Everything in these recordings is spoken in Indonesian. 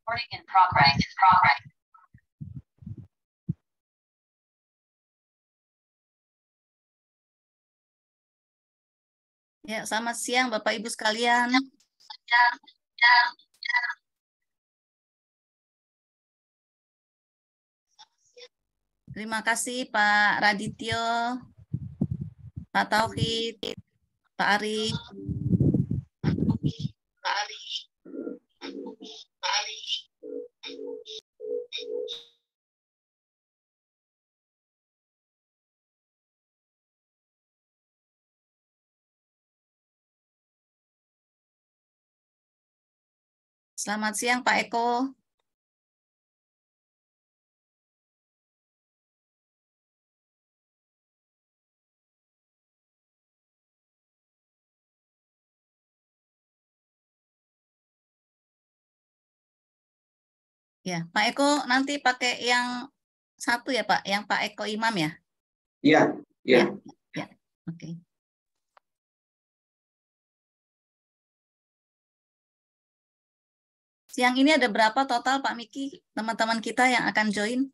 Ya, selamat siang Bapak Ibu sekalian. Terima kasih Pak Radityo, Pak Tauhid, Pak Ari. Selamat siang Pak Eko. Ya, Pak Eko nanti pakai yang satu ya Pak, yang Pak Eko Imam ya? Iya, iya. Ya, oke. Siang ini ada berapa total Pak Miki, teman-teman kita yang akan join?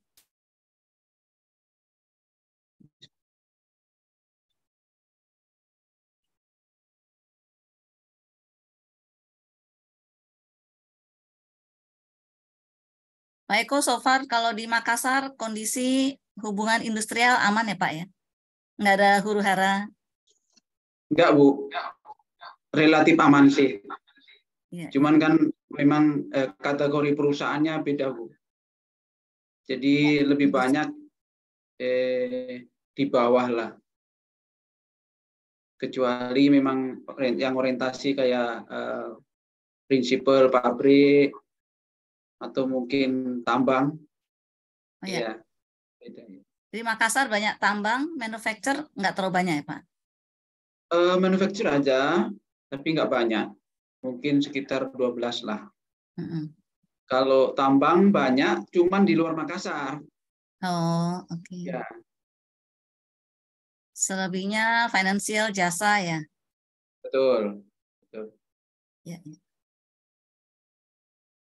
Pak Eko, so far kalau di Makassar kondisi hubungan industrial aman ya Pak ya? Nggak ada huru-hara? Enggak, Bu. Relatif aman sih. Ya. Cuman kan memang kategori perusahaannya beda, Bu. Jadi lebih banyak di bawah lah. Kecuali memang yang orientasi kayak prinsipal pabrik atau mungkin tambang. Oh, ya. Ya, beda. Di Makassar banyak tambang, manufacture nggak terlalu banyak ya Pak? Manufacture aja, tapi nggak banyak. Mungkin sekitar 12 lah. Kalau tambang banyak, cuman di luar Makassar. Oh, oke. Ya. Selebihnya finansial jasa ya? Betul. Betul. Ya, ya.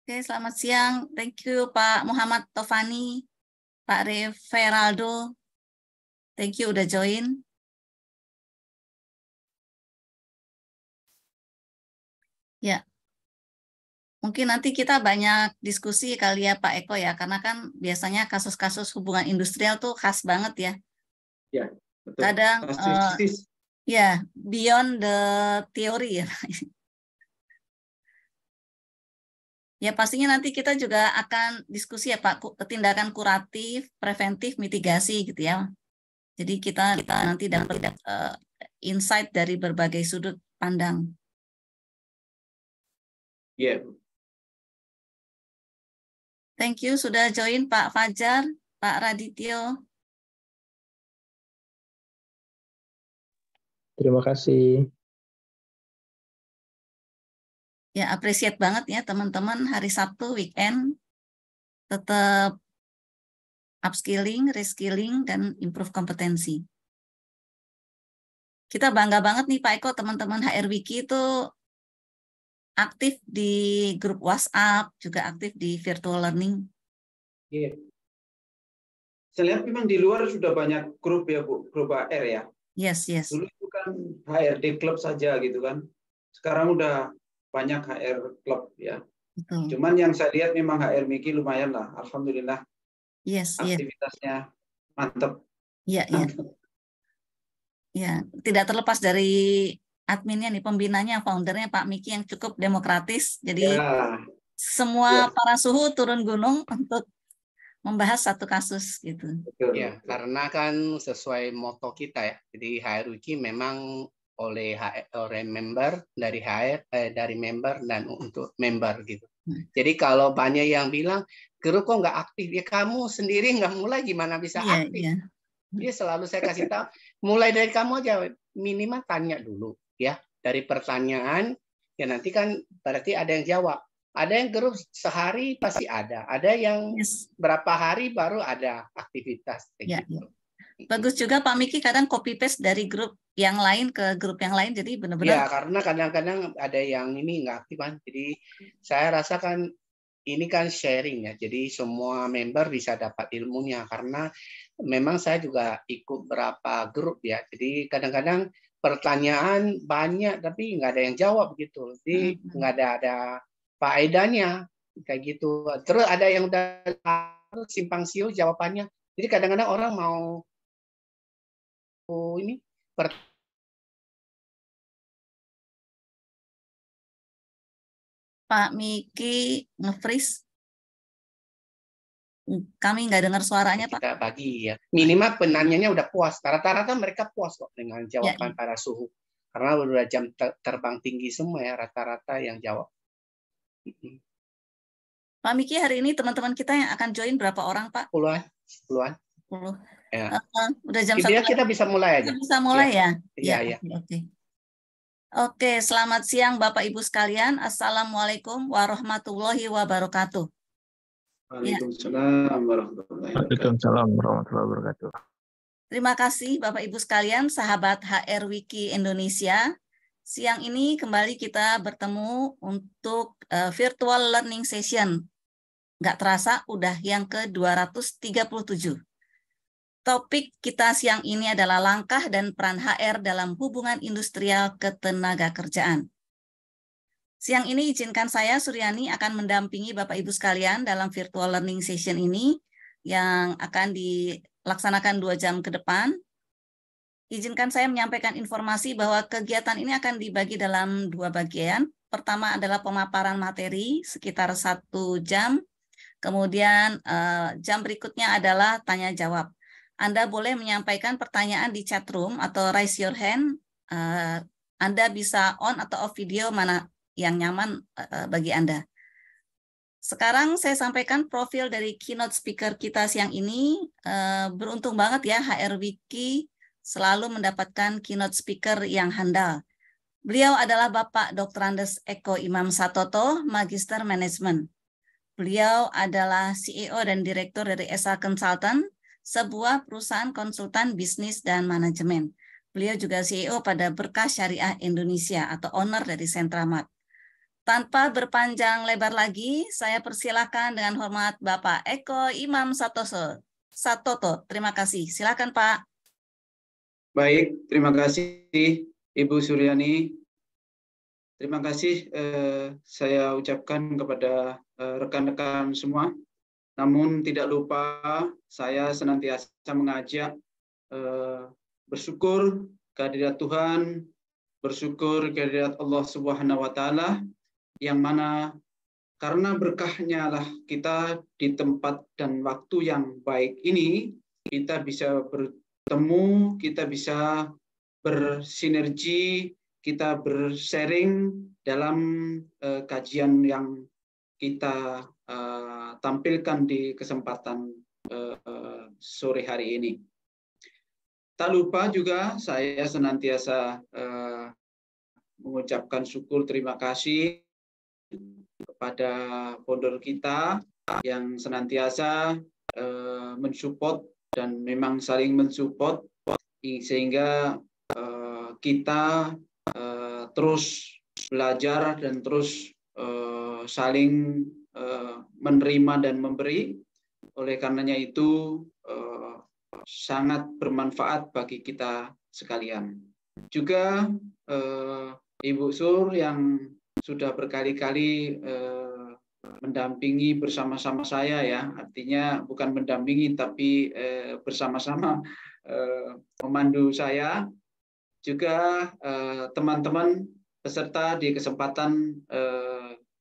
Oke, selamat siang. Thank you Pak Muhammad Tovani, Pak Reveraldo. Thank you udah join. Ya. Mungkin nanti kita banyak diskusi kali ya Pak Eko ya, karena kan biasanya kasus-kasus hubungan industrial tuh khas banget ya. Ya, betul. Kadang ya beyond the theory ya. Ya pastinya nanti kita juga akan diskusi ya Pak, tindakan kuratif, preventif, mitigasi gitu ya. Jadi kita nanti dapat insight dari berbagai sudut pandang. Ya. Thank you sudah join Pak Fajar, Pak Radityo. Terima kasih. Ya, appreciate banget ya teman-teman, hari Sabtu weekend tetap upskilling, reskilling, dan improve kompetensi. Kita bangga banget nih Pak Eko, teman-teman HR Wiki itu aktif di grup WhatsApp, juga aktif di virtual learning. Iya. Saya lihat memang di luar sudah banyak grup ya Bu, grup HR ya. Yes, yes. Dulu itu kan HRD Club saja gitu kan. Sekarang udah banyak HR Club ya. Betul. Cuman yang saya lihat memang HR Miki lumayan lah, alhamdulillah. Yes, aktivitasnya mantap. Iya, iya. Ya, tidak terlepas dari adminnya nih, pembinanya, foundernya Pak Miki yang cukup demokratis. Jadi semua para suhu turun gunung untuk membahas satu kasus gitu. Betul. Ya, karena kan sesuai moto kita ya. Jadi HR Wiki memang oleh member dari dari member dan untuk member gitu. Jadi kalau banyak yang bilang grup kok nggak aktif, ya kamu sendiri nggak mulai gimana bisa aktif? Iya. Dia selalu saya kasih tahu, mulai dari kamu aja, minimal tanya dulu ya. Dari pertanyaan ya nanti kan berarti ada yang jawab. Ada yang grup sehari pasti ada yang berapa hari baru ada aktivitas. Ya, gitu. Bagus juga Pak Miki kadang copy paste dari grup yang lain ke grup yang lain, jadi benar-benar. Ya, karena kadang-kadang ada yang ini nggak aktif kan. Jadi saya rasakan ini kan sharing ya, jadi semua member bisa dapat ilmunya, karena memang saya juga ikut berapa grup ya, jadi kadang-kadang pertanyaan banyak tapi nggak ada yang jawab gitu, jadi nggak ada faedahnya kayak gitu. Terus ada yang udah simpang siur jawabannya, jadi kadang-kadang orang mau ini Pak Miki nge-freeze. Kami nggak dengar suaranya, Pak. Kita bagi ya. Minimal penanyanya udah puas. Rata-rata mereka puas kok dengan jawaban para suhu. Karena udah jam terbang tinggi semua ya, rata-rata yang jawab. Pak Miki, hari ini teman-teman kita yang akan join berapa orang, Pak? Puluhan. 10. Ya. Udah jam 1. Kita bisa mulai aja. Bisa mulai ya? Iya. Oke, selamat siang Bapak Ibu sekalian. Assalamualaikum warahmatullahi wabarakatuh. Waalaikumsalam warahmatullahi wabarakatuh. Terima kasih Bapak Ibu sekalian, sahabat HR Wiki Indonesia. Siang ini kembali kita bertemu untuk virtual learning session. Nggak terasa udah yang ke-237. Topik kita siang ini adalah langkah dan peran HR dalam hubungan industrial ketenagakerjaan. Siang ini izinkan saya, Suryani, akan mendampingi Bapak Ibu sekalian dalam virtual learning session ini yang akan dilaksanakan 2 jam ke depan. Izinkan saya menyampaikan informasi bahwa kegiatan ini akan dibagi dalam 2 bagian. Pertama adalah pemaparan materi sekitar 1 jam. Kemudian jam berikutnya adalah tanya jawab. Anda boleh menyampaikan pertanyaan di chat room atau raise your hand. Anda bisa on atau off video, mana yang nyaman bagi Anda. Sekarang saya sampaikan profil dari keynote speaker kita siang ini. Beruntung banget ya HR Wiki selalu mendapatkan keynote speaker yang handal. Beliau adalah Bapak Dr. Andes Eko Imam Satoto, Magister Manajemen. Beliau adalah CEO dan Direktur dari SA Consultant, sebuah perusahaan konsultan bisnis dan manajemen. Beliau juga CEO pada Berkah Syariah Indonesia atau owner dari Sentramat. Tanpa berpanjang lebar lagi, saya persilakan dengan hormat Bapak Eko Imam Satoto. Terima kasih. Silakan Pak. Baik, terima kasih Ibu Suryani. Terima kasih saya ucapkan kepada rekan-rekan semua. Namun tidak lupa saya senantiasa mengajak bersyukur kehadirat Tuhan, bersyukur kehadirat Allah Subhanahu wa taala, yang mana karena berkahnya lah kita di tempat dan waktu yang baik ini, kita bisa bertemu, kita bisa bersinergi, kita bersharing dalam kajian yang kita tampilkan di kesempatan sore hari ini. Tak lupa juga saya senantiasa mengucapkan syukur terima kasih kepada founder kita yang senantiasa mensupport dan memang saling mensupport sehingga kita terus belajar dan terus saling menerima dan memberi. Oleh karenanya itu sangat bermanfaat bagi kita sekalian. Juga Ibu Sur yang sudah berkali-kali mendampingi bersama-sama saya ya, artinya bukan mendampingi tapi bersama-sama memandu saya. Juga teman-teman peserta di kesempatan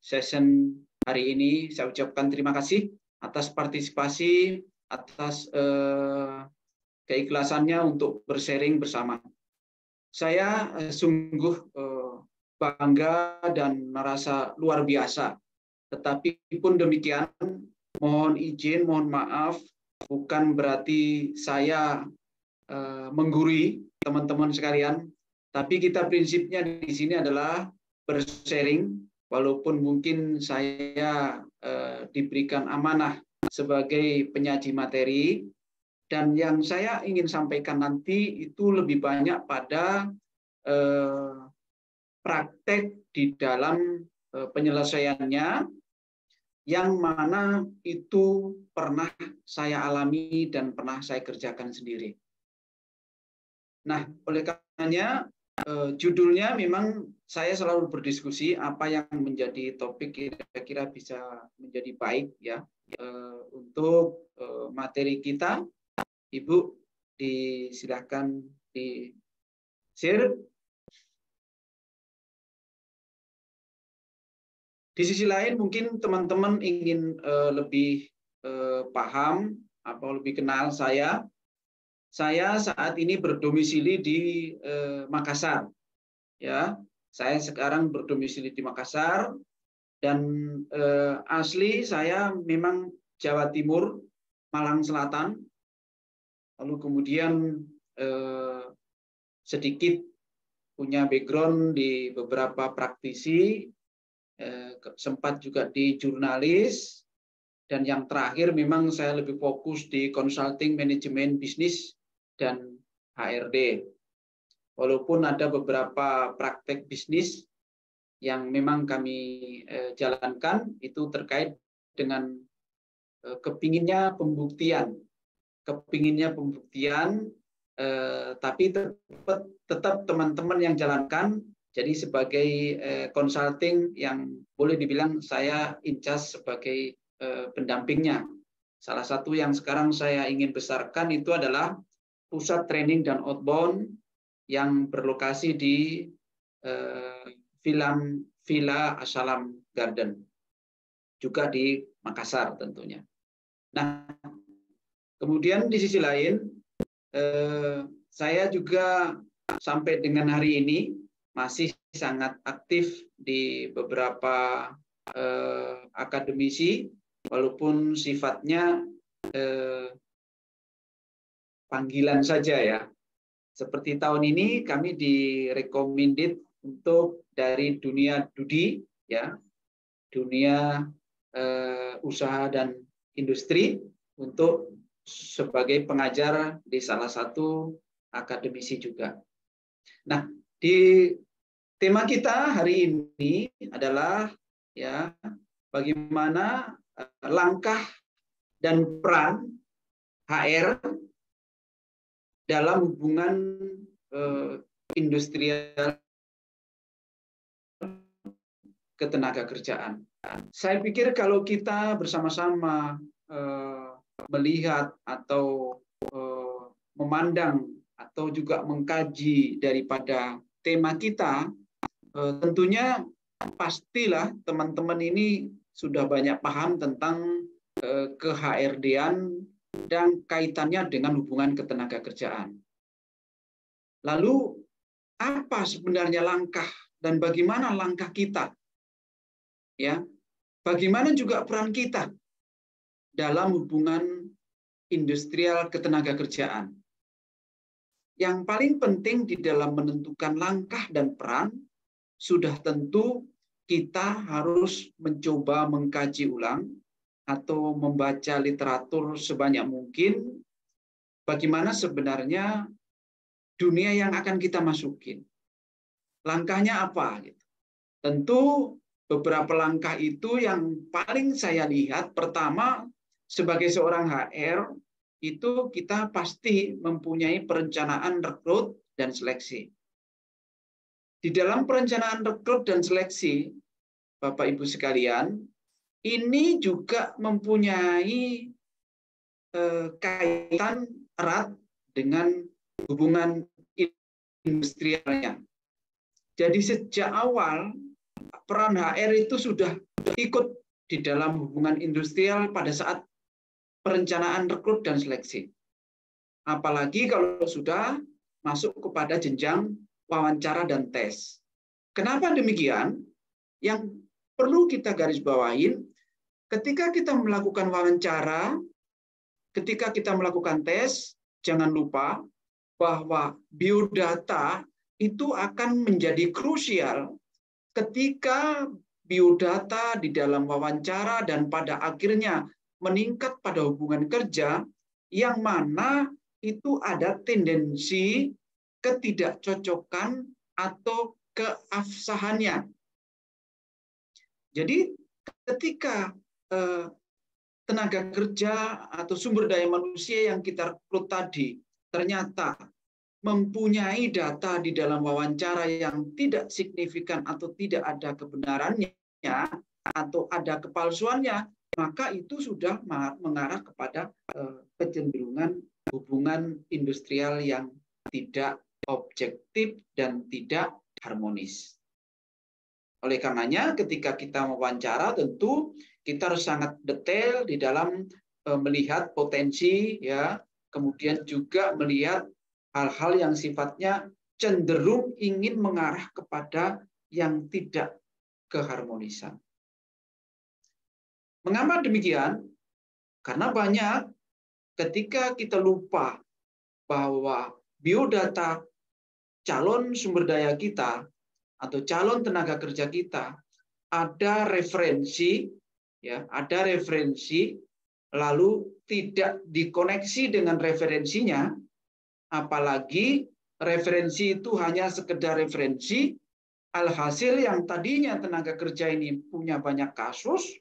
session hari ini, saya ucapkan terima kasih atas partisipasi, atas keikhlasannya untuk bersharing bersama. Saya sungguh bangga dan merasa luar biasa. Tetapi pun demikian, mohon izin, mohon maaf, bukan berarti saya menggurui teman-teman sekalian, tapi kita prinsipnya di sini adalah bersharing, walaupun mungkin saya diberikan amanah sebagai penyaji materi, dan yang saya ingin sampaikan nanti itu lebih banyak pada praktek di dalam penyelesaiannya, yang mana itu pernah saya alami dan pernah saya kerjakan sendiri. Nah, oleh karenanya judulnya memang saya selalu berdiskusi apa yang menjadi topik kira-kira bisa menjadi baik ya untuk materi kita. Ibu disilahkan di share. Di sisi lain mungkin teman-teman ingin lebih paham atau lebih kenal saya. Saya saat ini berdomisili di Makassar. Ya, saya sekarang berdomisili di Makassar dan asli saya memang Jawa Timur, Malang Selatan. Lalu kemudian sedikit punya background di beberapa praktisi, sempat juga di jurnalis, dan yang terakhir memang saya lebih fokus di consulting manajemen bisnis dan HRD. Walaupun ada beberapa praktek bisnis yang memang kami jalankan, itu terkait dengan kepinginnya pembuktian, tapi tetap teman-teman yang jalankan. Jadi sebagai consulting yang boleh dibilang saya in charge sebagai pendampingnya. Salah satu yang sekarang saya ingin besarkan itu adalah pusat training dan outbound yang berlokasi di Villa Assalam Garden, juga di Makassar tentunya. Nah, kemudian di sisi lain, saya juga sampai dengan hari ini masih sangat aktif di beberapa akademisi, walaupun sifatnya panggilan saja ya. Seperti tahun ini kami direkomended untuk dari dunia Dudi, ya, dunia usaha dan industri, untuk sebagai pengajar di salah satu akademisi juga. Nah, di tema kita hari ini adalah ya bagaimana langkah dan peran HR dalam hubungan industrial ketenaga kerjaan. Saya pikir kalau kita bersama-sama melihat atau memandang atau juga mengkaji daripada tema kita, tentunya pastilah teman-teman ini sudah banyak paham tentang ke-HRD-an dan kaitannya dengan hubungan ketenaga kerjaan. Lalu apa sebenarnya langkah dan bagaimana langkah kita? Ya, bagaimana juga peran kita dalam hubungan industrial ketenaga kerjaan? Yang paling penting di dalam menentukan langkah dan peran, sudah tentu kita harus mencoba mengkaji ulang atau membaca literatur sebanyak mungkin bagaimana sebenarnya dunia yang akan kita masukin. Langkahnya apa? Tentu beberapa langkah itu yang paling saya lihat, pertama, sebagai seorang HR, itu kita pasti mempunyai perencanaan rekrut dan seleksi. Di dalam perencanaan rekrut dan seleksi, Bapak Ibu sekalian, ini juga mempunyai kaitan erat dengan hubungan industrialnya. Jadi sejak awal peran HR itu sudah ikut di dalam hubungan industrial pada saat perencanaan rekrut dan seleksi. Apalagi kalau sudah masuk kepada jenjang wawancara dan tes. Kenapa demikian? Yang perlu kita garis bawahin, ketika kita melakukan wawancara, ketika kita melakukan tes, jangan lupa bahwa biodata itu akan menjadi krusial ketika biodata di dalam wawancara dan pada akhirnya meningkat pada hubungan kerja, yang mana itu ada tendensi ketidakcocokan atau keabsahannya. Jadi ketika tenaga kerja atau sumber daya manusia yang kita rekrut tadi ternyata mempunyai data di dalam wawancara yang tidak signifikan atau tidak ada kebenarannya atau ada kepalsuannya, maka itu sudah mengarah kepada kecenderungan hubungan industrial yang tidak objektif dan tidak harmonis. Oleh karenanya, ketika kita mewawancara, tentu kita harus sangat detail di dalam melihat potensi, ya, kemudian juga melihat hal-hal yang sifatnya cenderung ingin mengarah kepada yang tidak keharmonisan. Mengapa demikian? Karena banyak ketika kita lupa bahwa biodata calon sumber daya kita atau calon tenaga kerja kita ada referensi, ya, ada referensi, lalu tidak dikoneksi dengan referensinya, apalagi referensi itu hanya sekedar referensi, alhasil yang tadinya tenaga kerja ini punya banyak kasus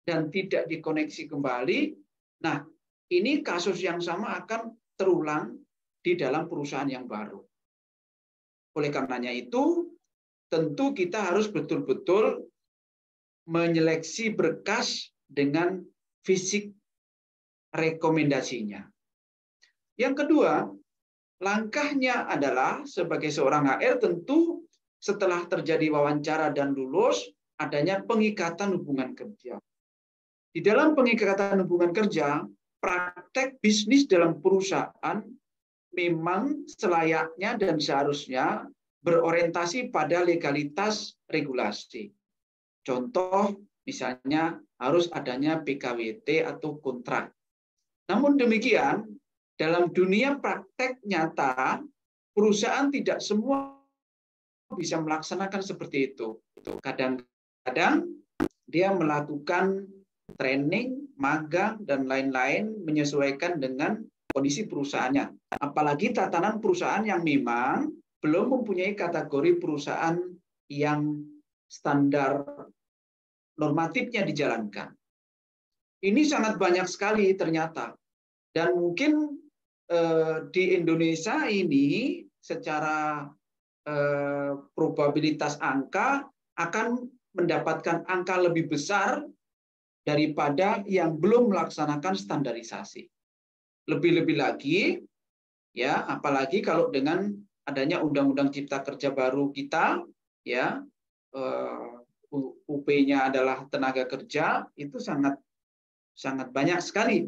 dan tidak dikoneksi kembali. Nah, ini kasus yang sama akan terulang di dalam perusahaan yang baru. Oleh karenanya itu, tentu kita harus betul-betul menyeleksi berkas dengan fisik rekomendasinya. Yang kedua, langkahnya adalah sebagai seorang HR tentu setelah terjadi wawancara dan lulus, adanya pengikatan hubungan kerja. Di dalam pengikatan hubungan kerja, praktek bisnis dalam perusahaan memang selayaknya dan seharusnya berorientasi pada legalitas regulasi. Contoh, misalnya harus adanya PKWT atau kontrak. Namun demikian, dalam dunia praktek nyata, perusahaan tidak semua bisa melaksanakan seperti itu. Kadang-kadang dia melakukan training, magang, dan lain-lain menyesuaikan dengan kondisi perusahaannya. Apalagi tatanan perusahaan yang memang belum mempunyai kategori perusahaan yang standar normatifnya dijalankan. Ini sangat banyak sekali ternyata. Dan mungkin di Indonesia ini secara probabilitas angka akan mendapatkan angka lebih besar daripada yang belum melaksanakan standarisasi. Lebih-lebih lagi, ya, apalagi kalau dengan adanya Undang-Undang Cipta Kerja baru kita, ya, UP-nya adalah tenaga kerja, itu sangat banyak sekali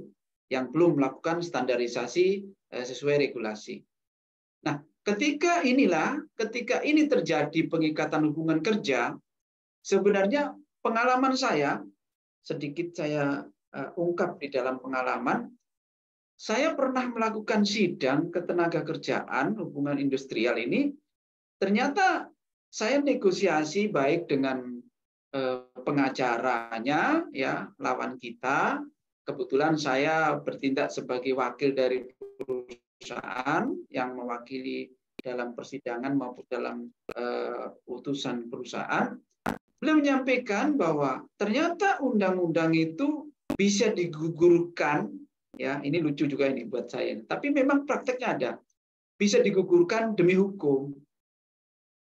yang belum melakukan standarisasi sesuai regulasi. Nah, ketika ini terjadi pengikatan hubungan kerja, sebenarnya pengalaman saya, sedikit saya ungkap di dalam pengalaman, saya pernah melakukan sidang ketenaga kerjaan hubungan industrial ini, ternyata saya negosiasi baik dengan pengacaranya, ya, lawan kita. Kebetulan saya bertindak sebagai wakil dari perusahaan yang mewakili dalam persidangan maupun dalam utusan perusahaan. Beliau menyampaikan bahwa ternyata undang-undang itu bisa digugurkan, ya, ini lucu juga ini buat saya. Tapi memang prakteknya ada, bisa digugurkan demi hukum.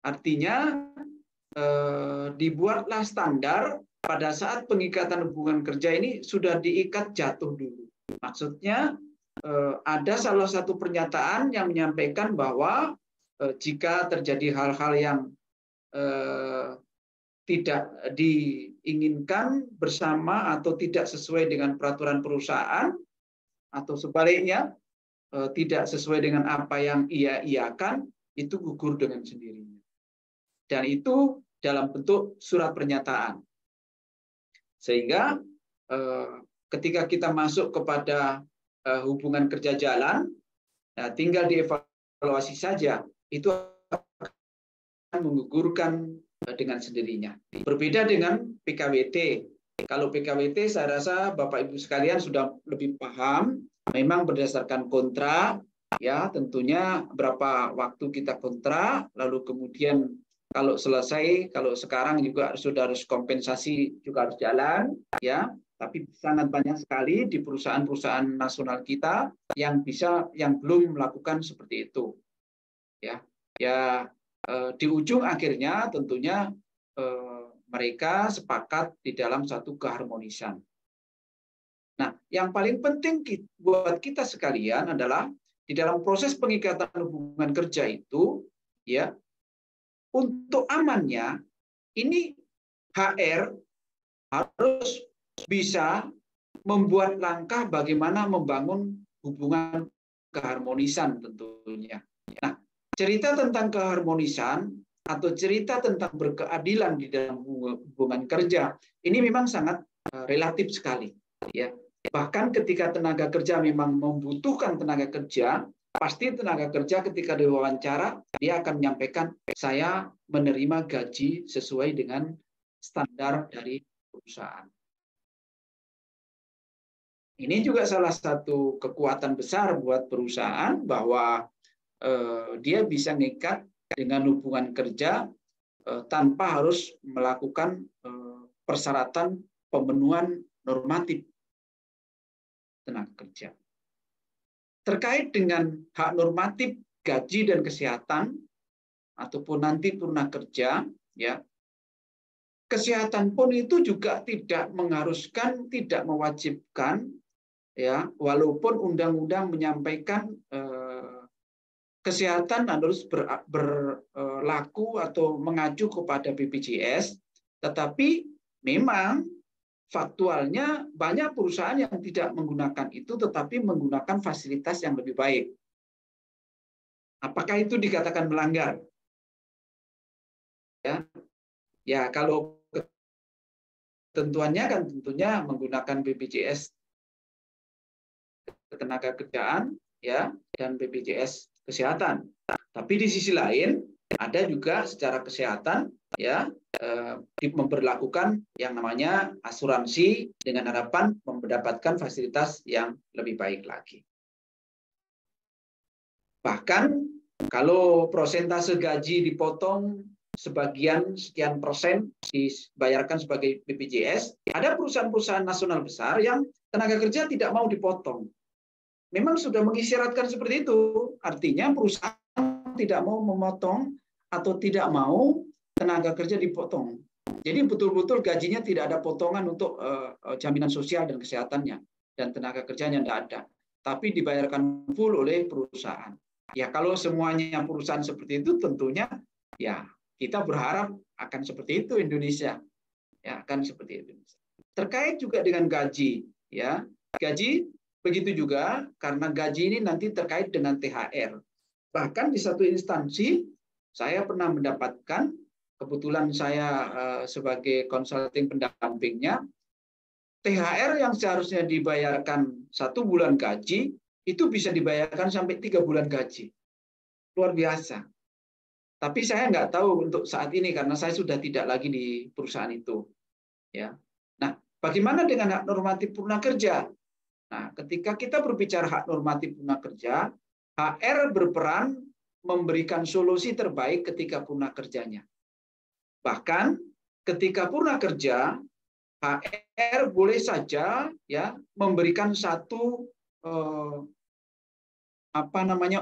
Artinya dibuatlah standar pada saat pengikatan hubungan kerja ini sudah diikat jatuh dulu. Maksudnya ada salah satu pernyataan yang menyampaikan bahwa jika terjadi hal-hal yang tidak diinginkan bersama atau tidak sesuai dengan peraturan perusahaan atau sebaliknya tidak sesuai dengan apa yang ia iakan, itu gugur dengan sendirinya. Dan itu dalam bentuk surat pernyataan. Sehingga ketika kita masuk kepada hubungan kerja jalan, tinggal dievaluasi saja, itu akan menggugurkan dengan sendirinya. Berbeda dengan PKWT. Kalau PKWT saya rasa Bapak Ibu sekalian sudah lebih paham, memang berdasarkan kontrak, ya, tentunya berapa waktu kita kontrak, lalu kemudian kalau selesai, kalau sekarang juga sudah harus kompensasi juga harus jalan, ya. tapi sangat banyak sekali di perusahaan-perusahaan nasional kita yang belum melakukan seperti itu. Ya, di ujung akhirnya tentunya mereka sepakat di dalam satu keharmonisan. Nah, yang paling penting buat kita sekalian adalah di dalam proses pengikatan hubungan kerja itu, ya, untuk amannya ini HR harus bisa membuat langkah bagaimana membangun hubungan keharmonisan tentunya. Nah, cerita tentang keharmonisan atau cerita tentang berkeadilan di dalam hubungan kerja ini memang sangat relatif sekali, ya. Bahkan ketika tenaga kerja memang membutuhkan tenaga kerja, pasti tenaga kerja ketika diwawancara dia akan menyampaikan saya menerima gaji sesuai dengan standar dari perusahaan. Ini juga salah satu kekuatan besar buat perusahaan bahwa dia bisa ngikat dengan hubungan kerja tanpa harus melakukan persyaratan pemenuhan normatif tenaga kerja. Terkait dengan hak normatif gaji dan kesehatan ataupun nanti purna kerja, ya, kesehatan pun itu juga tidak mengharuskan, tidak mewajibkan, ya, walaupun undang-undang menyampaikan kesehatan harus berlaku atau mengacu kepada BPJS, tetapi memang faktualnya banyak perusahaan yang tidak menggunakan itu, tetapi menggunakan fasilitas yang lebih baik. Apakah itu dikatakan melanggar? Ya, kalau ketentuannya kan tentunya menggunakan BPJS ketenagakerjaan, ya, dan BPJS kesehatan. Tapi di sisi lain ada juga secara kesehatan, ya, memperlakukan yang namanya asuransi dengan harapan mendapatkan fasilitas yang lebih baik lagi. Bahkan kalau prosentase gaji dipotong sebagian sekian persen dibayarkan sebagai BPJS, ada perusahaan-perusahaan nasional besar yang tenaga kerja tidak mau dipotong. Memang sudah mengisyaratkan seperti itu, artinya perusahaan tidak mau memotong atau tidak mau tenaga kerja dipotong. Jadi betul-betul gajinya tidak ada potongan untuk jaminan sosial dan kesehatannya, dan tenaga kerjanya tidak ada, tapi dibayarkan full oleh perusahaan. Ya, kalau semuanya perusahaan seperti itu, tentunya ya kita berharap akan seperti itu Indonesia, ya, akan seperti itu. Terkait juga dengan gaji, ya, gaji begitu juga karena gaji ini nanti terkait dengan THR. Bahkan di satu instansi saya pernah mendapatkan, kebetulan saya sebagai konsulting pendampingnya, THR yang seharusnya dibayarkan 1 bulan gaji itu bisa dibayarkan sampai 3 bulan gaji. Luar biasa. Tapi saya nggak tahu untuk saat ini karena saya sudah tidak lagi di perusahaan itu. Ya. Nah, bagaimana dengan hak normatif purna kerja? Nah, ketika kita berbicara hak normatif purna kerja, HR berperan memberikan solusi terbaik ketika purna kerjanya. Bahkan ketika purna kerja, HR boleh saja, ya, memberikan satu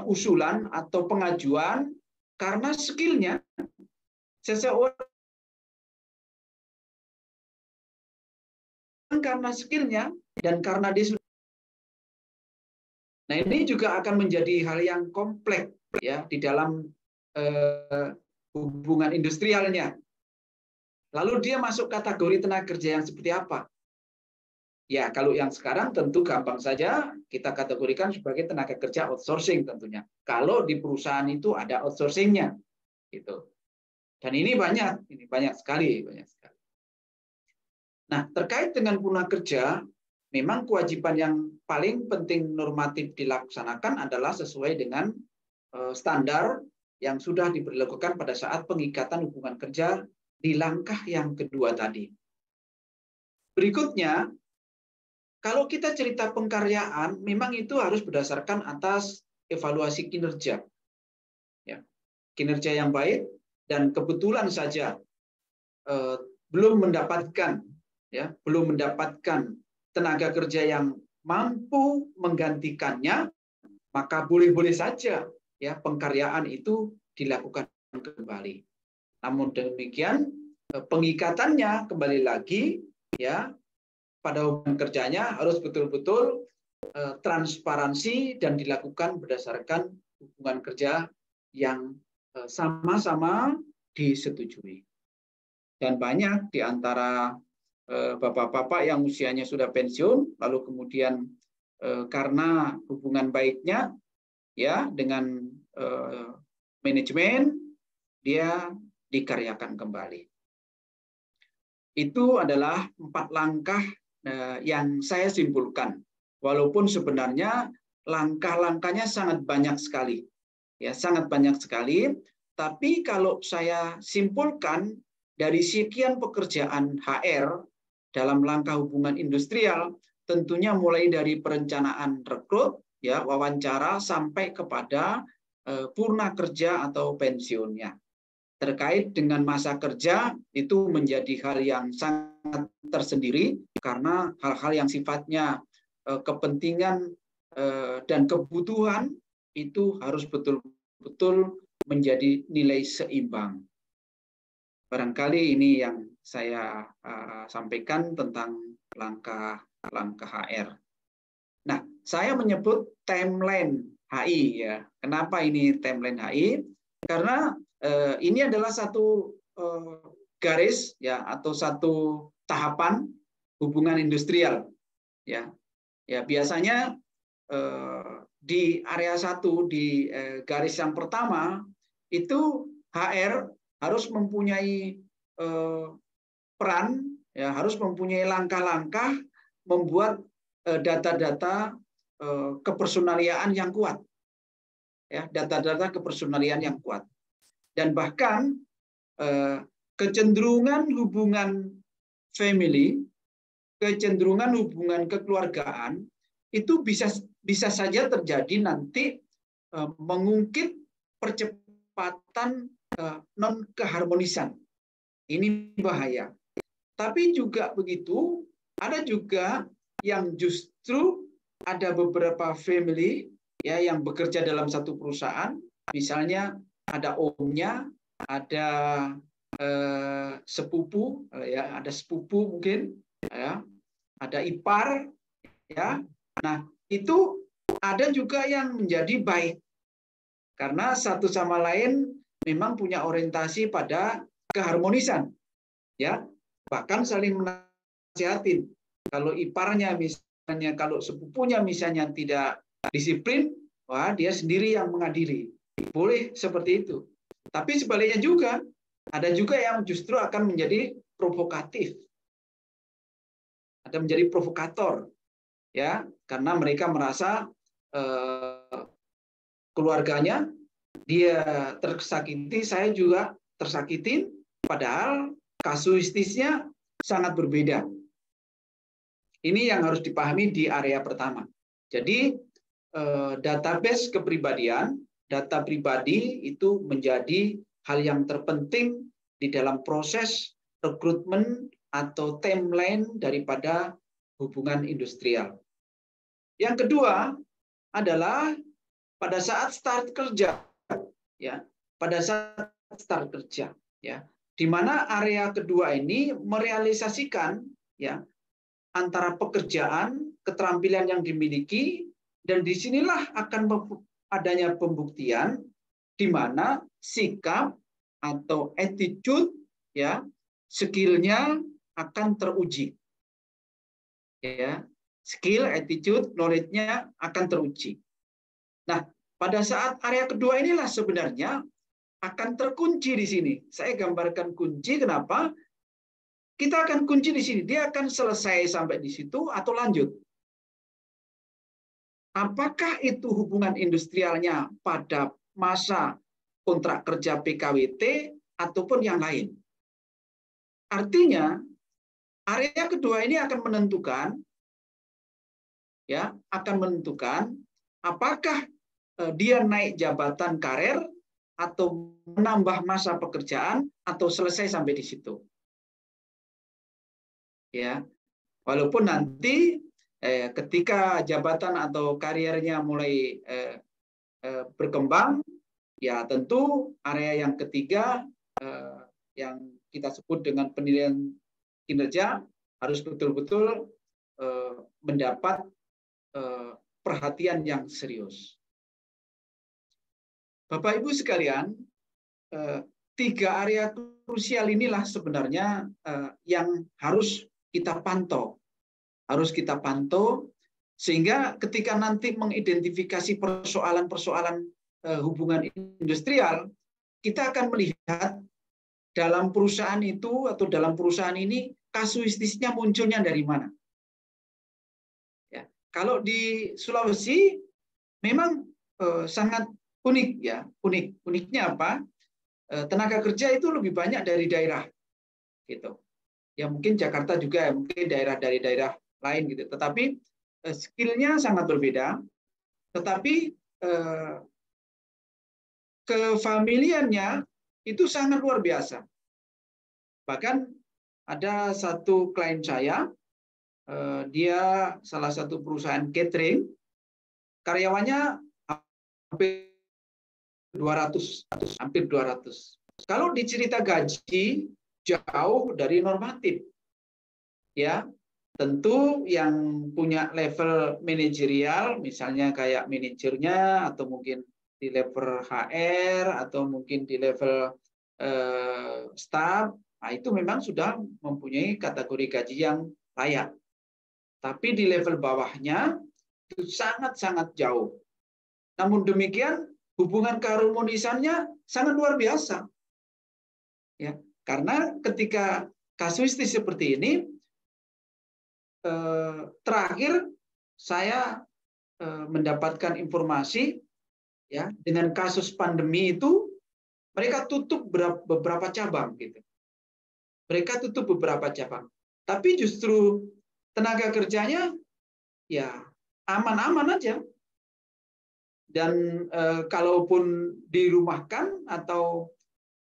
usulan atau pengajuan karena skillnya seseorang, karena skillnya dan karena dia. Nah, ini juga akan menjadi hal yang kompleks, ya, di dalam hubungan industrialnya. Lalu dia masuk kategori tenaga kerja yang seperti apa? Ya, kalau yang sekarang tentu gampang saja kita kategorikan sebagai tenaga kerja outsourcing tentunya. Kalau di perusahaan itu ada outsourcingnya, gitu. Dan ini banyak sekali. Nah, terkait dengan purna kerja, memang kewajiban yang paling penting normatif dilaksanakan adalah sesuai dengan standar yang sudah diberlakukan pada saat pengikatan hubungan kerja di langkah yang kedua tadi. Berikutnya, kalau kita cerita pengkaryaan, memang itu harus berdasarkan atas evaluasi kinerja. Ya, kinerja yang baik, dan kebetulan saja belum mendapatkan tenaga kerja yang mampu menggantikannya, maka boleh-boleh saja ya pengkaryaan itu dilakukan kembali. Namun demikian pengikatannya kembali lagi ya pada hubungan kerjanya harus betul-betul transparansi dan dilakukan berdasarkan hubungan kerja yang sama-sama disetujui. Dan banyak di antara bapak-bapak yang usianya sudah pensiun, lalu kemudian karena hubungan baiknya ya dengan manajemen, dia dikaryakan kembali. Itu adalah 4 langkah yang saya simpulkan. Walaupun sebenarnya langkah-langkahnya sangat banyak sekali. Ya, sangat banyak sekali. Tapi kalau saya simpulkan dari sekian pekerjaan HR dalam langkah hubungan industrial, tentunya mulai dari perencanaan rekrut, ya, wawancara sampai kepada purna kerja atau pensiunnya. Terkait dengan masa kerja itu menjadi hal yang sangat tersendiri karena hal-hal yang sifatnya kepentingan dan kebutuhan itu harus betul-betul menjadi nilai seimbang. Barangkali ini yang saya sampaikan tentang langkah-langkah HR. Nah, saya menyebut timeline HI ya. Kenapa ini timeline HI? Karena ini adalah satu garis ya atau satu tahapan hubungan industrial ya. Ya biasanya di area 1 di garis yang pertama itu HR harus mempunyai peran, ya, harus mempunyai langkah-langkah membuat data-data kepersonaliaan yang kuat, ya, data-data kepersonaliaan yang kuat, dan bahkan kecenderungan hubungan family, kecenderungan hubungan kekeluargaan itu bisa saja terjadi nanti mengungkit percepatan non keharmonisan. Ini bahaya. Tapi juga begitu, ada juga yang justru ada beberapa family ya yang bekerja dalam satu perusahaan, misalnya ada omnya, ada sepupu ya, ada sepupu mungkin ya, ada ipar ya. Nah, itu ada juga yang menjadi baik karena satu sama lain memang punya orientasi pada keharmonisan, ya, bahkan saling menasihatin. Kalau iparnya misalnya, kalau sepupunya misalnya tidak disiplin, wah dia sendiri yang mengadili. Boleh seperti itu. Tapi sebaliknya juga, ada juga yang justru akan menjadi provokatif. Ada menjadi provokator, ya, karena mereka merasa keluarganya dia tersakiti, saya juga tersakitin, padahal kasuistisnya sangat berbeda. Ini yang harus dipahami di area pertama. Jadi database kepribadian, data pribadi itu menjadi hal yang terpenting di dalam proses rekrutmen atau timeline daripada hubungan industrial. Yang kedua adalah pada saat start kerja, ya, pada saat start kerja, ya, di mana area kedua ini merealisasikan, ya, antara pekerjaan, keterampilan yang dimiliki, dan disinilah akan adanya pembuktian di mana sikap atau attitude, ya, skillnya akan teruji, ya, skill, attitude, knowledge-nya akan teruji. Nah, pada saat area kedua inilah sebenarnya akan terkunci di sini. Saya gambarkan kunci, kenapa? Kita akan kunci di sini. Dia akan selesai sampai di situ atau lanjut. Apakah itu hubungan industrialnya pada masa kontrak kerja PKWT ataupun yang lain? Artinya, area kedua ini akan menentukan, ya, akan menentukan apakah dia naik jabatan karir atau menambah masa pekerjaan atau selesai sampai di situ. Ya. Walaupun nanti ketika jabatan atau karirnya mulai berkembang, ya tentu area yang ketiga yang kita sebut dengan penilaian kinerja harus betul-betul mendapat perhatian yang serius. Bapak Ibu sekalian, 3 area krusial inilah sebenarnya yang harus kita pantau. Harus kita pantau sehingga ketika nanti mengidentifikasi persoalan-persoalan hubungan industrial, kita akan melihat dalam perusahaan itu atau dalam perusahaan ini kasuistisnya munculnya dari mana. Ya, kalau di Sulawesi memang sangat unik ya, uniknya apa? Tenaga kerja itu lebih banyak dari daerah, gitu. Ya mungkin Jakarta juga, ya, mungkin daerah dari daerah lain gitu. Tetapi skillnya sangat berbeda. Tetapi kefamiliannya itu sangat luar biasa. Bahkan ada satu klien saya, dia salah satu perusahaan catering, karyawannya hampir 200. Kalau dicerita gaji jauh dari normatif, ya tentu yang punya level manajerial, misalnya kayak manajernya atau mungkin di level HR atau mungkin di level staff, nah itu memang sudah mempunyai kategori gaji yang layak. Tapi di level bawahnya itu sangat-sangat jauh. Namun demikian hubungan keharmonisannya sangat luar biasa. Ya, karena ketika kasuistis seperti ini, terakhir saya mendapatkan informasi ya dengan kasus pandemi itu mereka tutup beberapa cabang gitu. Mereka tutup beberapa cabang. Tapi justru tenaga kerjanya ya aman-aman aja. Dan kalaupun dirumahkan atau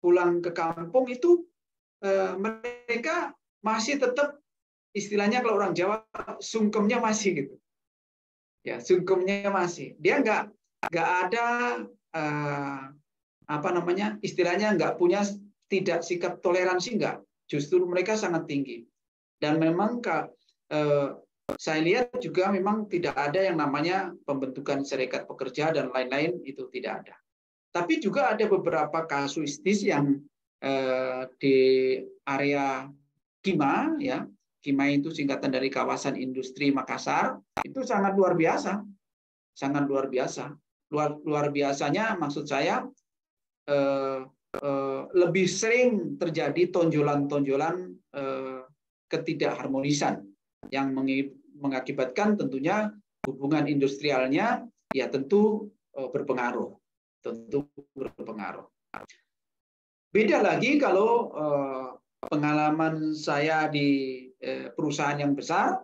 pulang ke kampung itu mereka masih tetap istilahnya kalau orang Jawa sungkemnya masih gitu. Ya, sungkemnya masih. Dia nggak ada istilahnya nggak punya tidak sikap toleransi nggak. Justru mereka sangat tinggi. Dan memang saya lihat juga memang tidak ada yang namanya pembentukan serikat pekerja dan lain-lain, itu tidak ada. Tapi juga ada beberapa kasuistis yang di area KIMA, ya, KIMA itu singkatan dari Kawasan Industri Makassar, itu sangat luar biasa, sangat luar biasa. Luar biasanya maksud saya lebih sering terjadi tonjolan-tonjolan ketidakharmonisan yang mengakibatkan tentunya hubungan industrialnya ya tentu berpengaruh, Beda lagi kalau pengalaman saya di perusahaan yang besar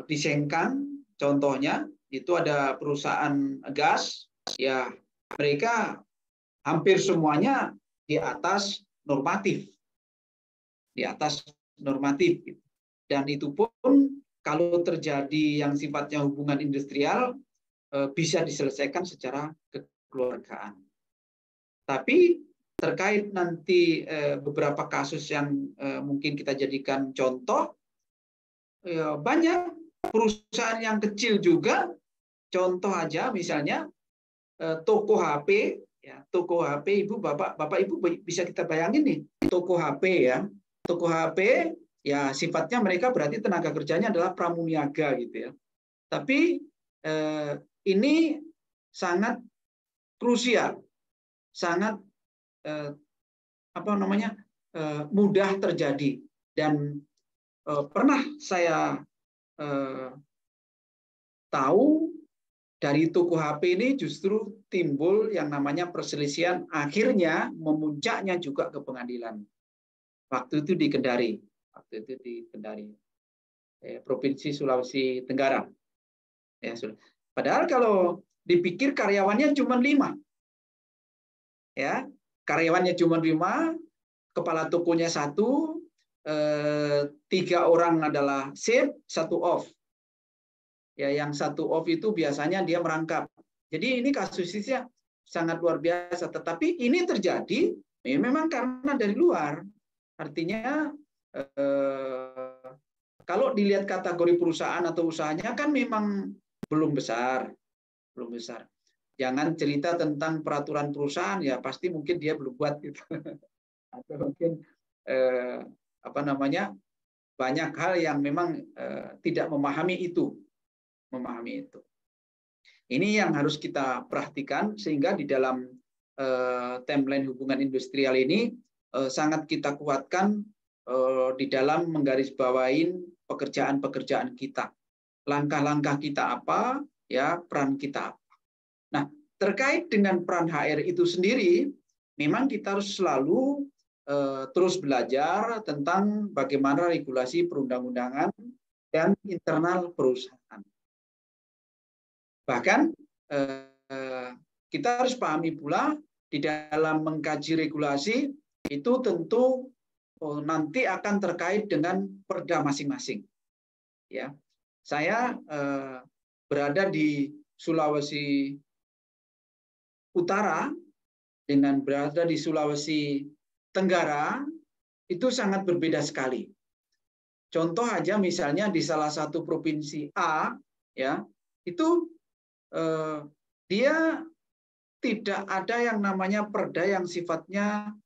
di Sengkang, contohnya itu ada perusahaan gas, ya mereka hampir semuanya di atas normatif, dan itu pun kalau terjadi yang sifatnya hubungan industrial bisa diselesaikan secara kekeluargaan. Tapi terkait nanti beberapa kasus yang mungkin kita jadikan contoh, banyak perusahaan yang kecil juga, contoh aja misalnya toko HP, ya toko HP, bapak ibu bisa kita bayangin nih, toko HP ya, toko HP ya sifatnya mereka berarti tenaga kerjanya adalah pramuniaga gitu ya. Tapi ini sangat krusial, sangat mudah terjadi, dan pernah saya tahu dari toko HP ini justru timbul yang namanya perselisihan, akhirnya memuncaknya juga ke pengadilan. Waktu itu di Kendari, Provinsi Sulawesi Tenggara. Ya, padahal kalau dipikir karyawannya cuma 5, ya karyawannya cuma 5, kepala tokonya 1, 3 orang adalah shift, 1 off. Ya, yang 1 off itu biasanya dia merangkap. Jadi ini kasusnya sangat luar biasa. Tetapi ini terjadi memang karena dari luar. Artinya kalau dilihat kategori perusahaan atau usahanya kan memang belum besar. Jangan cerita tentang peraturan perusahaan, ya pasti mungkin dia belum buat gitu. Atau mungkin banyak hal yang memang tidak memahami itu. Ini yang harus kita perhatikan sehingga di dalam timeline hubungan industrial ini sangat kita kuatkan di dalam menggarisbawahi pekerjaan-pekerjaan kita. Langkah-langkah kita apa, ya peran kita apa. Nah, terkait dengan peran HR itu sendiri, memang kita harus selalu terus belajar tentang bagaimana regulasi perundang-undangan dan internal perusahaan. Bahkan kita harus pahami pula di dalam mengkaji regulasi itu tentu nanti akan terkait dengan perda masing-masing. Ya, saya berada di Sulawesi Utara dengan berada di Sulawesi Tenggara itu sangat berbeda sekali. Contoh aja misalnya di salah satu provinsi A, ya itu dia tidak ada yang namanya perda yang sifatnya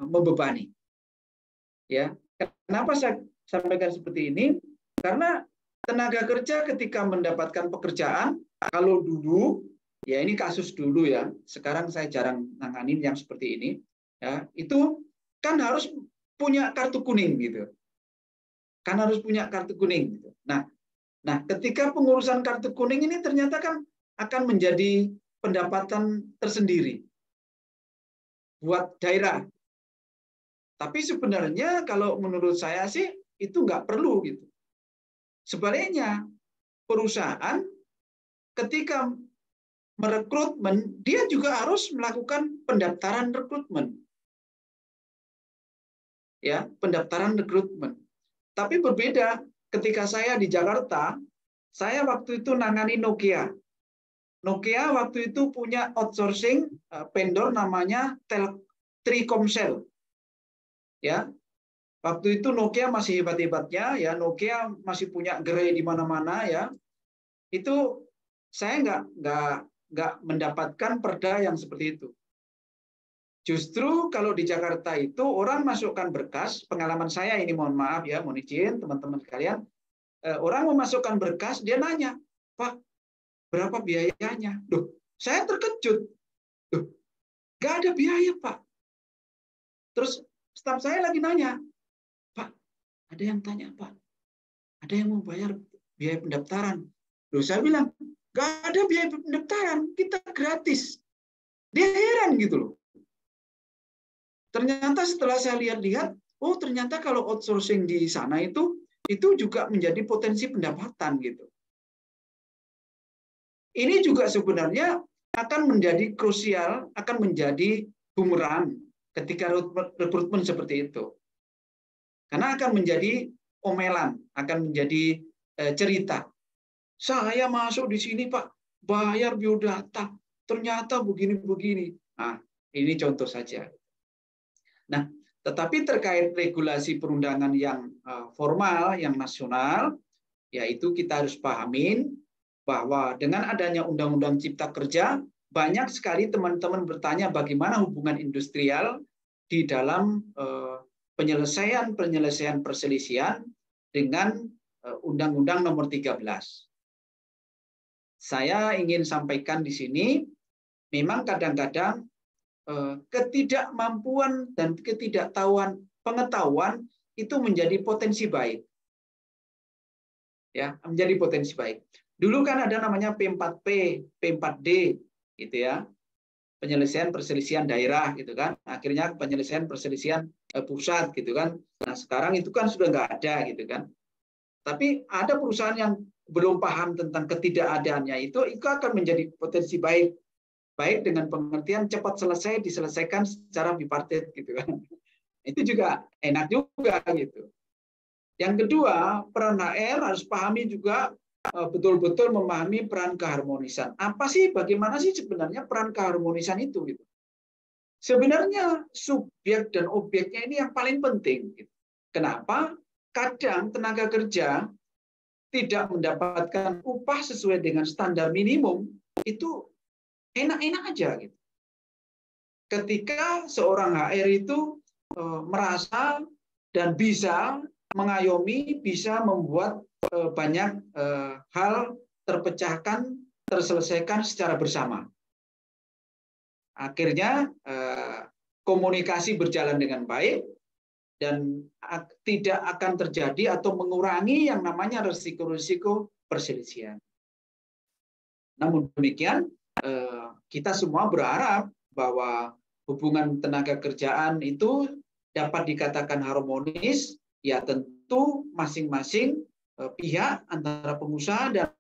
membebani. Ya, kenapa saya sampaikan seperti ini? Karena tenaga kerja ketika mendapatkan pekerjaan, kalau dulu, ya ini kasus dulu ya, sekarang saya jarang nanganin yang seperti ini, ya itu kan harus punya kartu kuning gitu, kan harus punya kartu kuning gitu. Nah, ketika pengurusan kartu kuning ini ternyata kan akan menjadi pendapatan tersendiri buat daerah. Tapi sebenarnya kalau menurut saya sih itu nggak perlu gitu. Sebaliknya, perusahaan ketika merekrutmen, dia juga harus melakukan pendaftaran rekrutmen. Ya, pendaftaran rekrutmen. Tapi berbeda ketika saya di Jakarta, saya waktu itu nangani Nokia. Nokia waktu itu punya outsourcing vendor namanya Telkomsel. Ya. Waktu itu Nokia masih hebat-hebatnya ya, Nokia masih punya gerai di mana-mana ya. Itu saya nggak mendapatkan perda yang seperti itu. Justru kalau di Jakarta itu orang masukkan berkas, pengalaman saya ini mohon maaf ya, mohon izin teman-teman sekalian, orang memasukkan berkas, dia nanya, Pak, berapa biayanya? Loh, saya terkejut. Loh, nggak ada biaya, Pak. Terus staf saya lagi nanya, Pak, ada yang tanya, Pak, ada yang mau bayar biaya pendaftaran? Loh, saya bilang, nggak ada biaya pendaftaran, kita gratis. Dia heran gitu loh. Ternyata setelah saya lihat-lihat, oh ternyata kalau outsourcing di sana itu juga menjadi potensi pendapatan gitu. Ini juga sebenarnya akan menjadi krusial, akan menjadi bumerang ketika rekrutmen seperti itu. Karena akan menjadi omelan, akan menjadi cerita. Saya masuk di sini Pak, bayar biodata, ternyata begini-begini. Nah, ini contoh saja. Nah, tetapi terkait regulasi perundangan yang formal, yang nasional, yaitu kita harus pahamin bahwa dengan adanya Undang-Undang Cipta Kerja, banyak sekali teman-teman bertanya bagaimana hubungan industrial di dalam penyelesaian perselisihan dengan Undang-Undang Nomor 13. Saya ingin sampaikan di sini, memang kadang-kadang ketidakmampuan dan pengetahuan itu menjadi potensi baik. Ya, menjadi potensi baik. Dulu kan ada namanya P4P, P4D gitu ya. Penyelesaian perselisihan daerah gitu kan. Akhirnya penyelesaian perselisihan pusat gitu kan. Nah, sekarang itu kan sudah nggak ada gitu kan. Tapi ada perusahaan yang belum paham tentang ketidakadaannya itu akan menjadi potensi baik. Baik dengan pengertian cepat selesai, diselesaikan secara bipartit gitu kan. Itu juga enak juga gitu. Yang kedua, peran HR harus pahami juga betul-betul memahami peran keharmonisan. Apa sih, bagaimana sih sebenarnya peran keharmonisan itu? Gitu. Sebenarnya subjek dan objeknya ini yang paling penting. Gitu. Kenapa? Kadang tenaga kerja tidak mendapatkan upah sesuai dengan standar minimum, itu enak-enak aja. Gitu. Ketika seorang HR itu merasa dan bisa mengayomi, bisa membuat banyak hal terpecahkan, terselesaikan secara bersama. Akhirnya komunikasi berjalan dengan baik dan tidak akan terjadi atau mengurangi yang namanya risiko-risiko perselisihan. Namun demikian, kita semua berharap bahwa hubungan tenaga kerjaan itu dapat dikatakan harmonis, ya tentu masing-masing pihak antara pengusaha dan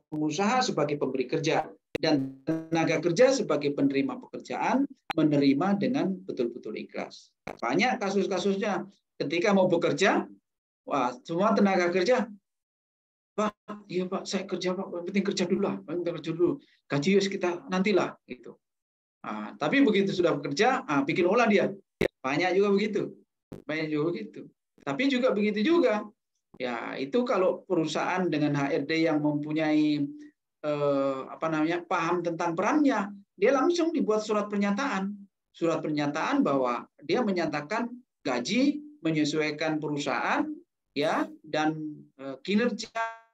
pengusaha sebagai pemberi kerja dan tenaga kerja sebagai penerima pekerjaan menerima dengan betul-betul ikhlas. Banyak kasus-kasusnya ketika mau bekerja, wah semua tenaga kerja, Pak, iya Pak, saya kerja Pak, penting kerja dulu lah, penting kerja dulu, gaji kita nantilah gitu. Nah, tapi begitu sudah bekerja, bikin olah dia, banyak juga begitu, Tapi juga begitu juga. Ya, itu kalau perusahaan dengan HRD yang mempunyai paham tentang perannya, dia langsung dibuat surat pernyataan bahwa dia menyatakan gaji menyesuaikan perusahaan, ya, dan kinerja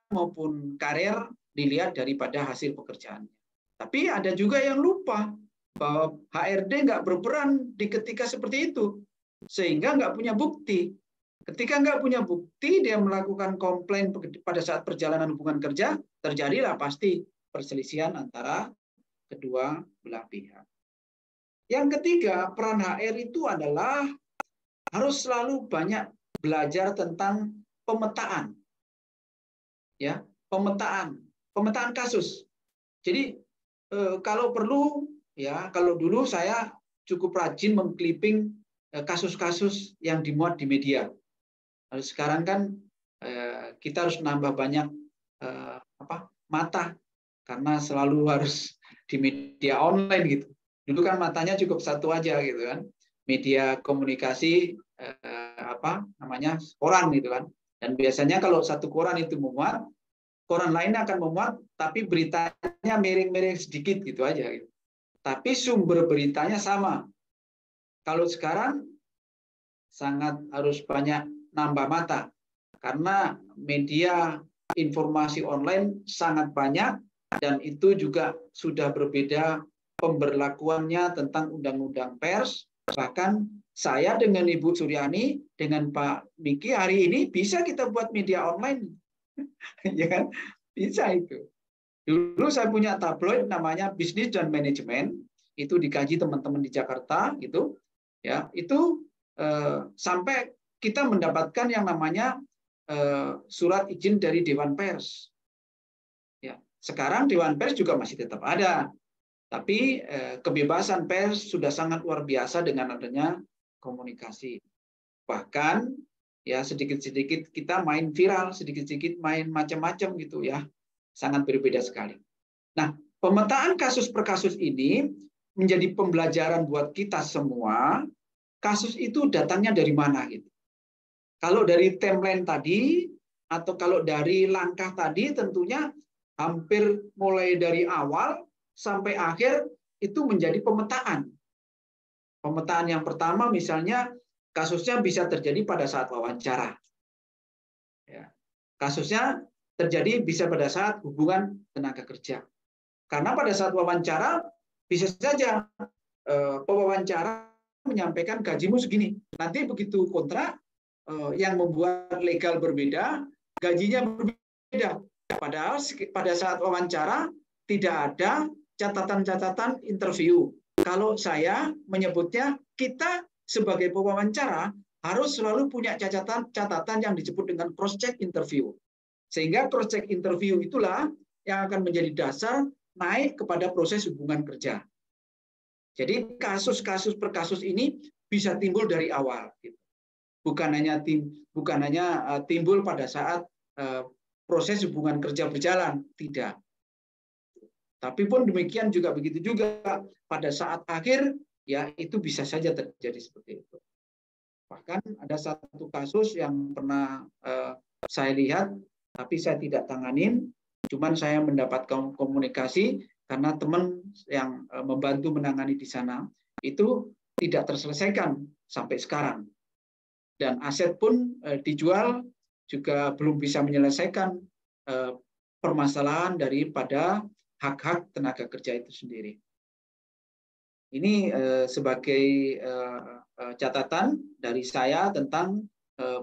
maupun karir dilihat daripada hasil pekerjaannya. Tapi ada juga yang lupa bahwa HRD nggak berperan di ketika seperti itu, sehingga nggak punya bukti. Ketika nggak punya bukti, dia melakukan komplain pada saat perjalanan hubungan kerja, terjadilah pasti perselisihan antara kedua belah pihak. Yang ketiga, peran HR itu adalah harus selalu banyak belajar tentang pemetaan. Ya, pemetaan kasus. Jadi kalau perlu, ya kalau dulu saya cukup rajin mengclipping kasus-kasus yang dimuat di media. Lalu sekarang kan kita harus menambah banyak mata karena selalu harus di media online gitu. Dulu kan matanya cukup satu aja gitu kan, media komunikasi koran gitu kan. Dan biasanya kalau satu koran itu memuat, koran lain akan memuat, tapi beritanya miring-miring sedikit gitu aja. Gitu. Tapi sumber beritanya sama. Kalau sekarang sangat harus banyak nambah mata karena media informasi online sangat banyak dan itu juga sudah berbeda pemberlakuannya tentang undang-undang pers. Bahkan saya dengan Ibu Suryani dengan Pak Miki hari ini bisa kita buat media online, ya kan? Bisa itu. Dulu saya punya tabloid namanya Bisnis dan Manajemen, itu dikaji teman-teman di Jakarta, gitu. Ya, itu sampai kita mendapatkan yang namanya surat izin dari Dewan Pers. Ya, sekarang Dewan Pers juga masih tetap ada, tapi kebebasan pers sudah sangat luar biasa dengan adanya komunikasi. Bahkan ya sedikit-sedikit kita main viral, sedikit-sedikit main macam-macam gitu ya, sangat berbeda sekali. Nah, pemetaan kasus per kasus ini menjadi pembelajaran buat kita semua. Kasus itu datangnya dari mana gitu. Kalau dari timeline tadi atau kalau dari langkah tadi tentunya hampir mulai dari awal sampai akhir itu menjadi pemetaan. Pemetaan yang pertama misalnya kasusnya bisa terjadi pada saat wawancara. Ya. Kasusnya terjadi bisa pada saat hubungan tenaga kerja. Karena pada saat wawancara bisa saja pewawancara menyampaikan gajimu segini. Nanti begitu kontrak yang membuat legal berbeda, gajinya berbeda. Padahal pada saat wawancara tidak ada catatan-catatan interview. Kalau saya menyebutnya, kita sebagai pewawancara harus selalu punya catatan yang disebut dengan cross-check interview. Sehingga cross-check interview itulah yang akan menjadi dasar naik kepada proses hubungan kerja. Jadi kasus-kasus per kasus ini bisa timbul dari awal. Gitu. Bukan hanya timbul pada saat proses hubungan kerja berjalan, tidak. Tapi pun demikian juga begitu juga pada saat akhir, ya itu bisa saja terjadi seperti itu. Bahkan ada satu kasus yang pernah saya lihat, tapi saya tidak tanganin, cuman saya mendapatkan komunikasi karena teman yang membantu menangani di sana itu tidak terselesaikan sampai sekarang. Dan aset pun dijual juga belum bisa menyelesaikan permasalahan daripada hak-hak tenaga kerja itu sendiri. Ini sebagai catatan dari saya tentang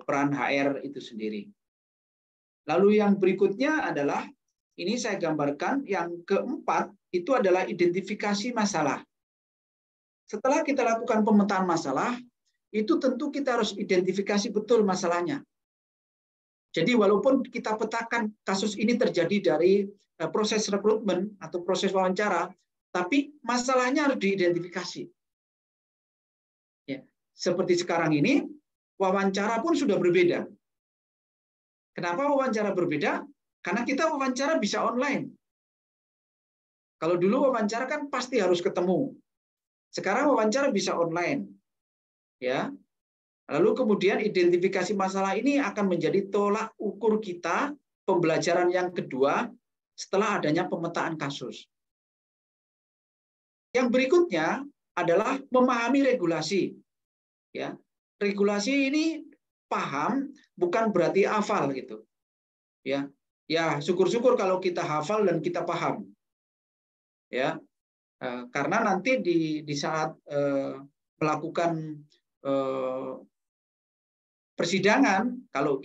peran HR itu sendiri. Lalu yang berikutnya adalah, ini saya gambarkan, yang keempat itu adalah identifikasi masalah. Setelah kita lakukan pemetaan masalah, itu tentu kita harus identifikasi betul masalahnya. Jadi walaupun kita petakan kasus ini terjadi dari proses rekrutmen atau proses wawancara, tapi masalahnya harus diidentifikasi. Ya, seperti sekarang ini, wawancara pun sudah berbeda. Kenapa wawancara berbeda? Karena kita wawancara bisa online. Kalau dulu wawancara kan pasti harus ketemu. Sekarang wawancara bisa online. Ya. Lalu kemudian identifikasi masalah ini akan menjadi tolak ukur kita pembelajaran yang kedua setelah adanya pemetaan kasus. Yang berikutnya adalah memahami regulasi. Ya, regulasi ini paham bukan berarti hafal gitu. Ya, syukur-syukur kalau kita hafal dan kita paham. Ya, karena nanti di saat melakukan persidangan, kalau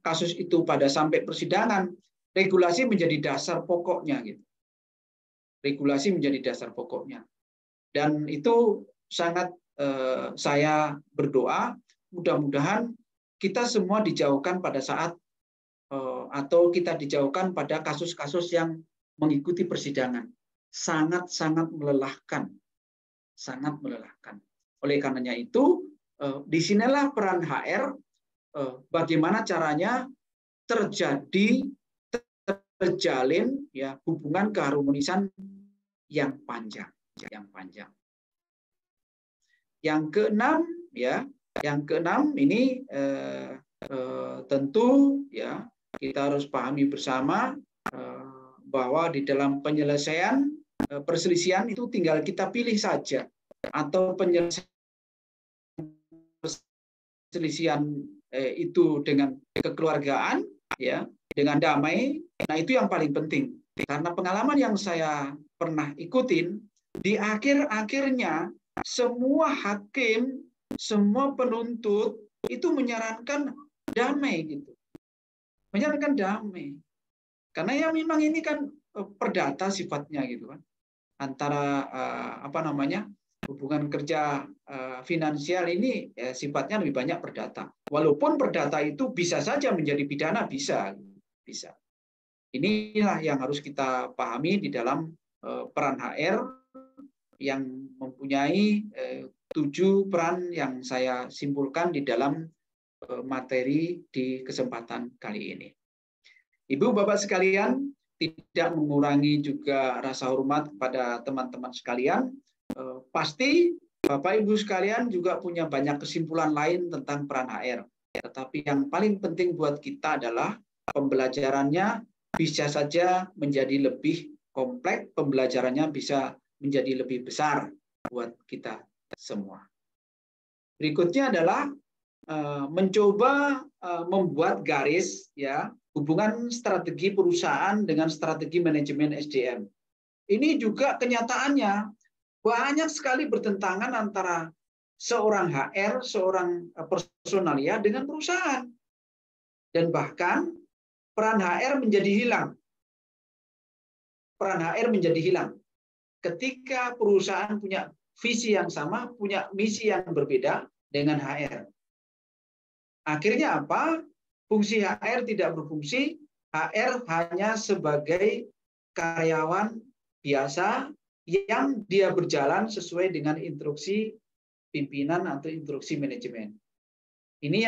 kasus itu pada sampai persidangan, regulasi menjadi dasar pokoknya gitu. Regulasi menjadi dasar pokoknya. Dan itu sangat saya berdoa, mudah-mudahan kita semua dijauhkan pada saat atau kita dijauhkan pada kasus-kasus yang mengikuti persidangan. Sangat-sangat melelahkan. Sangat melelahkan. Oleh karenanya itu, disinilah peran HR, bagaimana caranya terjalin ya hubungan keharmonisan yang panjang. Yang keenam ini tentu ya kita harus pahami bersama bahwa di dalam penyelesaian perselisihan itu tinggal kita pilih saja, atau perselisihan itu dengan kekeluargaan ya, dengan damai. Nah, itu yang paling penting. Karena pengalaman yang saya pernah ikutin, di akhir-akhirnya semua hakim, semua penuntut itu menyarankan damai gitu. Menyarankan damai. Karena ya memang ini kan perdata sifatnya gitu kan. Antara hubungan kerja finansial ini sifatnya lebih banyak perdata. Walaupun perdata itu bisa saja menjadi pidana, bisa. Inilah yang harus kita pahami di dalam peran HR yang mempunyai 7 peran yang saya simpulkan di dalam materi di kesempatan kali ini. Ibu Bapak sekalian, tidak mengurangi juga rasa hormat kepada teman-teman sekalian. Pasti Bapak Ibu sekalian juga punya banyak kesimpulan lain tentang peran HR. Tetapi yang paling penting buat kita adalah pembelajarannya bisa saja menjadi lebih kompleks, pembelajarannya bisa menjadi lebih besar buat kita semua. Berikutnya adalah mencoba membuat garis ya hubungan strategi perusahaan dengan strategi manajemen SDM. Ini juga kenyataannya banyak sekali bertentangan antara seorang HR, seorang personalia dengan perusahaan. Dan bahkan peran HR menjadi hilang. Peran HR menjadi hilang. Ketika perusahaan punya visi yang sama, punya misi yang berbeda dengan HR. Akhirnya apa? Fungsi HR tidak berfungsi. HR hanya sebagai karyawan biasa yang dia berjalan sesuai dengan instruksi pimpinan atau instruksi manajemen. Ini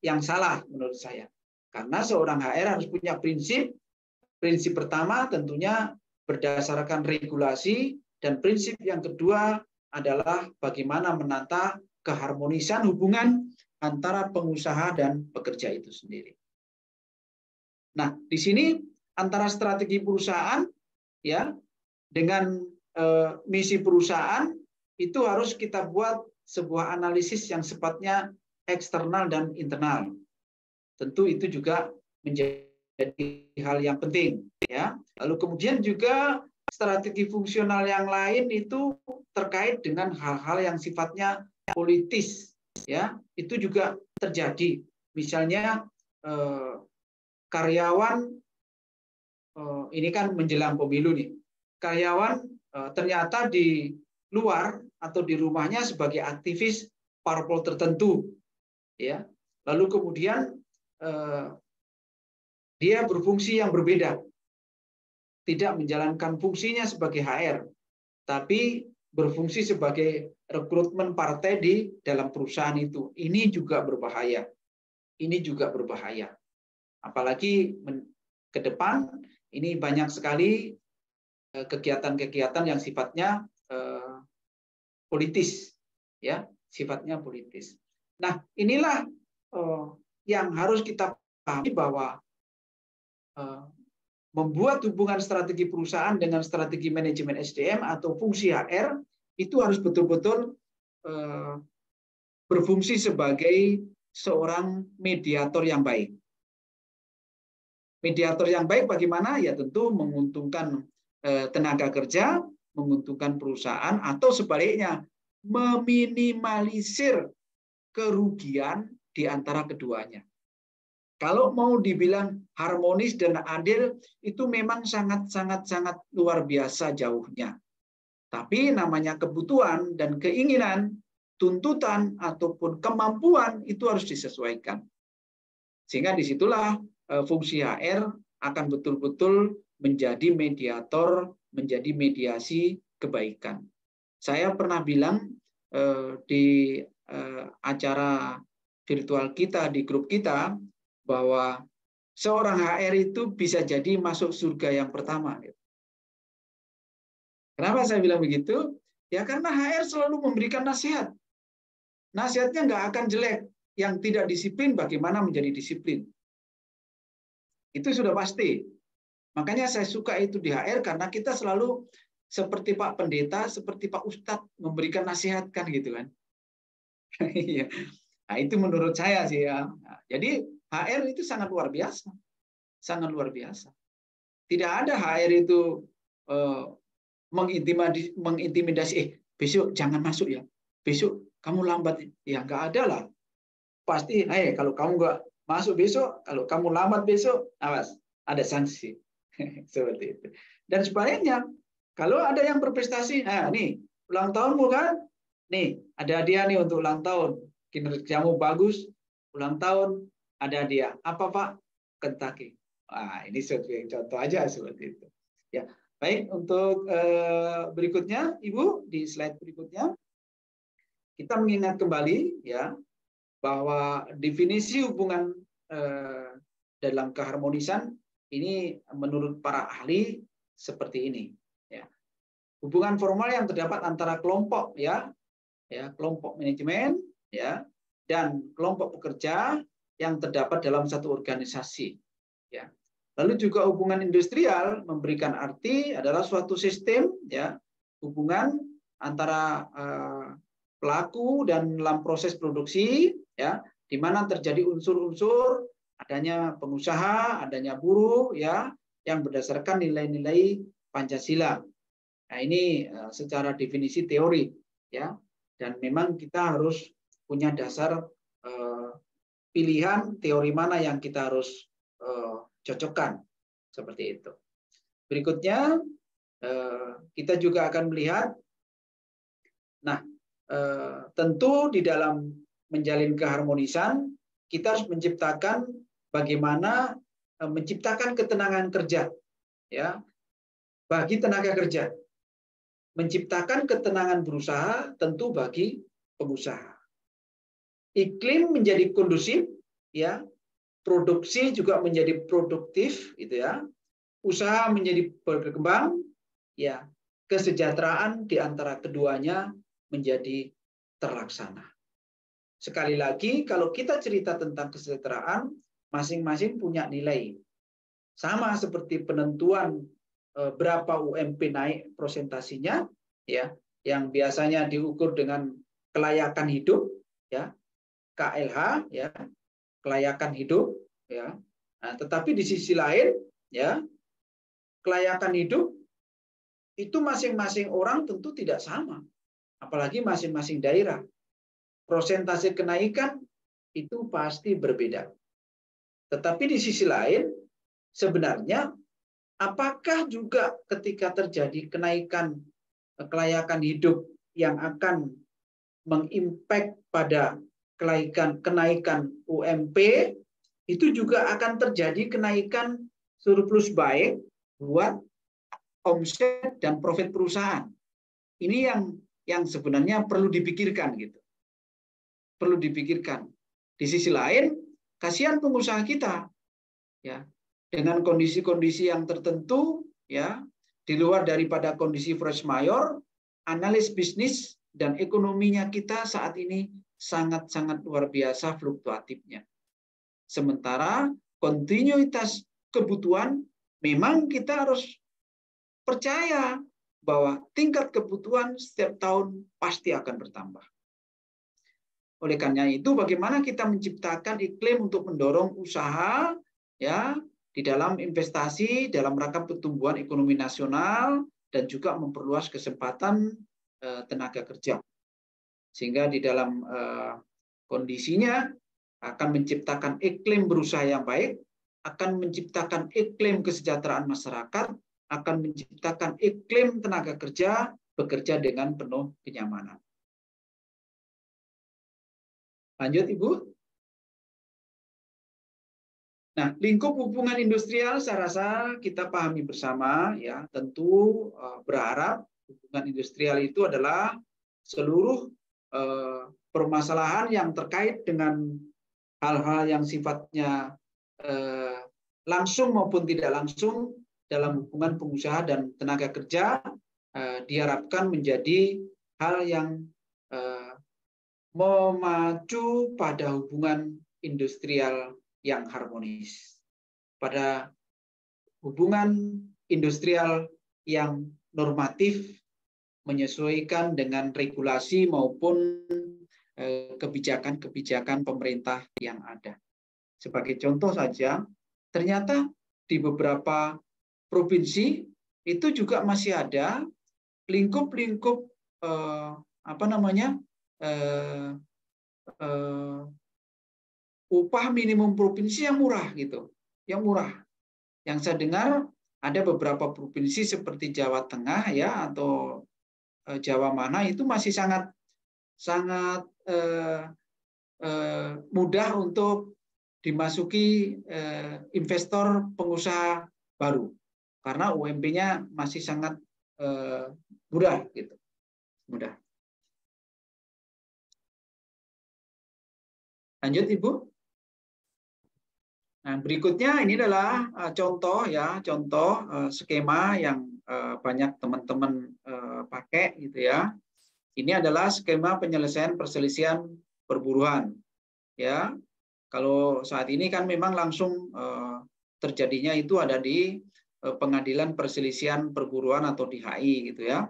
yang salah menurut saya. Karena seorang HR harus punya prinsip. Prinsip pertama tentunya berdasarkan regulasi, dan prinsip yang kedua adalah bagaimana menata keharmonisan hubungan antara pengusaha dan pekerja itu sendiri. Nah, di sini antara strategi perusahaan ya dengan misi perusahaan itu harus kita buat sebuah analisis yang sifatnya eksternal dan internal. Tentu itu juga menjadi hal yang penting ya. Lalu kemudian juga strategi fungsional yang lain itu terkait dengan hal-hal yang sifatnya politis ya. Itu juga terjadi. Misalnya karyawan ini kan menjelang pemilu nih. Karyawan ternyata di luar atau di rumahnya sebagai aktivis parpol tertentu ya. Lalu kemudian dia berfungsi yang berbeda. Tidak menjalankan fungsinya sebagai HR, tapi berfungsi sebagai rekrutmen partai di dalam perusahaan itu. Ini juga berbahaya. Ini juga berbahaya. Apalagi ke depan ini banyak sekali kegiatan-kegiatan yang sifatnya politis, ya, sifatnya politis. Nah, inilah yang harus kita pahami bahwa membuat hubungan strategi perusahaan dengan strategi manajemen SDM atau fungsi HR itu harus betul-betul berfungsi sebagai seorang mediator yang baik. Mediator yang baik bagaimana? Ya tentu menguntungkan tenaga kerja, menguntungkan perusahaan, atau sebaliknya meminimalisir kerugian di antara keduanya. Kalau mau dibilang harmonis dan adil, itu memang sangat luar biasa jauhnya. Tapi namanya kebutuhan dan keinginan, tuntutan ataupun kemampuan itu harus disesuaikan. Sehingga disitulah fungsi HR akan betul-betul menjadi mediator, menjadi mediasi kebaikan. Saya pernah bilang di acara virtual kita, di grup kita, bahwa seorang HR itu bisa jadi masuk surga yang pertama. Kenapa saya bilang begitu? Ya karena HR selalu memberikan nasihat. Nasihatnya nggak akan jelek. Yang tidak disiplin bagaimana menjadi disiplin. Itu sudah pasti. Makanya saya suka itu di HR karena kita selalu seperti Pak Pendeta, seperti Pak Ustadz memberikan nasihat kan gitu kan. Nah, itu menurut saya sih ya. Jadi HR itu sangat luar biasa. Sangat luar biasa. Tidak ada HR itu mengintimidasi, besok jangan masuk ya. Besok kamu lambat. Ya nggak ada lah. Pasti, kalau kamu nggak masuk besok, kalau kamu lambat besok, awas, ada sanksi. Seperti itu. Dan sebaliknya, kalau ada yang berprestasi, nih, ulang tahunmu kan? Nih, ada hadiah nih untuk ulang tahun. Kinerjamu bagus, ulang tahun, ada dia. Apa Pak? Kentucky. Ini contoh aja seperti itu. Ya, baik untuk berikutnya, Ibu di slide berikutnya kita mengingat kembali ya bahwa definisi hubungan dalam keharmonisan ini menurut para ahli seperti ini. Ya, hubungan formal yang terdapat antara kelompok kelompok manajemen ya dan kelompok pekerja yang terdapat dalam satu organisasi. Ya. Lalu juga hubungan industrial memberikan arti adalah suatu sistem ya hubungan antara pelaku dan dalam proses produksi ya di mana terjadi unsur-unsur adanya pengusaha, adanya buruh ya yang berdasarkan nilai-nilai Pancasila. Nah, ini secara definisi teori ya dan memang kita harus punya dasar pilihan teori mana yang kita harus cocokkan seperti itu. Berikutnya kita juga akan melihat, tentu di dalam menjalin keharmonisan kita harus menciptakan bagaimana menciptakan ketenangan kerja, ya, bagi tenaga kerja, menciptakan ketenangan berusaha tentu bagi pengusaha. Iklim menjadi kondusif, ya, produksi juga menjadi produktif, gitu ya. Usaha menjadi berkembang, ya, kesejahteraan di antara keduanya menjadi terlaksana. Sekali lagi, kalau kita cerita tentang kesejahteraan, masing-masing punya nilai. Sama seperti penentuan berapa UMP naik prosentasinya, ya, yang biasanya diukur dengan kelayakan hidup, ya, KLH, ya, kelayakan hidup, ya. Nah, tetapi di sisi lain, ya, kelayakan hidup itu masing-masing orang tentu tidak sama, apalagi masing-masing daerah. Prosentase kenaikan itu pasti berbeda. Tetapi di sisi lain, sebenarnya apakah juga ketika terjadi kenaikan kelayakan hidup yang akan mengimpact pada kenaikan UMP, itu juga akan terjadi kenaikan surplus baik buat omset dan profit perusahaan. Ini yang sebenarnya perlu dipikirkan, gitu. Perlu dipikirkan. Di sisi lain, kasihan pengusaha kita, ya, dengan kondisi-kondisi yang tertentu, ya, di luar daripada kondisi force majeure, analis bisnis dan ekonominya kita saat ini sangat-sangat luar biasa fluktuatifnya. Sementara kontinuitas kebutuhan, memang kita harus percaya bahwa tingkat kebutuhan setiap tahun pasti akan bertambah. Oleh karena itu, bagaimana kita menciptakan iklim untuk mendorong usaha, ya, di dalam investasi, dalam rangka pertumbuhan ekonomi nasional, dan juga memperluas kesempatan tenaga kerja. Sehingga di dalam kondisinya akan menciptakan iklim berusaha yang baik, akan menciptakan iklim kesejahteraan masyarakat, akan menciptakan iklim tenaga kerja bekerja dengan penuh kenyamanan. Lanjut, Ibu. Nah, lingkup hubungan industrial saya rasa kita pahami bersama, ya. Tentu berharap hubungan industrial itu adalah seluruh permasalahan yang terkait dengan hal-hal yang sifatnya langsung maupun tidak langsung dalam hubungan pengusaha dan tenaga kerja diharapkan menjadi hal yang memacu pada hubungan industrial yang harmonis, pada hubungan industrial yang normatif menyesuaikan dengan regulasi maupun kebijakan-kebijakan pemerintah yang ada. Sebagai contoh saja, ternyata di beberapa provinsi itu juga masih ada lingkup-lingkup upah minimum provinsi yang murah, gitu, yang murah. Yang saya dengar ada beberapa provinsi seperti Jawa Tengah, ya, atau Jawa mana itu masih sangat mudah untuk dimasuki investor pengusaha baru karena UMP-nya masih sangat mudah, gitu, mudah. Lanjut, Ibu. Nah, berikutnya ini adalah contoh, ya, contoh skema yang banyak teman-teman pakai, gitu ya. Ini adalah skema penyelesaian perselisihan perburuan, ya. Kalau saat ini kan memang langsung terjadinya itu ada di Pengadilan Perselisihan Perburuan atau di HI, gitu ya.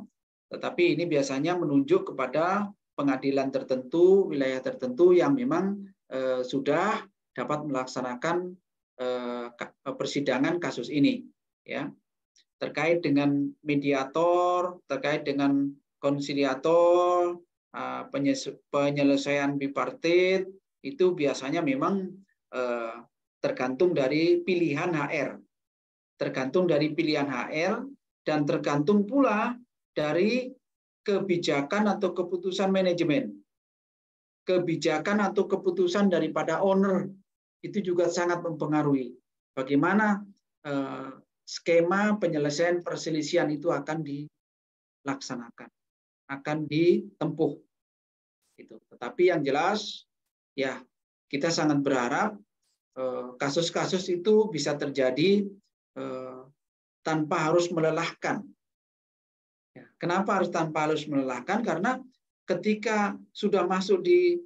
Tetapi ini biasanya menunjuk kepada pengadilan tertentu, wilayah tertentu yang memang sudah dapat melaksanakan persidangan kasus ini, ya, terkait dengan mediator, terkait dengan konsiliator, penyelesaian bipartit, itu biasanya memang tergantung dari pilihan HR, tergantung dari pilihan HR, dan tergantung pula dari kebijakan atau keputusan manajemen, kebijakan atau keputusan daripada owner. Itu juga sangat mempengaruhi bagaimana skema penyelesaian perselisihan itu akan dilaksanakan, akan ditempuh. Itu. Tetapi yang jelas, ya kita sangat berharap kasus-kasus itu bisa terjadi tanpa harus melelahkan. Kenapa harus melelahkan? Karena ketika sudah masuk di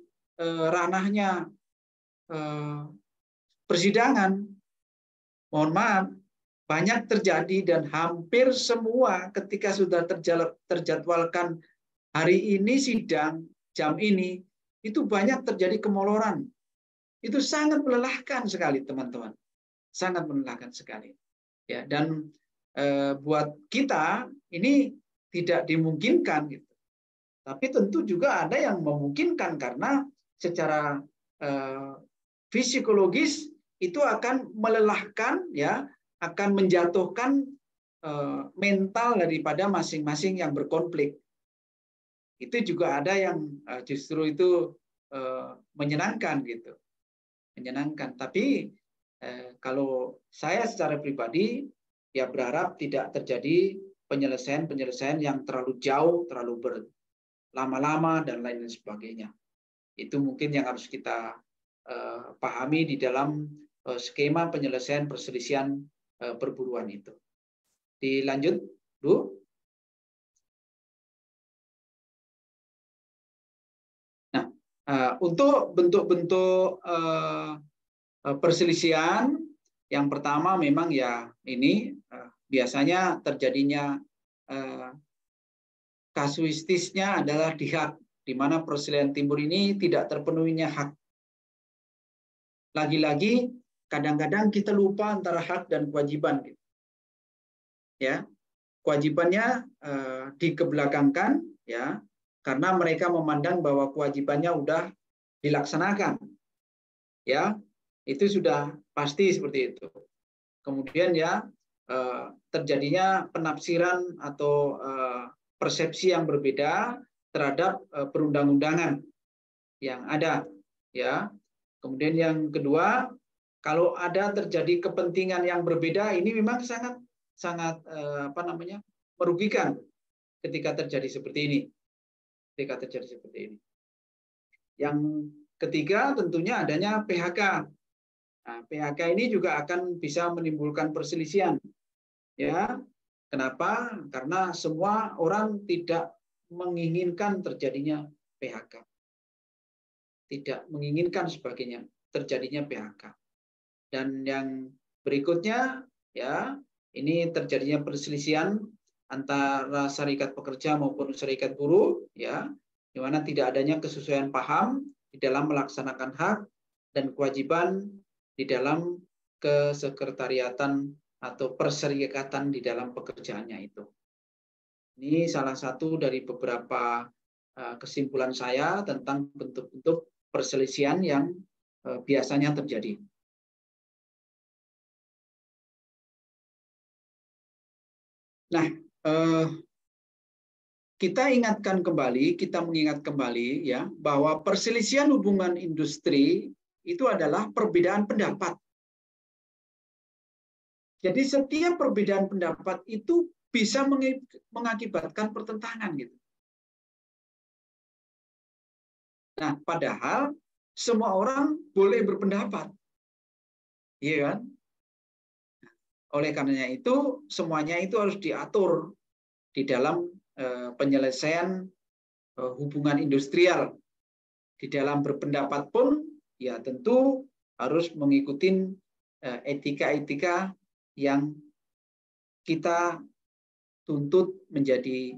ranahnya persidangan, mohon maaf, banyak terjadi dan hampir semua ketika sudah terjadwalkan hari ini sidang, jam ini, itu banyak terjadi kemoloran. Itu sangat melelahkan sekali, teman-teman. Sangat melelahkan sekali. Ya, dan buat kita ini tidak dimungkinkan gitu. Tapi tentu juga ada yang memungkinkan karena secara psikologis itu akan melelahkan, ya, akan menjatuhkan mental daripada masing-masing yang berkonflik. Itu juga ada yang justru itu menyenangkan gitu, menyenangkan. Tapi kalau saya secara pribadi ya berharap tidak terjadi penyelesaian yang terlalu jauh, terlalu berlama-lama dan lain sebagainya. Itu mungkin yang harus kita pahami di dalam skema penyelesaian perselisihan perburuan itu. Dilanjut, Bu. Nah, untuk bentuk-bentuk perselisihan, yang pertama memang ya ini biasanya terjadinya kasuistisnya adalah di hak, di mana perselisihan timbul ini tidak terpenuhinya hak. Lagi-lagi kadang-kadang kita lupa antara hak dan kewajiban. Ya, kewajibannya dikebelakangkan, ya, karena mereka memandang bahwa kewajibannya udah dilaksanakan. Ya, itu sudah pasti seperti itu. Kemudian ya terjadinya penafsiran atau persepsi yang berbeda terhadap perundang-undangan yang ada, ya. Kemudian yang kedua, kalau ada terjadi kepentingan yang berbeda, ini memang sangat merugikan ketika terjadi seperti ini. Ketika terjadi seperti ini. Yang ketiga tentunya adanya PHK. Nah, PHK ini juga akan bisa menimbulkan perselisihan. Ya, kenapa? Karena semua orang tidak menginginkan terjadinya PHK. Tidak menginginkan sebagainya terjadinya PHK. Dan yang berikutnya, ya, ini terjadinya perselisihan antara serikat pekerja maupun serikat buruh, ya, di mana tidak adanya kesesuaian paham di dalam melaksanakan hak dan kewajiban di dalam kesekretariatan atau perserikatan di dalam pekerjaannya itu. Ini salah satu dari beberapa kesimpulan saya tentang bentuk-bentuk perselisihan yang biasanya terjadi. Nah, kita mengingat kembali ya bahwa perselisihan hubungan industri itu adalah perbedaan pendapat. Jadi setiap perbedaan pendapat itu bisa mengakibatkan pertentangan gitu. Nah, padahal semua orang boleh berpendapat. Iya kan? Oleh karenanya itu semuanya itu harus diatur di dalam penyelesaian hubungan industrial. Di dalam berpendapat pun ya tentu harus mengikuti etika-etika yang kita tuntut menjadi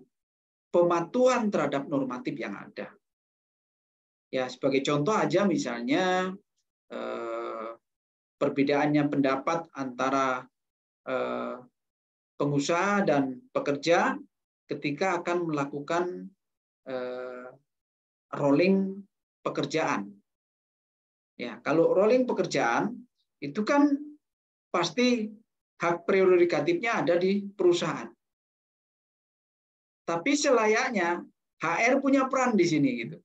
pematuhan terhadap normatif yang ada. Ya, sebagai contoh aja misalnya perbedaannya pendapat antara pengusaha dan pekerja ketika akan melakukan rolling pekerjaan. Ya, kalau rolling pekerjaan itu kan pasti hak prerogatifnya ada di perusahaan. Tapi selayaknya HR punya peran di sini gitu.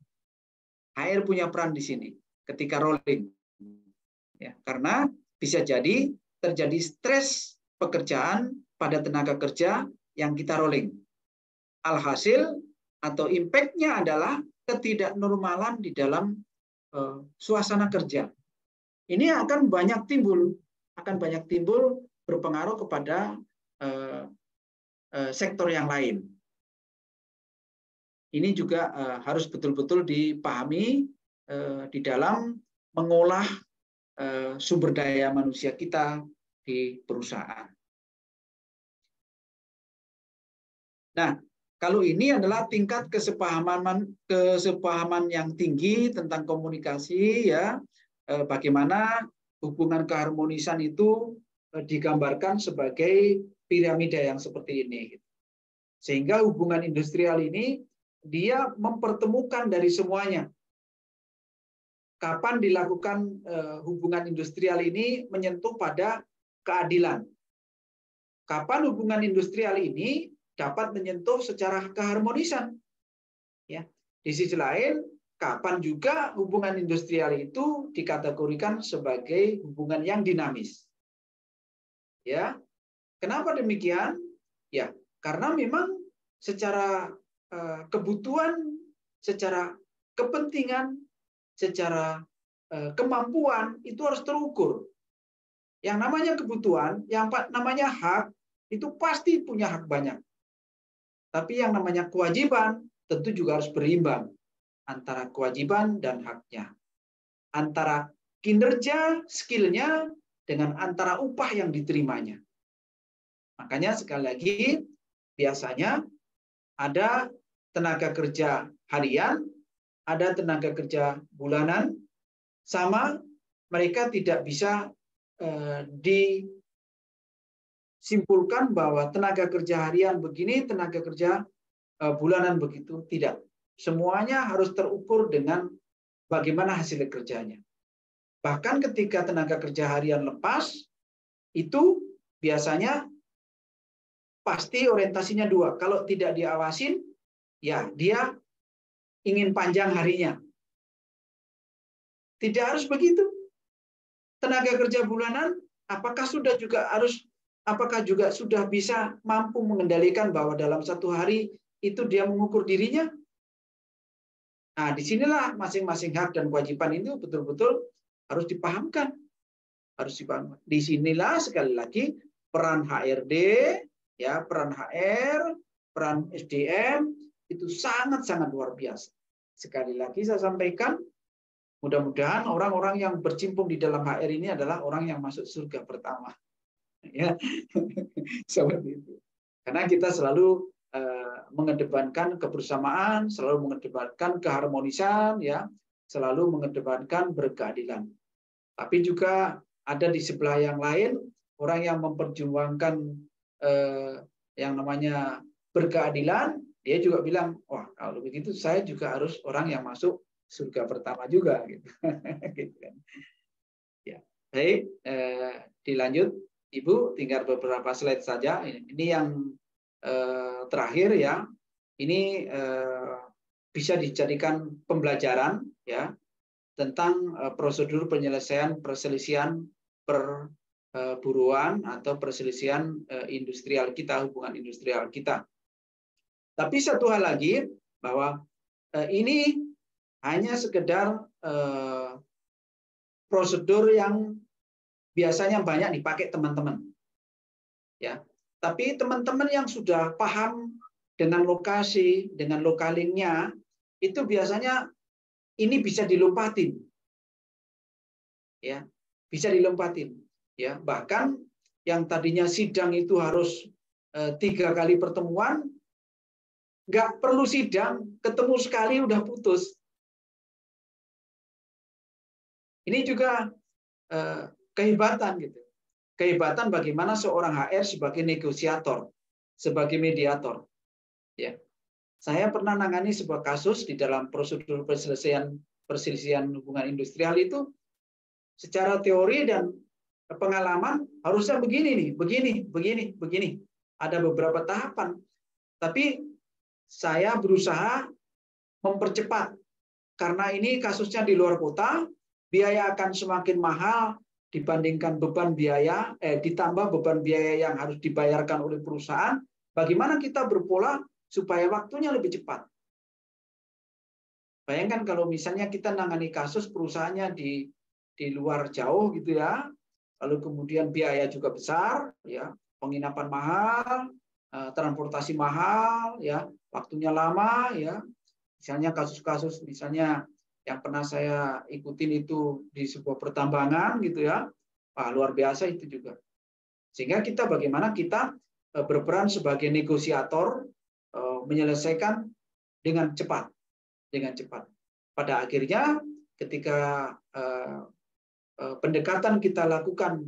HR punya peran di sini ketika rolling. Ya, karena bisa jadi terjadi stres pekerjaan pada tenaga kerja yang kita rolling. Alhasil atau impact-nya adalah ketidaknormalan di dalam suasana kerja. Ini akan banyak timbul berpengaruh kepada sektor yang lain. Ini juga harus betul-betul dipahami di dalam mengolah sumber daya manusia kita di perusahaan. Nah, kalau ini adalah tingkat kesepahaman yang tinggi tentang komunikasi, ya, bagaimana hubungan keharmonisan itu digambarkan sebagai piramida yang seperti ini. Sehingga hubungan industrial ini dia mempertemukan dari semuanya. Kapan dilakukan hubungan industrial ini menyentuh pada keadilan? Kapan hubungan industrial ini dapat menyentuh secara keharmonisan? Ya, di sisi lain, kapan juga hubungan industrial itu dikategorikan sebagai hubungan yang dinamis? Ya, kenapa demikian? Ya, karena memang secara kebutuhan, secara kepentingan, secara kemampuan itu harus terukur. Yang namanya kebutuhan, yang namanya hak, itu pasti punya hak banyak. Tapi yang namanya kewajiban tentu juga harus berimbang antara kewajiban dan haknya. Antara kinerja, skillnya, dengan antara upah yang diterimanya. Makanya sekali lagi, biasanya ada tenaga kerja harian, ada tenaga kerja bulanan, sama mereka tidak bisa disimpulkan bahwa tenaga kerja harian begini, tenaga kerja bulanan begitu. Tidak. Semuanya harus terukur dengan bagaimana hasil kerjanya. Bahkan ketika tenaga kerja harian lepas, itu biasanya pasti orientasinya dua. Kalau tidak diawasin, ya dia ingin panjang harinya. Tidak harus begitu. Tenaga kerja bulanan, apakah juga sudah bisa mampu mengendalikan bahwa dalam satu hari itu dia mengukur dirinya? Nah, disinilah masing-masing hak dan kewajiban itu betul-betul harus dipahamkan. Harus dipahamkan. Disinilah sekali lagi peran HRD, ya, peran HR, peran SDM itu sangat-sangat luar biasa. Sekali lagi saya sampaikan, mudah-mudahan orang-orang yang bercimpung di dalam HR ini adalah orang yang masuk surga pertama. Ya, seperti itu. Karena kita selalu mengedepankan kebersamaan, selalu mengedepankan keharmonisan, ya, selalu mengedepankan berkeadilan. Tapi juga ada di sebelah yang lain orang yang memperjuangkan yang namanya berkeadilan, dia juga bilang, wah kalau begitu saya juga harus orang yang masuk surga pertama juga, gitu. Gitu kan. Ya, baik, dilanjut, Ibu, tinggal beberapa slide saja. Ini yang terakhir, ya. Ini bisa dijadikan pembelajaran, ya, tentang prosedur penyelesaian perselisihan perburuan atau perselisihan industrial kita, hubungan industrial kita. Tapi satu hal lagi, bahwa ini hanya sekedar prosedur yang biasanya banyak dipakai teman-teman. Ya. Tapi teman-teman yang sudah paham dengan lokasi, dengan lokalingnya, itu biasanya ini bisa dilompatin. Ya, bisa dilompatin. Ya, bahkan yang tadinya sidang itu harus 3 kali pertemuan, nggak perlu sidang, ketemu sekali udah putus. Ini juga kehebatan, gitu. Kehebatan bagaimana seorang HR sebagai negosiator, sebagai mediator. Ya, saya pernah nangani sebuah kasus di dalam prosedur perselisihan hubungan industrial itu, secara teori dan pengalaman harusnya begini nih, begini. Ada beberapa tahapan, tapi saya berusaha mempercepat karena ini kasusnya di luar kota, biaya akan semakin mahal dibandingkan beban biaya, ditambah beban biaya yang harus dibayarkan oleh perusahaan. Bagaimana kita berpola supaya waktunya lebih cepat? Bayangkan kalau misalnya kita nangani kasus perusahaannya di luar jauh gitu ya, lalu kemudian biaya juga besar, ya, penginapan mahal, transportasi mahal, ya, waktunya lama, ya. Misalnya kasus-kasus misalnya yang pernah saya ikutin itu di sebuah pertambangan gitu ya, luar biasa itu juga. Sehingga kita bagaimana kita berperan sebagai negosiator menyelesaikan dengan cepat. Pada akhirnya ketika pendekatan kita lakukan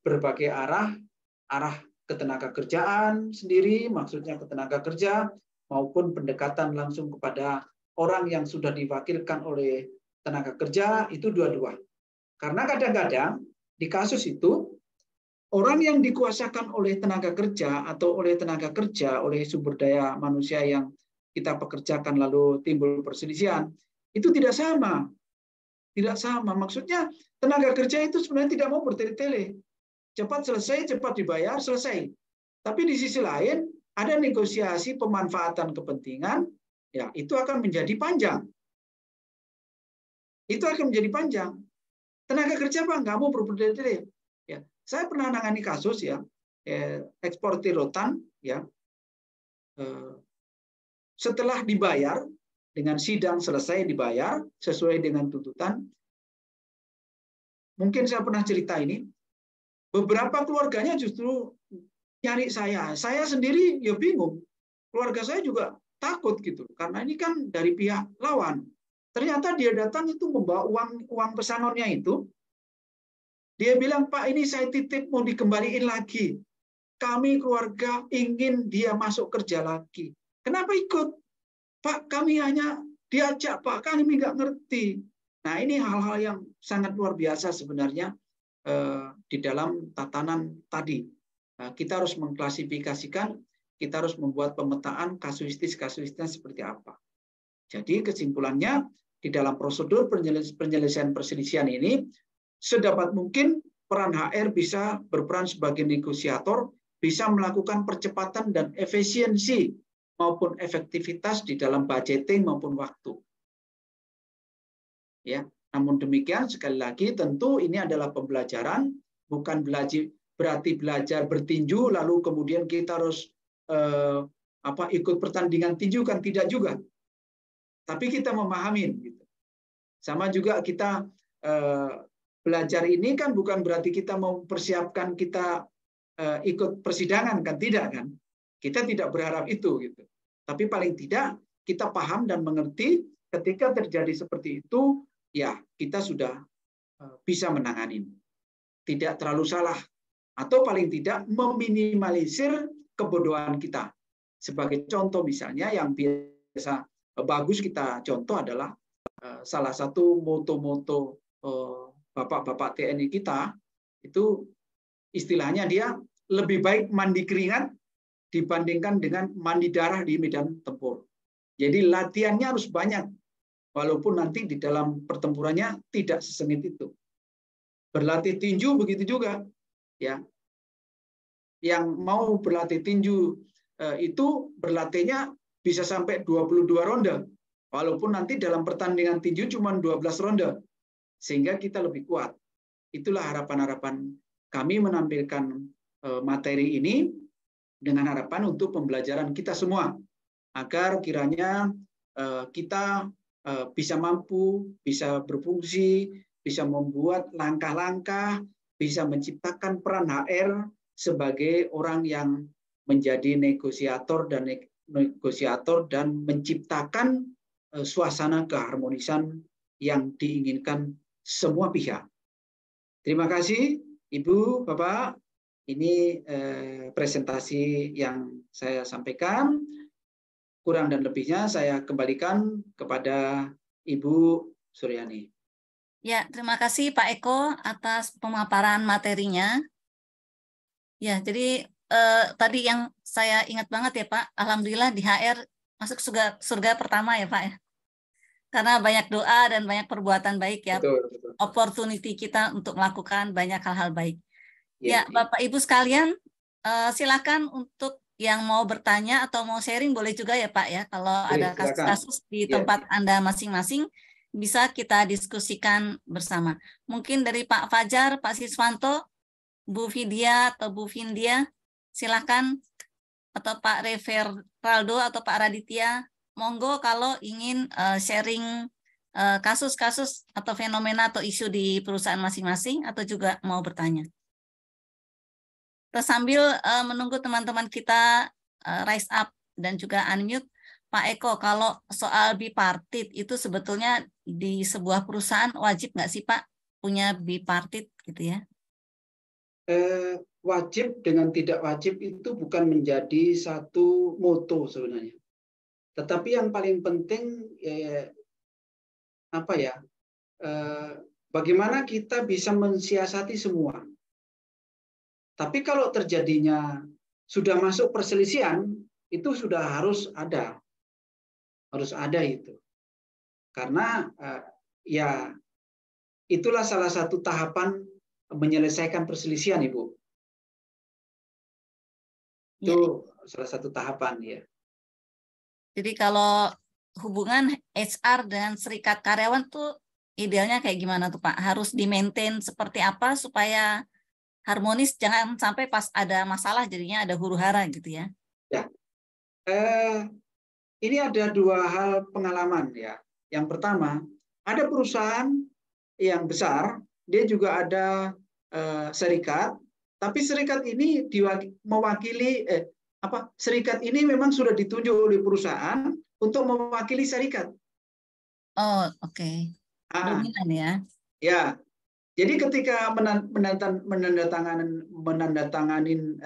berbagai arah ketenaga kerjaan sendiri, maksudnya ketenaga kerja, maupun pendekatan langsung kepada orang yang sudah diwakilkan oleh tenaga kerja, itu dua-dua. Karena kadang-kadang di kasus itu orang yang dikuasakan oleh tenaga kerja atau oleh sumber daya manusia yang kita pekerjakan lalu timbul perselisihan, itu tidak sama. Tidak sama. Maksudnya tenaga kerja itu sebenarnya tidak mau bertele-tele. Cepat selesai, cepat dibayar, selesai. Tapi di sisi lain, ada negosiasi pemanfaatan kepentingan, ya itu akan menjadi panjang. Tenaga kerja Pak nggak mau bertele-tele. Ya, saya pernah nangani kasus ya, eksportir rotan, ya. Setelah dibayar, dengan sidang selesai dibayar, sesuai dengan tuntutan, mungkin saya pernah cerita ini, beberapa keluarganya justru nyari saya. Saya sendiri ya bingung. Keluarga saya juga takut gitu, karena ini kan dari pihak lawan. Ternyata dia datang itu membawa uang pesangonnya itu. Dia bilang, Pak ini saya titip mau dikembaliin lagi. Kami keluarga ingin dia masuk kerja lagi. Kenapa ikut? Pak, kami hanya diajak, Pak, kami nggak ngerti. Nah, ini hal-hal yang sangat luar biasa sebenarnya di dalam tatanan tadi. Kita harus mengklasifikasikan, kita harus membuat pemetaan kasuistisnya seperti apa. Jadi kesimpulannya, di dalam prosedur penyelesaian perselisihan ini, sedapat mungkin peran HR bisa berperan sebagai negosiator, bisa melakukan percepatan dan efisiensi maupun efektivitas di dalam budgeting maupun waktu. Ya, namun demikian sekali lagi tentu ini adalah pembelajaran, bukan berarti belajar bertinju lalu kemudian kita harus ikut pertandingan tinju, kan tidak juga. Tapi kita memahami gitu. Sama juga kita belajar ini kan bukan berarti kita mempersiapkan kita ikut persidangan, kan tidak kan? Kita tidak berharap itu gitu. Tapi paling tidak kita paham dan mengerti ketika terjadi seperti itu, ya kita sudah bisa menangani. Tidak terlalu salah atau paling tidak meminimalisir kebodohan kita. Sebagai contoh misalnya yang biasa bagus kita contoh adalah salah satu moto-moto bapak-bapak TNI kita itu istilahnya dia lebih baik mandi keringat dibandingkan dengan mandi darah di medan tempur. Jadi latihannya harus banyak, walaupun nanti di dalam pertempurannya tidak sesengit itu. Berlatih tinju begitu juga, ya. Yang mau berlatih tinju itu berlatihnya bisa sampai 22 ronde, walaupun nanti dalam pertandingan tinju cuma 12 ronde, sehingga kita lebih kuat. Itulah harapan-harapan kami menampilkan materi ini dengan harapan untuk pembelajaran kita semua, agar kiranya kita bisa mampu, bisa berfungsi, bisa membuat langkah-langkah, bisa menciptakan peran HR sebagai orang yang menjadi negosiator dan menciptakan suasana keharmonisan yang diinginkan semua pihak. Terima kasih, Ibu, Bapak. Ini presentasi yang saya sampaikan. Kurang dan lebihnya saya kembalikan kepada Ibu Suryani. Ya, terima kasih Pak Eko atas pemaparan materinya. Ya, jadi tadi yang saya ingat banget ya Pak, alhamdulillah di HR masuk surga pertama ya Pak ya. Karena banyak doa dan banyak perbuatan baik ya. Betul. Opportunity kita untuk melakukan banyak hal-hal baik. Ya, Bapak Ibu sekalian, silakan untuk yang mau bertanya atau mau sharing boleh juga ya Pak ya. Kalau ada kasus-kasus di Ya. tempat Anda masing-masing bisa kita diskusikan bersama. Mungkin dari Pak Fajar, Pak Siswanto, Bu Vidya atau Bu Vindia, silakan. Atau Pak Reveraldo atau Pak Raditya, monggo kalau ingin sharing kasus-kasus atau fenomena atau isu di perusahaan masing-masing atau juga mau bertanya. Terus sambil menunggu teman-teman kita rise up dan juga unmute, Pak Eko, kalau soal bipartit itu sebetulnya di sebuah perusahaan wajib nggak sih Pak punya bipartit gitu ya? Wajib dengan tidak wajib itu bukan menjadi satu moto sebenarnya. Tetapi yang paling penting bagaimana kita bisa mensiasati semua. Tapi kalau terjadinya sudah masuk perselisihan, itu sudah harus ada itu. Karena ya itulah salah satu tahapan menyelesaikan perselisihan, Ibu. Itu salah satu tahapan ya. Jadi kalau hubungan HR dengan serikat karyawan tuh idealnya kayak gimana tuh Pak? Harus di-maintain seperti apa supaya harmonis, jangan sampai pas ada masalah jadinya ada huru-hara gitu ya. Ya. Ini ada dua hal pengalaman ya. Yang pertama, ada perusahaan yang besar, dia juga ada serikat, tapi serikat ini mewakili serikat ini memang sudah ditunjuk oleh perusahaan untuk mewakili serikat. Oh, oke. Dominan ya. Ya. Jadi ketika menandatanganin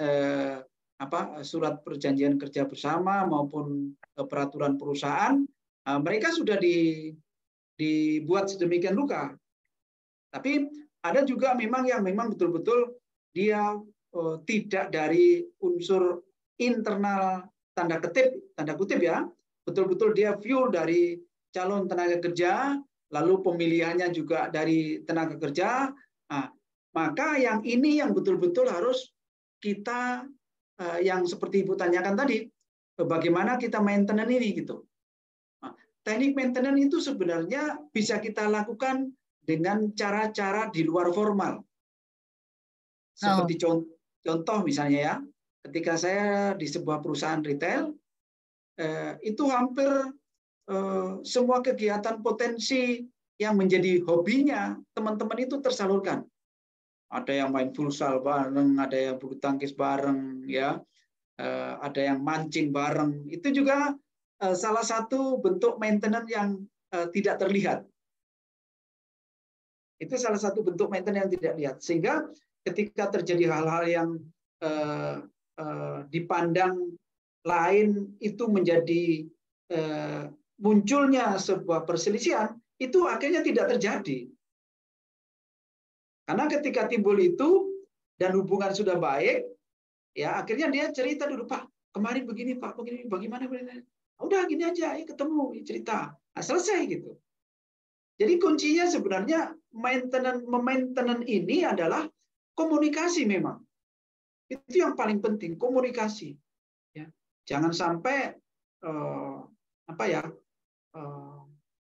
surat perjanjian kerja bersama maupun peraturan perusahaan, mereka sudah dibuat sedemikian rupa. Tapi ada juga memang betul-betul dia tidak dari unsur internal tanda kutip ya, betul-betul dia view dari calon tenaga kerja, lalu pemilihannya juga dari tenaga kerja. Nah, maka yang ini yang betul-betul harus kita yang seperti Ibu tanyakan tadi, bagaimana kita maintenance ini gitu. Nah, teknik maintenance itu sebenarnya bisa kita lakukan dengan cara-cara di luar formal. Seperti contoh misalnya ya, ketika saya di sebuah perusahaan retail, itu hampir semua kegiatan potensi yang menjadi hobinya teman-teman itu tersalurkan. Ada yang main futsal bareng, ada yang bulu tangkis bareng, ya, ada yang mancing bareng. Itu juga salah satu bentuk maintenance yang tidak terlihat. Itu salah satu bentuk maintenance yang tidak terlihat. Sehingga ketika terjadi hal-hal yang dipandang lain itu menjadi munculnya sebuah perselisihan, itu akhirnya tidak terjadi. Karena ketika timbul itu dan hubungan sudah baik, ya akhirnya dia cerita dulu, Pak, kemarin begini, Pak, begini, bagaimana? Udah gini aja, ya ketemu, cerita. Nah, selesai gitu. Jadi kuncinya sebenarnya maintenance ini adalah komunikasi memang. Itu yang paling penting, komunikasi. Ya. Jangan sampai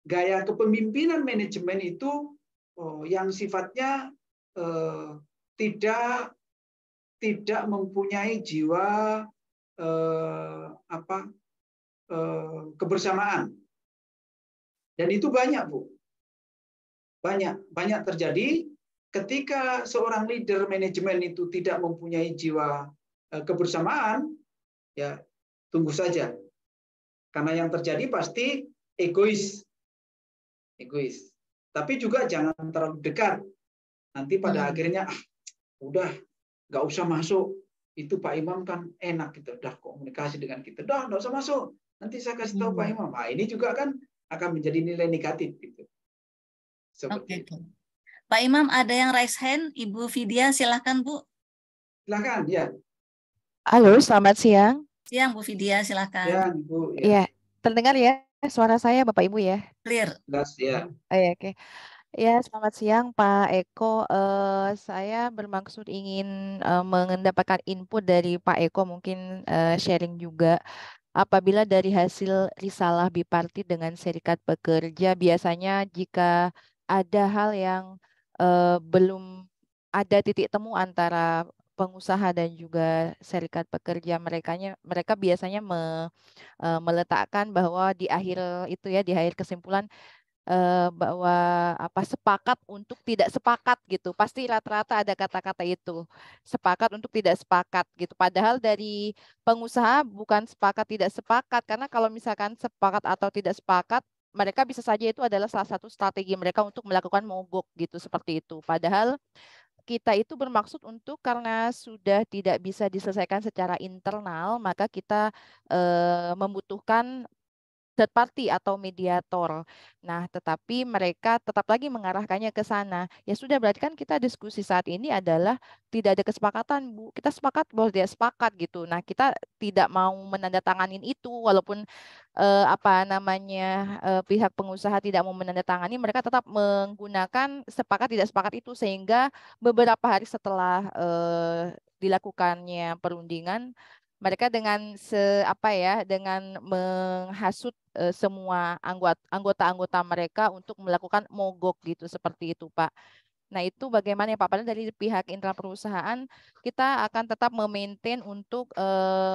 gaya kepemimpinan manajemen itu yang sifatnya tidak mempunyai jiwa kebersamaan. Dan itu banyak, Bu. Banyak terjadi ketika seorang leader manajemen itu tidak mempunyai jiwa kebersamaan, ya tunggu saja. Karena yang terjadi pasti egois. Tapi juga jangan terlalu dekat. Nanti pada akhirnya udah nggak usah masuk. Itu Pak Imam kan enak gitu. Udah komunikasi dengan kita. Udah nggak usah masuk. Nanti saya kasih tahu Pak Imam. Nah, ini juga kan akan menjadi nilai negatif gitu. Seperti itu. Pak Imam ada yang raise hand. Ibu Vidya silahkan Bu. Silahkan ya. Halo, selamat siang. Siang Bu Vidya, silahkan. Siang Bu. Iya, terdengar ya suara saya Bapak Ibu ya? Clear. Jelas ya. Oh, ya, oke. Ya, selamat siang Pak Eko. Saya bermaksud ingin mendapatkan input dari Pak Eko, mungkin sharing juga. Apabila dari hasil risalah bipartit dengan serikat pekerja, biasanya jika ada hal yang belum ada titik temu antara pengusaha dan juga serikat pekerja, mereka biasanya meletakkan bahwa di akhir itu ya, di akhir kesimpulan bahwa apa sepakat untuk tidak sepakat gitu. Pasti rata-rata ada kata-kata itu. Sepakat untuk tidak sepakat gitu. Padahal dari pengusaha bukan sepakat tidak sepakat, karena kalau misalkan sepakat atau tidak sepakat, mereka bisa saja itu adalah salah satu strategi mereka untuk melakukan mogok gitu, seperti itu. Padahal kita itu bermaksud untuk, karena sudah tidak bisa diselesaikan secara internal, maka kita membutuhkan third party atau mediator. Nah, tetapi mereka tetap lagi mengarahkannya ke sana. Ya sudah, berarti kan kita diskusi saat ini adalah tidak ada kesepakatan, Bu. Kita sepakat bahwa tidak sepakat gitu. Nah, kita tidak mau menandatanganin itu, walaupun apa namanya pihak pengusaha tidak mau menandatangani, mereka tetap menggunakan sepakat tidak sepakat itu, sehingga beberapa hari setelah dilakukannya perundingan, mereka dengan apa ya, dengan menghasut semua anggota-anggota mereka untuk melakukan mogok gitu, seperti itu Pak. Nah, itu bagaimana ya Pak? Padahal dari pihak intra perusahaan kita akan tetap memaintain untuk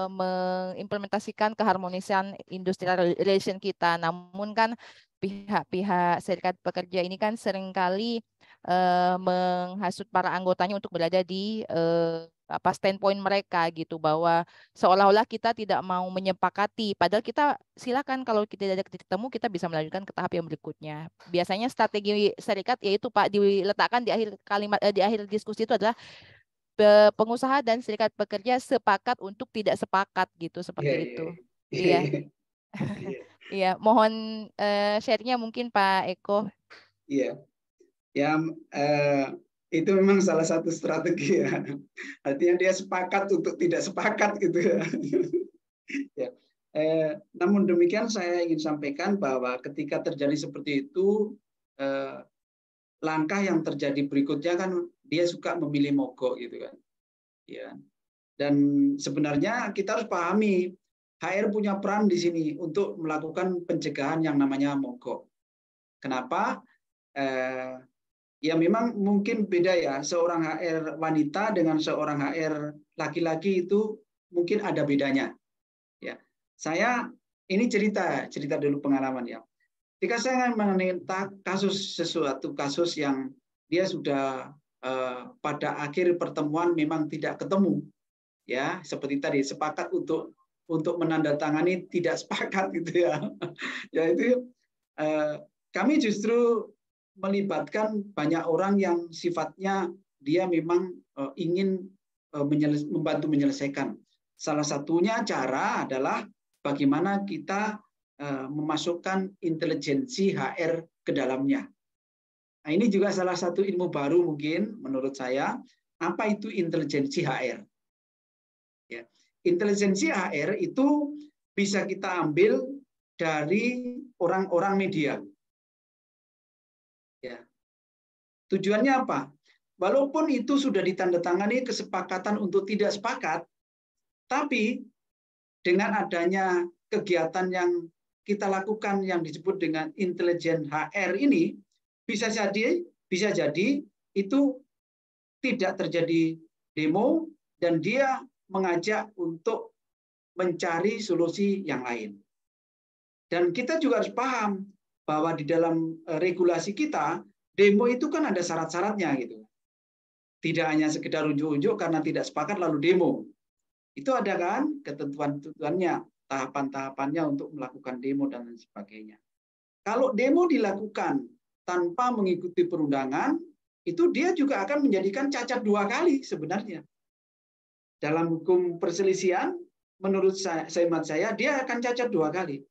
mengimplementasikan keharmonisan industrial relation kita. Namun kan pihak-pihak serikat pekerja ini kan seringkali menghasut para anggotanya untuk berada di apa standpoint mereka gitu, bahwa seolah-olah kita tidak mau menyepakati, padahal kita silakan, kalau kita tidak ada titik temu kita bisa melanjutkan ke tahap yang berikutnya. Biasanya strategi serikat yaitu Pak diletakkan di akhir kalimat di akhir diskusi itu adalah pengusaha dan serikat pekerja sepakat untuk tidak sepakat gitu, Iya, seperti iya, itu. iya, Iya, iya, iya, iya. Mohon share-nya mungkin Pak Eko. iya. Ya, eh, itu memang salah satu strategi ya. Artinya dia sepakat untuk tidak sepakat gitu ya. Ya. Namun demikian saya ingin sampaikan bahwa ketika terjadi seperti itu, langkah yang terjadi berikutnya kan dia suka memilih mogok gitu kan. Ya. Dan sebenarnya kita harus pahami HR punya peran di sini untuk melakukan pencegahan yang namanya mogok. Kenapa? Ya memang mungkin beda ya, seorang HR wanita dengan seorang HR laki-laki itu mungkin ada bedanya. Ya, saya ini cerita dulu pengalaman ya. Ketika saya mengenai sesuatu kasus yang dia sudah pada akhir pertemuan memang tidak ketemu, ya seperti tadi sepakat untuk menandatangani tidak sepakat gitu ya. Ya itu kami justru melibatkan banyak orang yang sifatnya dia memang ingin membantu menyelesaikan. Salah satunya cara adalah bagaimana kita memasukkan intelijensi HR ke dalamnya. Nah, ini juga salah satu ilmu baru mungkin menurut saya. Apa itu intelijensi HR? Ya. Intelijensi HR itu bisa kita ambil dari orang-orang media. Ya. Tujuannya apa? Walaupun itu sudah ditandatangani kesepakatan untuk tidak sepakat, tapi dengan adanya kegiatan yang kita lakukan yang disebut dengan intelijen HR ini, bisa jadi itu tidak terjadi demo dan dia mengajak untuk mencari solusi yang lain. Dan kita juga harus paham bahwa di dalam regulasi kita, demo itu kan ada syarat-syaratnya gitu. Tidak hanya sekedar unjuk-unjuk karena tidak sepakat lalu demo. Itu ada kan ketentuan-ketentuannya, tahapan-tahapannya untuk melakukan demo dan lain sebagainya. Kalau demo dilakukan tanpa mengikuti perundangan, itu dia juga akan menjadikan cacat 2 kali sebenarnya. Dalam hukum perselisihan, menurut saya, dia akan cacat 2 kali.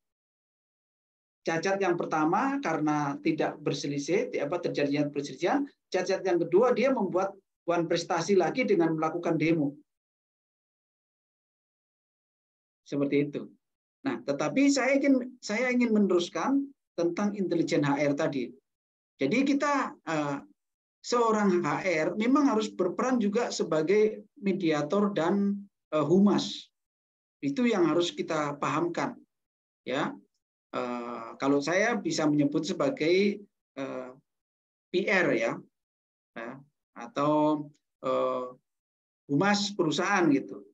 Cacat yang pertama karena tidak berselisih, terjadinya perselisihan. Cacat yang kedua, dia membuat prestasi lagi dengan melakukan demo. Seperti itu. Nah, tetapi saya ingin meneruskan tentang intelijen HR tadi. Jadi kita seorang HR memang harus berperan juga sebagai mediator dan humas. Itu yang harus kita pahamkan. Ya, kalau saya bisa menyebut sebagai PR ya, atau humas perusahaan gitu.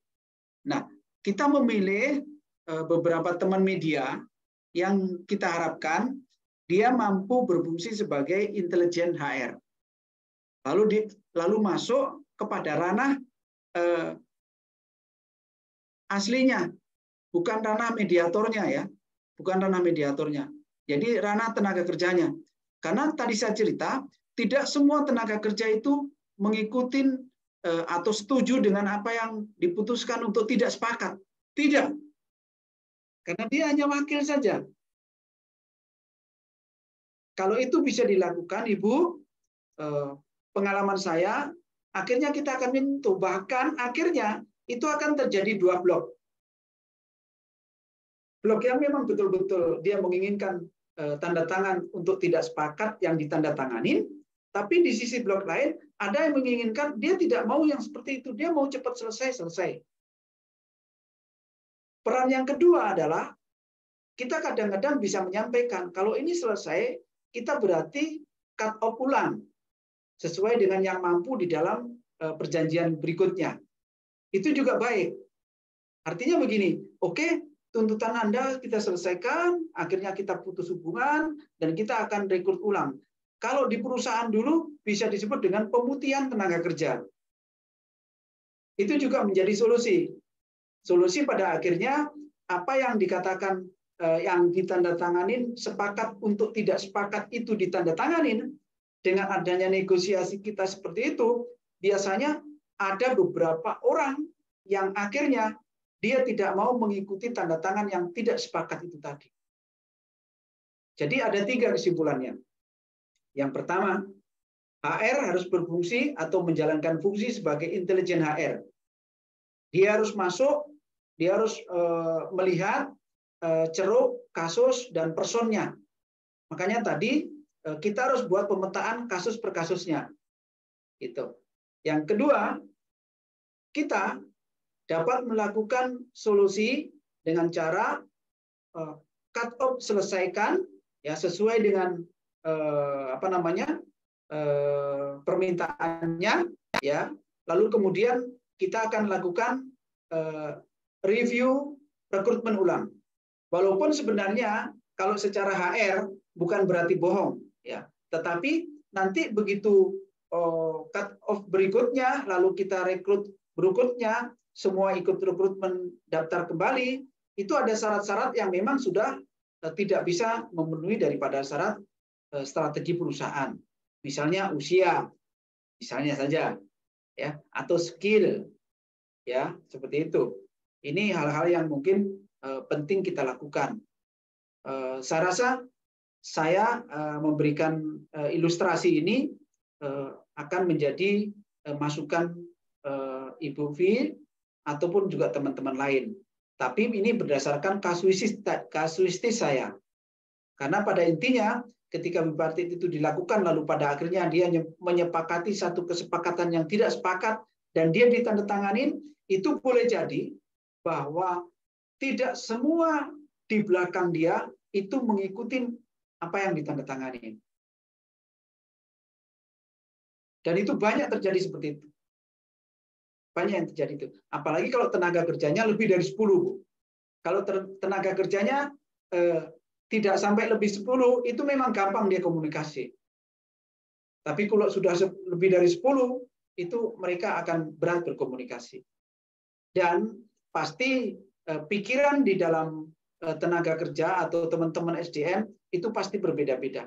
Nah, kita memilih beberapa teman media yang kita harapkan dia mampu berfungsi sebagai intelijen HR. Lalu masuk kepada ranah aslinya, bukan ranah mediatornya ya, bukan ranah mediatornya. Jadi ranah tenaga kerjanya. Karena tadi saya cerita, tidak semua tenaga kerja itu mengikuti atau setuju dengan apa yang diputuskan untuk tidak sepakat. Tidak. Karena dia hanya wakil saja. Kalau itu bisa dilakukan, Ibu, pengalaman saya, akhirnya kita akan menyentuh. Bahkan akhirnya itu akan terjadi 2 blok. Blok yang memang betul-betul dia menginginkan tanda tangan untuk tidak sepakat yang ditandatanganin, tapi di sisi blok lain ada yang menginginkan dia tidak mau yang seperti itu, dia mau cepat selesai. Peran yang kedua adalah kita kadang-kadang bisa menyampaikan kalau ini selesai, kita berarti cut off ulang sesuai dengan yang mampu di dalam perjanjian berikutnya. Itu juga baik. Artinya begini, oke, tuntutan Anda kita selesaikan, akhirnya kita putus hubungan, dan kita akan rekrut ulang. Kalau di perusahaan dulu bisa disebut dengan pemutihan tenaga kerja. Itu juga menjadi solusi. Solusi pada akhirnya apa yang dikatakan yang ditandatanganin sepakat untuk tidak sepakat itu ditandatanganin, dengan adanya negosiasi kita seperti itu, biasanya ada beberapa orang yang akhirnya dia tidak mau mengikuti tanda tangan yang tidak sepakat itu tadi. Jadi ada 3 kesimpulannya. Yang pertama, HR harus berfungsi atau menjalankan fungsi sebagai intelijen HR. Dia harus masuk, dia harus melihat ceruk, kasus, dan personnya. Makanya tadi kita harus buat pemetaan kasus per kasusnya. Gitu. Yang kedua, kita dapat melakukan solusi dengan cara cut off selesaikan ya sesuai dengan permintaannya ya. Lalu kemudian kita akan lakukan review rekrutmen ulang. Walaupun sebenarnya kalau secara HR bukan berarti bohong ya, tetapi nanti begitu cut off berikutnya lalu kita rekrut berikutnya semua ikut rekrutmen daftar kembali, itu ada syarat-syarat yang memang sudah tidak bisa memenuhi daripada syarat strategi perusahaan. Misalnya usia, misalnya saja, ya, atau skill, ya, seperti itu. Ini hal-hal yang mungkin penting kita lakukan. Saya rasa saya memberikan ilustrasi ini akan menjadi masukan Ibu Vi ataupun juga teman-teman lain. Tapi ini berdasarkan kasuistis saya. Karena pada intinya ketika bipartit itu dilakukan lalu pada akhirnya dia menyepakati satu kesepakatan yang tidak sepakat dan dia ditandatanganin, itu boleh jadi bahwa tidak semua di belakang dia itu mengikuti apa yang ditandatanganin. Dan itu banyak terjadi seperti itu. Banyak yang terjadi itu. Apalagi kalau tenaga kerjanya lebih dari 10. Kalau tenaga kerjanya tidak sampai lebih 10, itu memang gampang dia komunikasi. Tapi kalau sudah lebih dari 10, itu mereka akan berat berkomunikasi. Dan pasti pikiran di dalam tenaga kerja atau teman-teman SDM itu pasti berbeda-beda.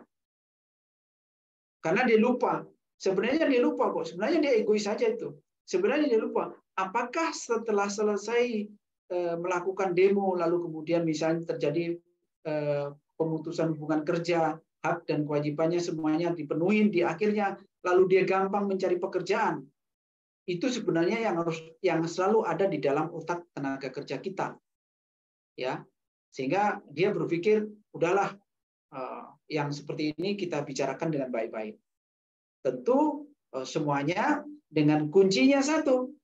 Karena dia lupa. Sebenarnya dia lupa kok. Sebenarnya dia egois saja itu. Sebenarnya dia lupa, apakah setelah selesai melakukan demo, lalu kemudian misalnya terjadi pemutusan hubungan kerja, hak dan kewajibannya semuanya dipenuhi di akhirnya, lalu dia gampang mencari pekerjaan. Itu sebenarnya yang selalu ada di dalam otak tenaga kerja kita, ya, sehingga dia berpikir, udahlah, yang seperti ini kita bicarakan dengan baik-baik. Tentu semuanya dengan kuncinya satu,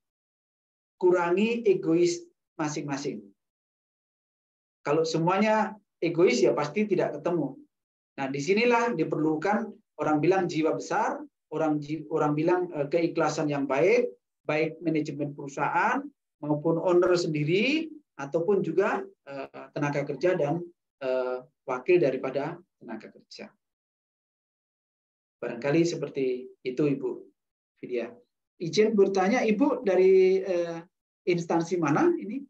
kurangi egois masing-masing. Kalau semuanya egois ya pasti tidak ketemu. Nah, disinilah diperlukan, orang bilang jiwa besar, orang bilang keikhlasan yang baik, baik manajemen perusahaan maupun owner sendiri, ataupun juga tenaga kerja dan wakil daripada tenaga kerja. Barangkali seperti itu, Ibu Vidya. Izin bertanya, Ibu dari instansi mana ini?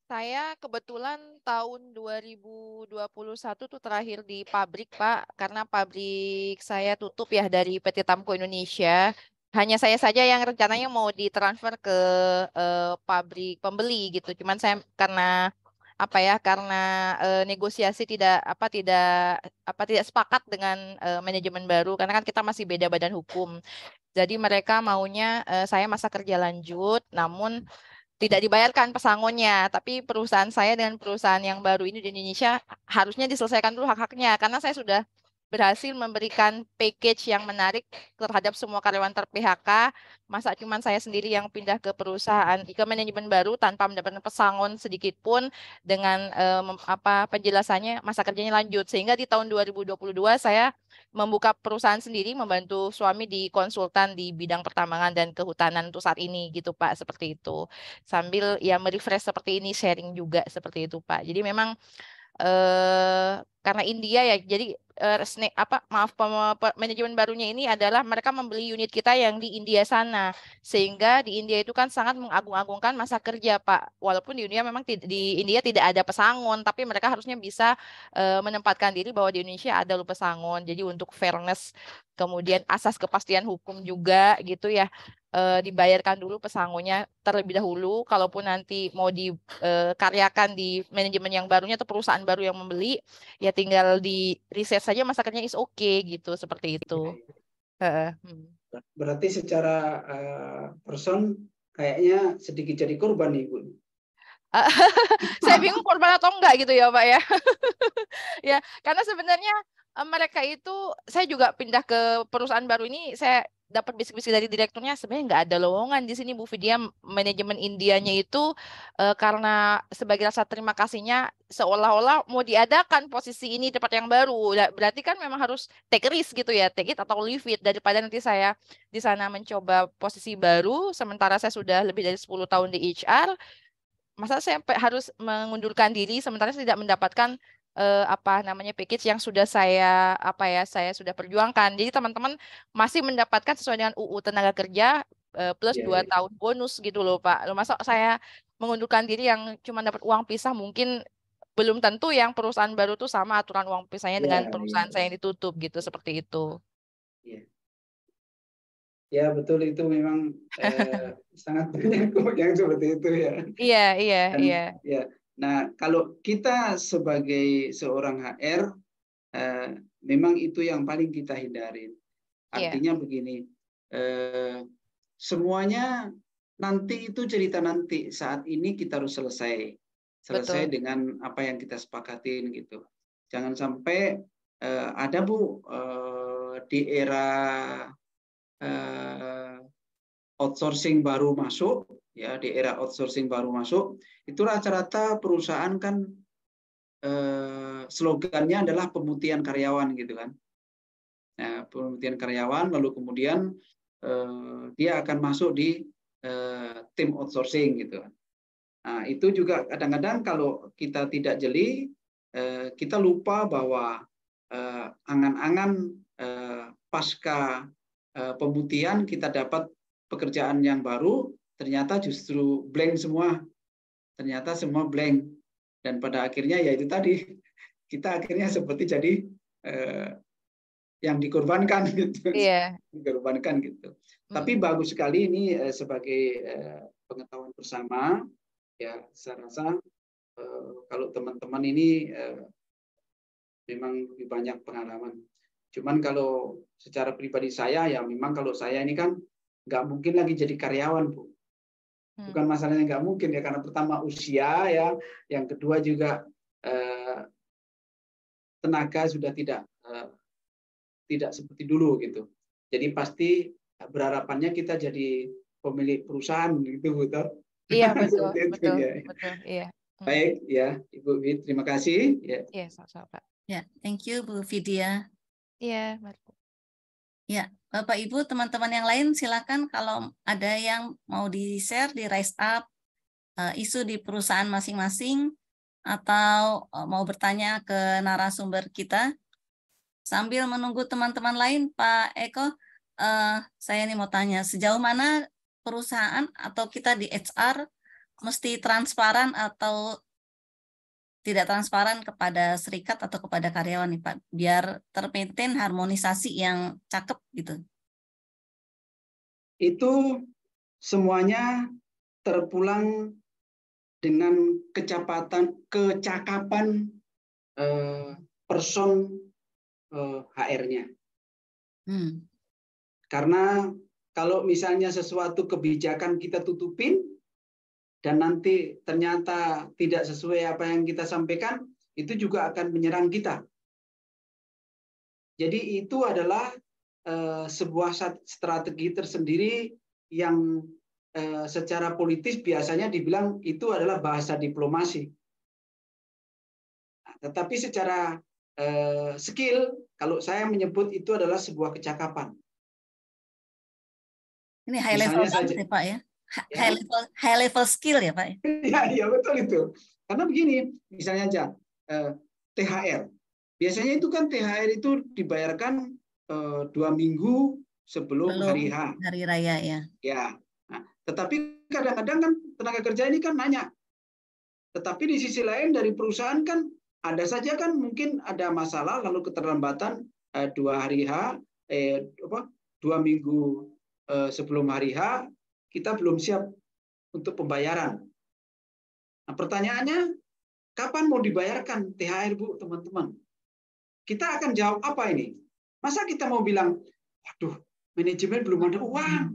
Saya kebetulan tahun 2021 tuh terakhir di pabrik, Pak, karena pabrik saya tutup ya dari PT Tamko Indonesia. Hanya saya saja yang rencananya mau ditransfer ke pabrik pembeli gitu. Cuman saya karena apa ya? Karena negosiasi tidak sepakat dengan manajemen baru karena kan kita masih beda badan hukum. Jadi mereka maunya saya masa kerja lanjut, namun tidak dibayarkan pesangonnya, tapi perusahaan saya dengan perusahaan yang baru ini di Indonesia harusnya diselesaikan dulu hak-haknya karena saya sudah berhasil memberikan package yang menarik terhadap semua karyawan ter-PHK. Masa cuma saya sendiri yang pindah ke perusahaan ke manajemen baru tanpa mendapatkan pesangon sedikit pun dengan penjelasannya masa kerjanya lanjut. Sehingga di tahun 2022 saya membuka perusahaan sendiri, membantu suami di konsultan di bidang pertambangan dan kehutanan untuk saat ini gitu Pak, seperti itu. Sambil ya merefresh seperti ini, sharing juga seperti itu Pak. Jadi memang karena India ya, jadi manajemen barunya ini adalah mereka membeli unit kita yang di India sana, sehingga di India itu kan sangat mengagung-agungkan masa kerja Pak. Walaupun di India memang di India tidak ada pesangon, tapi mereka harusnya bisa menempatkan diri bahwa di Indonesia ada loh pesangon. Jadi untuk fairness, kemudian asas kepastian hukum juga gitu ya. Dibayarkan dulu pesangonnya terlebih dahulu, kalaupun nanti mau dikaryakan di manajemen yang barunya atau perusahaan baru yang membeli, ya tinggal di riset saja masa kerjanya is okay gitu, seperti itu. Berarti secara person kayaknya sedikit jadi korban nih, Bu. Saya bingung korban atau enggak gitu ya Pak ya. Ya, karena sebenarnya mereka itu, saya juga pindah ke perusahaan baru ini, saya dapat bisik-bisik dari direkturnya sebenarnya nggak ada lowongan di sini Bu Vidya. Manajemen Indianya itu karena sebagai rasa terima kasihnya seolah-olah mau diadakan posisi ini tempat yang baru. Berarti kan memang harus take risk gitu ya, take it atau leave it, daripada nanti saya di sana mencoba posisi baru sementara saya sudah lebih dari 10 tahun di HR. Masa saya harus mengundurkan diri sementara saya tidak mendapatkan package yang sudah saya sudah perjuangkan. Jadi teman-teman masih mendapatkan sesuai dengan UU Tenaga Kerja plus 2 tahun bonus gitu loh Pak. Masa saya mengundurkan diri yang cuma dapat uang pisah, mungkin belum tentu yang perusahaan baru tuh sama aturan uang pisahnya dengan perusahaan saya yang ditutup gitu, seperti itu. Ya betul, itu memang sangat banyak kok yang seperti itu ya. Iya. Ya. Nah, kalau kita sebagai seorang HR, memang itu yang paling kita hindarin. Artinya begini, semuanya nanti itu cerita nanti. Saat ini kita harus selesai dengan apa yang kita sepakatin gitu. Jangan sampai ada Bu di era outsourcing baru masuk, ya di era outsourcing baru masuk, itu rata-rata perusahaan kan slogannya adalah pemutihan karyawan gitu kan. Nah, pemutihan karyawan, lalu kemudian dia akan masuk di tim outsourcing gitu. Nah, itu juga kadang-kadang kalau kita tidak jeli, kita lupa bahwa angan-angan pasca pemutihan kita dapat pekerjaan yang baru, ternyata justru blank semua. Ternyata semua blank. Dan pada akhirnya ya itu tadi, kita akhirnya seperti jadi yang dikorbankan gitu. Dikorbankan gitu. Tapi bagus sekali ini sebagai pengetahuan bersama. Ya, saya rasa kalau teman-teman ini memang lebih banyak pengalaman. Cuman kalau secara pribadi saya, ya memang kalau saya ini kan nggak mungkin lagi jadi karyawan, Bu. Bukan masalahnya nggak mungkin ya, karena pertama usia ya, yang kedua juga tenaga sudah tidak seperti dulu gitu. Jadi pasti berharapannya kita jadi pemilik perusahaan gitu, betul? Iya, betul, Seperti itu, betul, ya. betul, iya. Baik ya, Ibu Wi, terima kasih. Ya. Iya, sama-sama, Pak. Ya, thank you Bu Vidya. Iya, mari. Ya, Bapak Ibu, teman-teman yang lain silakan kalau ada yang mau di-share, di-rise up isu di perusahaan masing-masing atau mau bertanya ke narasumber kita. Sambil menunggu teman-teman lain, Pak Eko, saya ini mau tanya, sejauh mana perusahaan atau kita di HR mesti transparan atau tidak transparan kepada serikat atau kepada karyawan nih Pak, biar termaintain harmonisasi yang cakep gitu. Itu semuanya terpulang dengan kecakapan person HR-nya. Karena kalau misalnya sesuatu kebijakan kita tutupin dan nanti ternyata tidak sesuai apa yang kita sampaikan, itu juga akan menyerang kita. Jadi itu adalah sebuah strategi tersendiri yang secara politis biasanya dibilang itu adalah bahasa diplomasi. Nah, tetapi secara skill, kalau saya menyebut itu adalah sebuah kecakapan. Ini high level banget ya Pak ya? High level skill ya Pak? Ya betul itu. Karena begini, misalnya aja THR. Biasanya itu kan THR itu dibayarkan 2 minggu sebelum hari H. Hari Raya ya. Ya. Nah, tetapi kadang-kadang kan tenaga kerja ini kan nanya. Tetapi di sisi lain dari perusahaan kan ada saja kan mungkin ada masalah lalu keterlambatan 2 hari H, 2 minggu sebelum hari H kita belum siap untuk pembayaran. Nah, pertanyaannya kapan mau dibayarkan THR Bu teman-teman? Kita akan jawab apa ini? Masa kita mau bilang, waduh manajemen belum ada uang?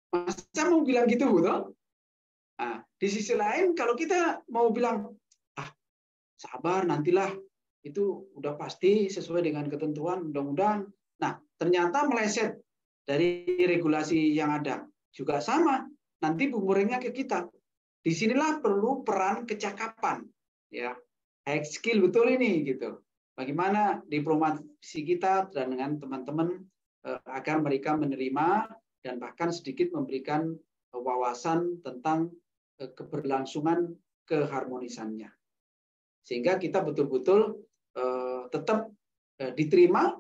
Masa mau bilang gitu Bu? Nah, di sisi lain kalau kita mau bilang sabar nantilah itu udah pasti sesuai dengan ketentuan undang-undang. Nah, ternyata meleset dari regulasi yang ada juga sama. Nanti bumerangnya ke kita. Disinilah perlu peran kecakapan, ya, high skill betul ini gitu. Bagaimana diplomasi kita dan dengan teman-teman agar mereka menerima dan bahkan sedikit memberikan wawasan tentang keberlangsungan keharmonisannya. Sehingga kita betul-betul tetap diterima,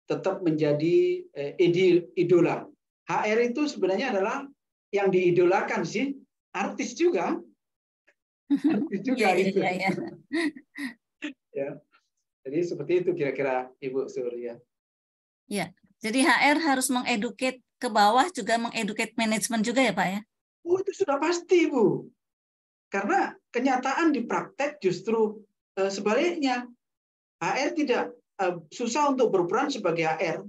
tetap menjadi idola. HR itu sebenarnya adalah yang diidolakan sih, artis juga. Artis juga gitu. Ya. Jadi seperti itu kira-kira Ibu Surya. Ya, jadi HR harus mengeduket ke bawah juga mengeduket manajemen juga ya Pak ya? Oh, itu sudah pasti Bu. Karena kenyataan di praktek justru sebaliknya. HR tidak susah untuk berperan sebagai HR.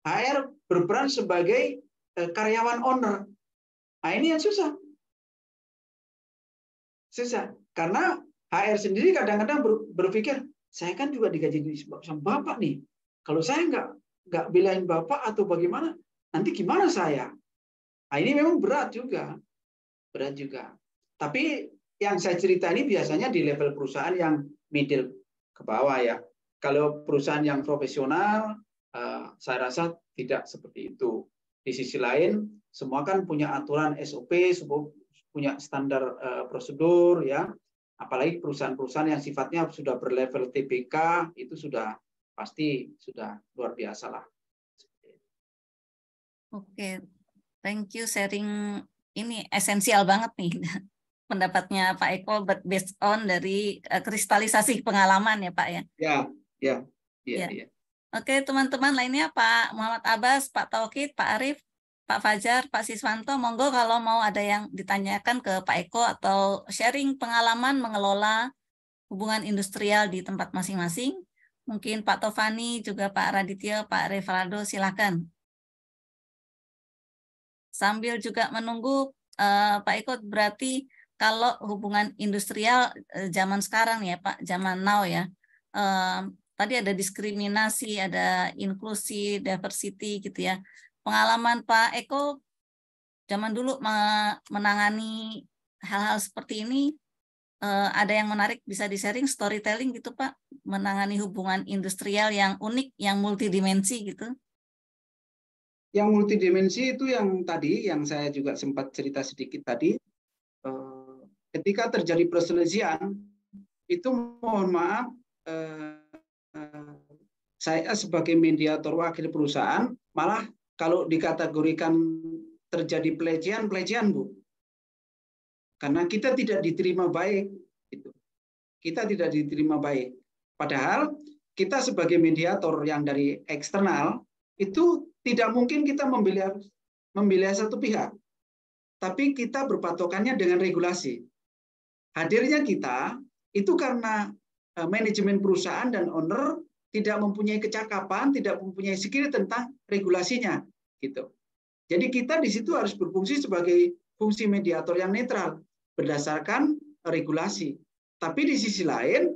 HR berperan sebagai karyawan owner. Nah, ini yang susah. Susah. Karena HR sendiri kadang-kadang berpikir, saya kan juga digaji sama Bapak nih. Kalau saya nggak belain Bapak atau bagaimana, nanti gimana saya? Nah, ini memang berat juga. Berat juga. Tapi yang saya cerita ini biasanya di level perusahaan yang middle ke bawah ya. Kalau perusahaan yang profesional, saya rasa tidak seperti itu. Di sisi lain, semua kan punya aturan SOP, punya standar prosedur ya. Apalagi perusahaan-perusahaan yang sifatnya sudah berlevel TBK itu sudah pasti sudah luar biasa lah. Oke, thank you sharing ini esensial banget nih pendapatnya Pak Eko based on dari kristalisasi pengalaman ya Pak ya. Ya. Oke teman-teman lainnya Pak Muhammad Abbas, Pak Taukid, Pak Arif, Pak Fajar, Pak Siswanto, monggo kalau mau ada yang ditanyakan ke Pak Eko atau sharing pengalaman mengelola hubungan industrial di tempat masing-masing. Mungkin Pak Tovani, juga Pak Raditya, Pak Revaldo, silakan. Sambil juga menunggu Pak Eko, berarti kalau hubungan industrial zaman sekarang ya Pak, zaman now ya, tadi ada diskriminasi, ada inklusi, diversity gitu ya. Pengalaman Pak Eko zaman dulu menangani hal-hal seperti ini, ada yang menarik bisa di-sharing storytelling gitu Pak, menangani hubungan industrial yang unik, yang multidimensi gitu. Yang multidimensi itu yang tadi, yang saya juga sempat cerita sedikit tadi, ketika terjadi perselisihan, itu mohon maaf, saya sebagai mediator wakil perusahaan, malah kalau dikategorikan terjadi pelecehan Bu. Karena kita tidak diterima baik. Gitu. Kita tidak diterima baik. Padahal kita sebagai mediator yang dari eksternal, itu tidak mungkin kita membela satu pihak. Tapi kita berpatokannya dengan regulasi. Hadirnya kita, itu karena manajemen perusahaan dan owner tidak mempunyai kecakapan, tidak mempunyai skill tentang regulasinya, gitu. Jadi kita di situ harus berfungsi sebagai fungsi mediator yang netral berdasarkan regulasi. Tapi di sisi lain,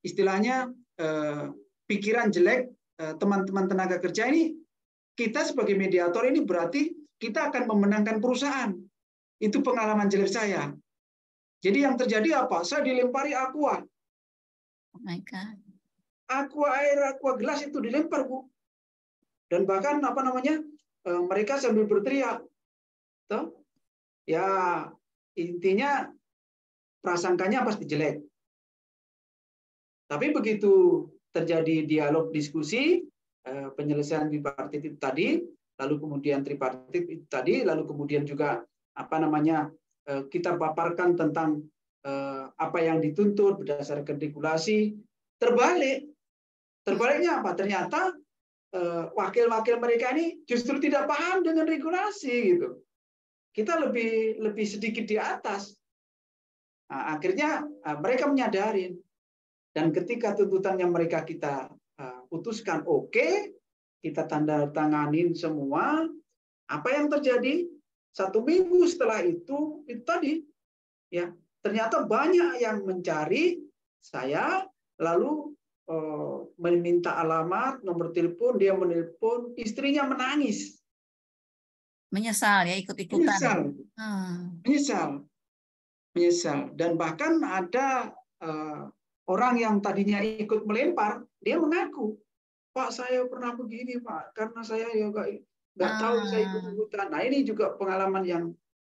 istilahnya pikiran jelek teman-teman tenaga kerja ini, kita sebagai mediator ini berarti kita akan memenangkan perusahaan. Itu pengalaman jelek saya. Jadi yang terjadi apa? Saya dilempari aqua. Oh my God. Aqua air, aqua gelas itu dilempar, Bu. Dan bahkan mereka sambil berteriak. Tuh. Ya, intinya prasangkanya pasti jelek. Tapi begitu terjadi dialog diskusi, penyelesaian bipartit itu tadi, lalu kemudian tripartit itu tadi, lalu kemudian juga kita paparkan tentang apa yang dituntut berdasarkan regulasi, terbaliknya apa? Ternyata wakil-wakil mereka ini justru tidak paham dengan regulasi gitu. Kita lebih sedikit di atas. Nah, akhirnya mereka menyadari, dan ketika tuntutan yang mereka kita putuskan oke, kita tanda tanganin semua, apa yang terjadi? 1 minggu setelah itu tadi, ya ternyata banyak yang mencari saya, lalu meminta alamat, nomor telepon, dia menelpon, istrinya menangis. Menyesal ya, ikut-ikutan. Menyesal. Dan bahkan ada orang yang tadinya ikut melempar, dia mengaku, Pak saya pernah begini Pak, karena saya ya nggak tahu saya ikut-ikutan. Nah ini juga pengalaman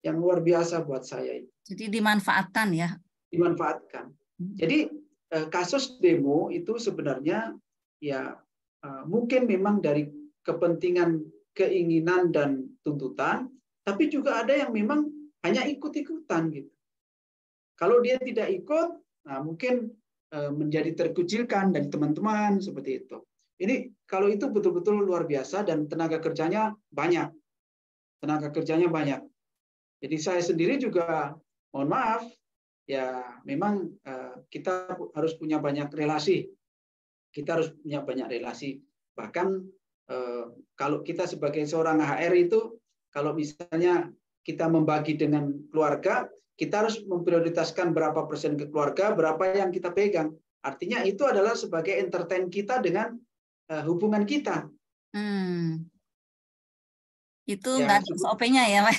yang luar biasa buat saya. Jadi dimanfaatkan ya? Dimanfaatkan. Jadi kasus demo itu sebenarnya ya mungkin memang dari kepentingan, keinginan dan tuntutan, tapi juga ada yang memang hanya ikut-ikutan gitu. Kalau dia tidak ikut, nah mungkin menjadi terkucilkan dari teman-teman seperti itu. Ini kalau itu betul-betul luar biasa dan tenaga kerjanya banyak. Jadi saya sendiri juga, mohon maaf, ya memang kita harus punya banyak relasi. Bahkan kalau kita sebagai seorang HR itu, kalau misalnya kita membagi dengan keluarga, kita harus memprioritaskan berapa persen ke keluarga, berapa yang kita pegang. Artinya itu adalah sebagai entertain kita dengan hubungan kita. Itu nggak ada SOP-nya ya, Pak?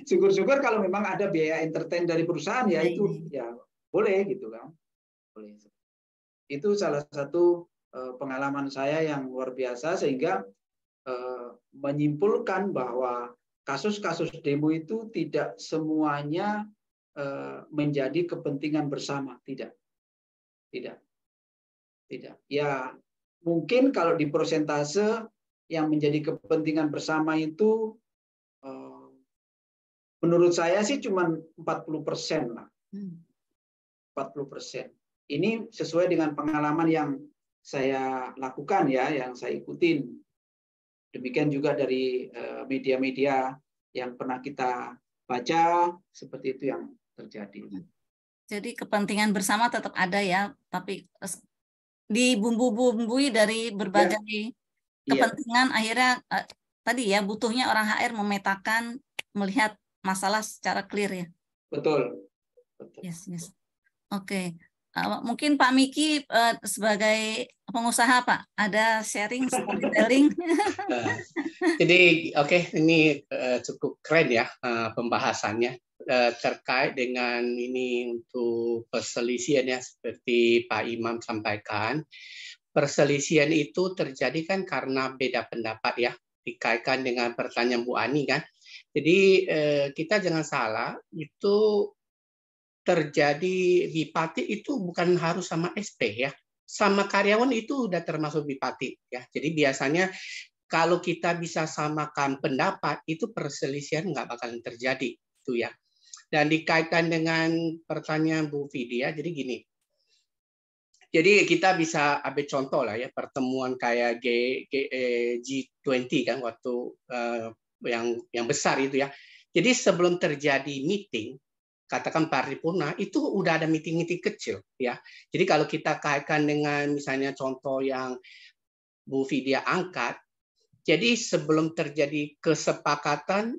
Syukur-syukur kalau memang ada biaya entertain dari perusahaan, ya itu ya boleh gitu kan. Boleh. Itu salah satu pengalaman saya yang luar biasa, sehingga menyimpulkan bahwa kasus-kasus demo itu tidak semuanya menjadi kepentingan bersama, tidak. Ya mungkin kalau di persentase yang menjadi kepentingan bersama itu menurut saya sih cuma 40% lah. 40%. Ini sesuai dengan pengalaman yang saya lakukan ya, yang saya ikutin. Demikian juga dari media-media yang pernah kita baca, seperti itu yang terjadi. Jadi kepentingan bersama tetap ada ya, tapi dibumbu-bumbui dari berbagai kepentingan, akhirnya tadi ya butuhnya orang HR memetakan, melihat masalah secara clear ya. Betul. Yes. Oke. Mungkin Pak Miki sebagai pengusaha Pak, ada sharing storytelling. Jadi ini cukup keren ya pembahasannya terkait dengan ini untuk perselisihan ya, seperti Pak Imam sampaikan. Perselisihan itu terjadi kan karena beda pendapat ya, dikaitkan dengan pertanyaan Bu Ani kan. Jadi kita jangan salah, itu terjadi bipati itu bukan harus sama SP ya, sama karyawan itu udah termasuk bipati ya. Jadi biasanya kalau kita bisa samakan pendapat, itu perselisihan nggak bakalan terjadi itu ya. Dan dikaitkan dengan pertanyaan Bu Vidya, jadi gini. Jadi kita bisa ambil contoh lah ya, pertemuan kayak G20 kan, waktu yang besar itu ya. Jadi sebelum terjadi meeting, katakan paripurna, itu udah ada meeting-meeting kecil ya. Jadi kalau kita kaitkan dengan misalnya contoh yang Bu Vidya angkat, jadi sebelum terjadi kesepakatan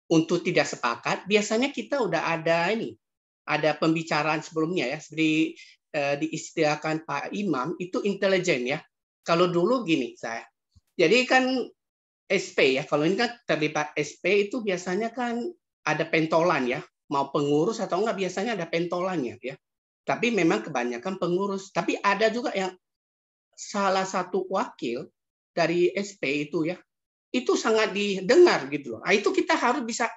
untuk tidak sepakat, biasanya kita udah ada pembicaraan sebelumnya ya. Seperti diistilahkan Pak Imam, itu intelijen ya. Kalau dulu gini saya, jadi kan SP ya, kalau ini kan terlibat SP itu biasanya kan ada pentolan ya, mau pengurus atau enggak biasanya ada pentolannya ya. Tapi memang kebanyakan pengurus. Tapi ada juga yang salah satu wakil dari SP itu ya, itu sangat didengar gitu loh. Nah, itu kita harus bisa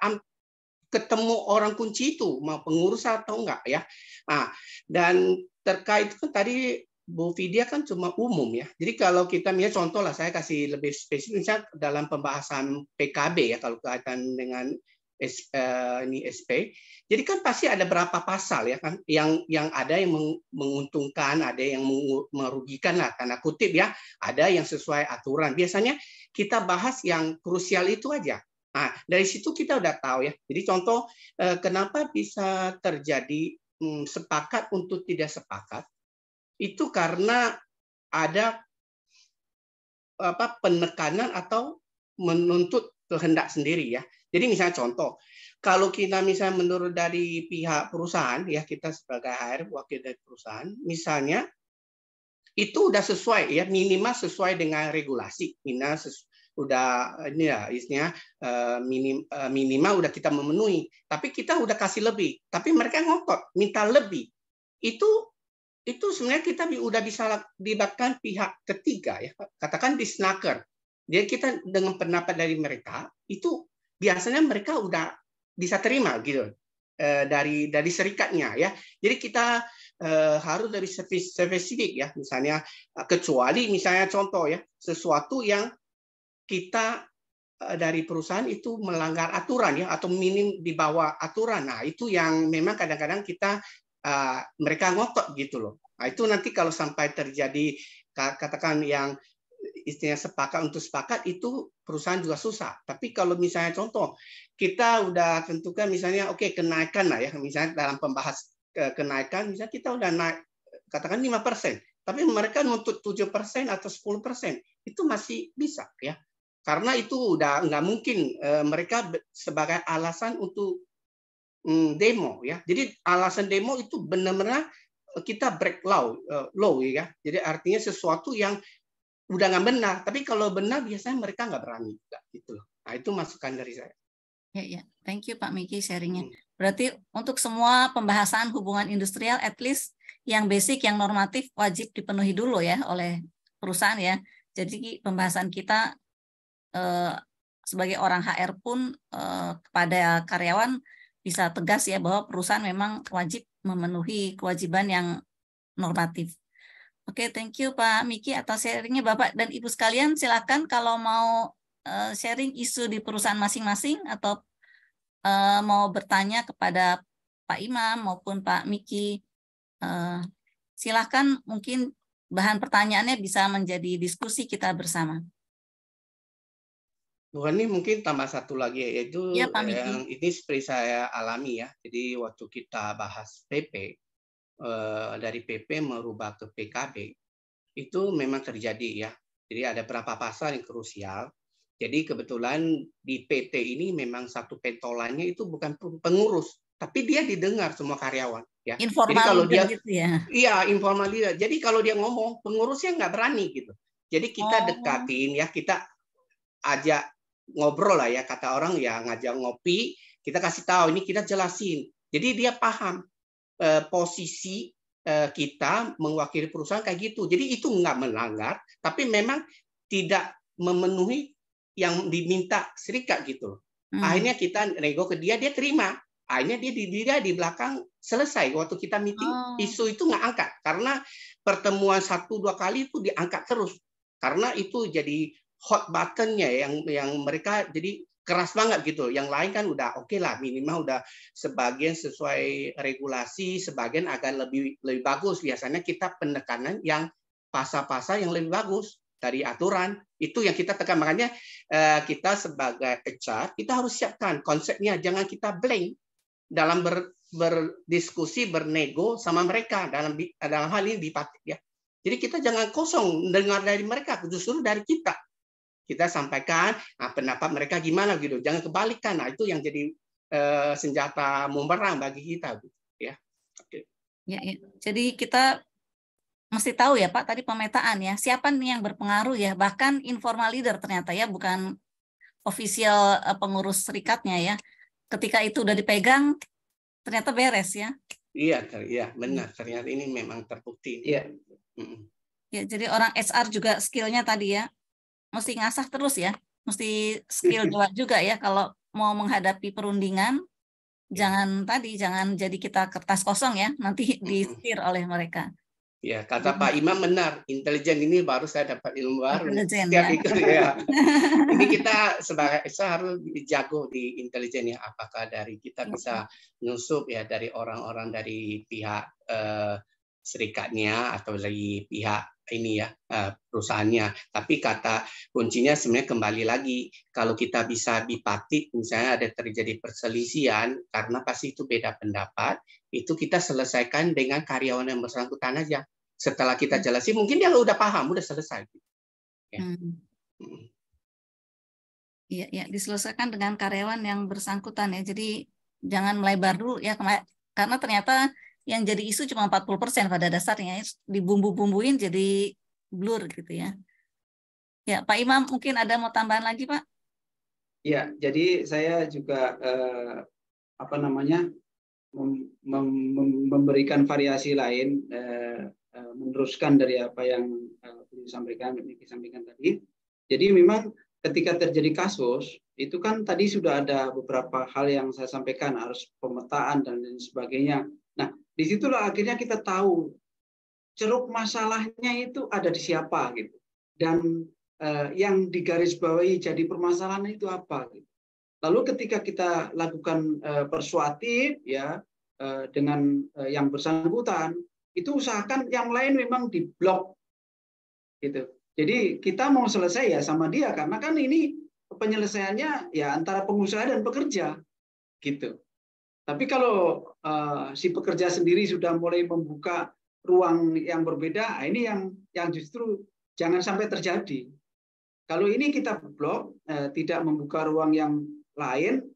ketemu orang kunci itu, mau pengurus atau enggak ya. Nah, dan terkait kan tadi Bu Vidya kan cuma umum ya. Jadi kalau kita misalnya contoh lah, saya kasih lebih spesifik misalnya dalam pembahasan PKB ya, kalau kaitan dengan ini SP. Jadi kan pasti ada berapa pasal ya kan, yang ada yang menguntungkan, ada yang merugikan lah tanda kutip ya, ada yang sesuai aturan. Biasanya kita bahas yang krusial itu aja. Nah, dari situ kita udah tahu ya. Jadi contoh kenapa bisa terjadi sepakat untuk tidak sepakat, itu karena ada penekanan atau menuntut kehendak sendiri ya. Jadi misalnya contoh, kalau kita misalnya menurut dari pihak perusahaan ya, kita sebagai HR wakil dari perusahaan, misalnya itu udah sesuai ya, minimal sesuai dengan regulasi, udah ini ya isinya minimal udah kita memenuhi, tapi kita udah kasih lebih, tapi mereka ngotot minta lebih, itu sebenarnya kita udah bisa libatkan pihak ketiga ya, katakan disnaker. Jadi kita dengan pendapat dari mereka itu biasanya mereka udah bisa terima gitu dari serikatnya ya. Jadi kita harus dari spesifik ya, misalnya kecuali misalnya contoh ya, sesuatu yang kita dari perusahaan itu melanggar aturan ya, atau minim di bawah aturan. Nah, itu yang memang kadang-kadang kita mereka ngotot gitu loh. Nah, itu nanti kalau sampai terjadi katakan yang istilahnya sepakat untuk sepakat, itu perusahaan juga susah. Tapi kalau misalnya contoh kita udah tentukan misalnya oke, kenaikan lah ya, misalnya dalam pembahas kenaikan misalnya kita udah naik katakan 5%, tapi mereka nuntut 7% atau 10%, itu masih bisa ya. Karena itu udah nggak mungkin mereka sebagai alasan untuk demo ya. Jadi alasan demo itu benar-benar kita break law ya. Jadi artinya sesuatu yang udah nggak benar. Tapi kalau benar biasanya mereka nggak berani gitu. Nah, itu masukan dari saya. Ya. Thank you Pak Miki sharingnya. Berarti untuk semua pembahasan hubungan industrial, at least yang basic, yang normatif wajib dipenuhi dulu ya oleh perusahaan ya. Jadi pembahasan kita sebagai orang HR pun kepada karyawan bisa tegas ya, bahwa perusahaan memang wajib memenuhi kewajiban yang normatif. Oke, thank you Pak Miki atas sharingnya. Bapak dan Ibu sekalian, silakan kalau mau sharing isu di perusahaan masing-masing atau mau bertanya kepada Pak Imam maupun Pak Miki, silakan, mungkin bahan pertanyaannya bisa menjadi diskusi kita bersama. Bukan, ini mungkin tambah satu lagi, yaitu ya, Pak Miki. Yang ini seperti saya alami ya. Jadi waktu kita bahas PP, dari PP merubah ke PKB, itu memang terjadi ya. Jadi ada beberapa pasal yang krusial. Jadi kebetulan di PT ini memang satu pentolannya itu bukan pengurus, tapi dia didengar semua karyawan. Ya. Informal jadi kalau dia, gitu ya? Iya, informal leader. Jadi kalau dia ngomong, pengurusnya nggak berani gitu. Jadi kita dekatin ya, kita ajak ngobrol lah ya, kata orang ya, ngajak ngopi, kita kasih tahu, ini kita jelasin. Jadi dia paham posisi kita mewakili perusahaan kayak gitu. Jadi itu nggak melanggar, tapi memang tidak memenuhi yang diminta serikat gitu. Akhirnya kita nego ke dia, dia terima. Akhirnya dia di belakang selesai. Waktu kita meeting, isu itu nggak angkat. Karena pertemuan 1-2 kali itu diangkat terus. Karena itu jadi hot button-nya yang mereka jadi keras banget gitu. Yang lain kan udah oke lah, minimal udah sebagian sesuai regulasi, sebagian agak lebih bagus. Biasanya kita penekanan yang pasal-pasal yang lebih bagus dari aturan. Itu yang kita tekan. Makanya kita sebagai HR, kita harus siapkan konsepnya. Jangan kita blank dalam berdiskusi, bernego sama mereka dalam hal ini bipartit ya. Jadi kita jangan kosong dengar dari mereka, justru dari kita. Kita sampaikan pendapat mereka gimana gitu. Jangan kebalikan. Nah, itu yang jadi senjata bumerang bagi kita gitu, ya. Oke. Ya, ya. Jadi kita mesti tahu ya Pak, tadi pemetaan ya. Siapa nih yang berpengaruh ya, bahkan informal leader ternyata ya, bukan official pengurus serikatnya ya. Ketika itu udah dipegang, ternyata beres ya. Iya, benar. Ternyata ini memang terbukti. Iya. Ya, jadi orang HR juga skillnya tadi ya, mesti ngasah terus ya, mesti skill juga ya kalau mau menghadapi perundingan. Jangan jadi kita kertas kosong ya, nanti disetir oleh mereka. Ya, kata Pak Imam benar, intelijen ini baru saya dapat ilmu baru. Intelijen, setiap ya. ikut ya. Ini kita sebagai harus jago di intelijen ya. Apakah dari kita bisa nyusup ya dari orang-orang dari pihak serikatnya atau dari pihak ini ya perusahaannya. Tapi kata kuncinya sebenarnya kembali lagi, kalau kita bisa bipartit, misalnya ada terjadi perselisihan karena pasti itu beda pendapat, itu kita selesaikan dengan karyawan yang bersangkutan aja. Setelah kita jelasin, mungkin dia udah paham, udah selesai. Ya. Iya, diselesaikan dengan karyawan yang bersangkutan ya. Jadi jangan melebar dulu ya, karena ternyata yang jadi isu cuma 40% pada dasarnya, dibumbu-bumbuin jadi blur gitu ya. Ya, Pak Imam mungkin ada mau tambahan lagi, Pak? Ya, jadi saya juga memberikan variasi lain, meneruskan dari apa yang disampaikan tadi. Jadi memang ketika terjadi kasus, itu kan tadi sudah ada beberapa hal yang saya sampaikan, harus pemetaan dan lain sebagainya. Nah, disitulah akhirnya kita tahu ceruk masalahnya itu ada di siapa gitu, dan yang digarisbawahi jadi permasalahan itu apa gitu. Lalu ketika kita lakukan persuasif ya dengan yang bersangkutan, itu usahakan yang lain memang diblok gitu. Jadi kita mau selesai ya sama dia, karena kan ini penyelesaiannya ya antara pengusaha dan pekerja gitu. Tapi kalau si pekerja sendiri sudah mulai membuka ruang yang berbeda, ini yang justru jangan sampai terjadi. Kalau ini kita blok, tidak membuka ruang yang lain,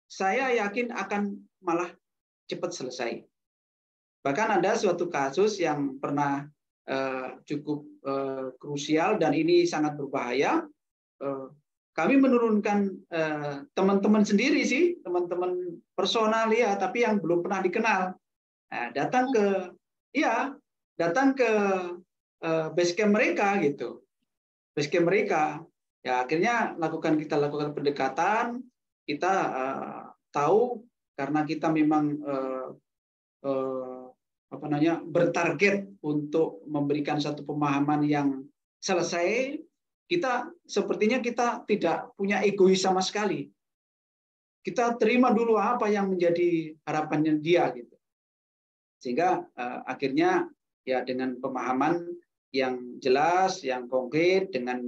saya yakin akan malah cepat selesai. Bahkan ada suatu kasus yang pernah cukup krusial dan ini sangat berbahaya. Kami menurunkan teman-teman sendiri sih, teman-teman personal ya, tapi yang belum pernah dikenal, datang ke base camp mereka gitu, base camp mereka. Ya akhirnya kita lakukan pendekatan, kita tahu karena kita memang bertarget untuk memberikan satu pemahaman yang selesai. Sepertinya kita tidak punya egois sama sekali. Kita terima dulu apa yang menjadi harapannya dia gitu. Sehingga akhirnya ya dengan pemahaman yang jelas, yang konkret, dengan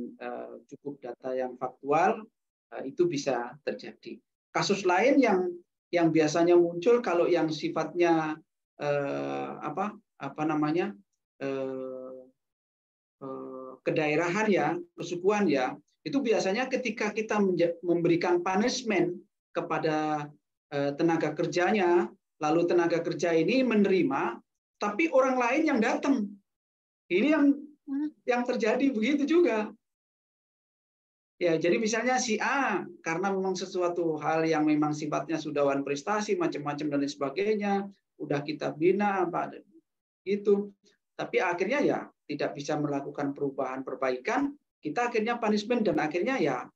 cukup data yang faktual, itu bisa terjadi. Kasus lain yang biasanya muncul kalau yang sifatnya kedaerahan ya, kesukuan ya, itu biasanya ketika kita memberikan punishment kepada tenaga kerjanya, lalu tenaga kerja ini menerima, tapi orang lain yang datang. Ini yang terjadi begitu juga. Ya, jadi misalnya si A karena memang sesuatu hal yang memang sifatnya sudah wan prestasi macam-macam dan lain sebagainya, udah kita bina apa itu, tapi akhirnya ya tidak bisa melakukan perubahan perbaikan, kita akhirnya punishment dan akhirnya ya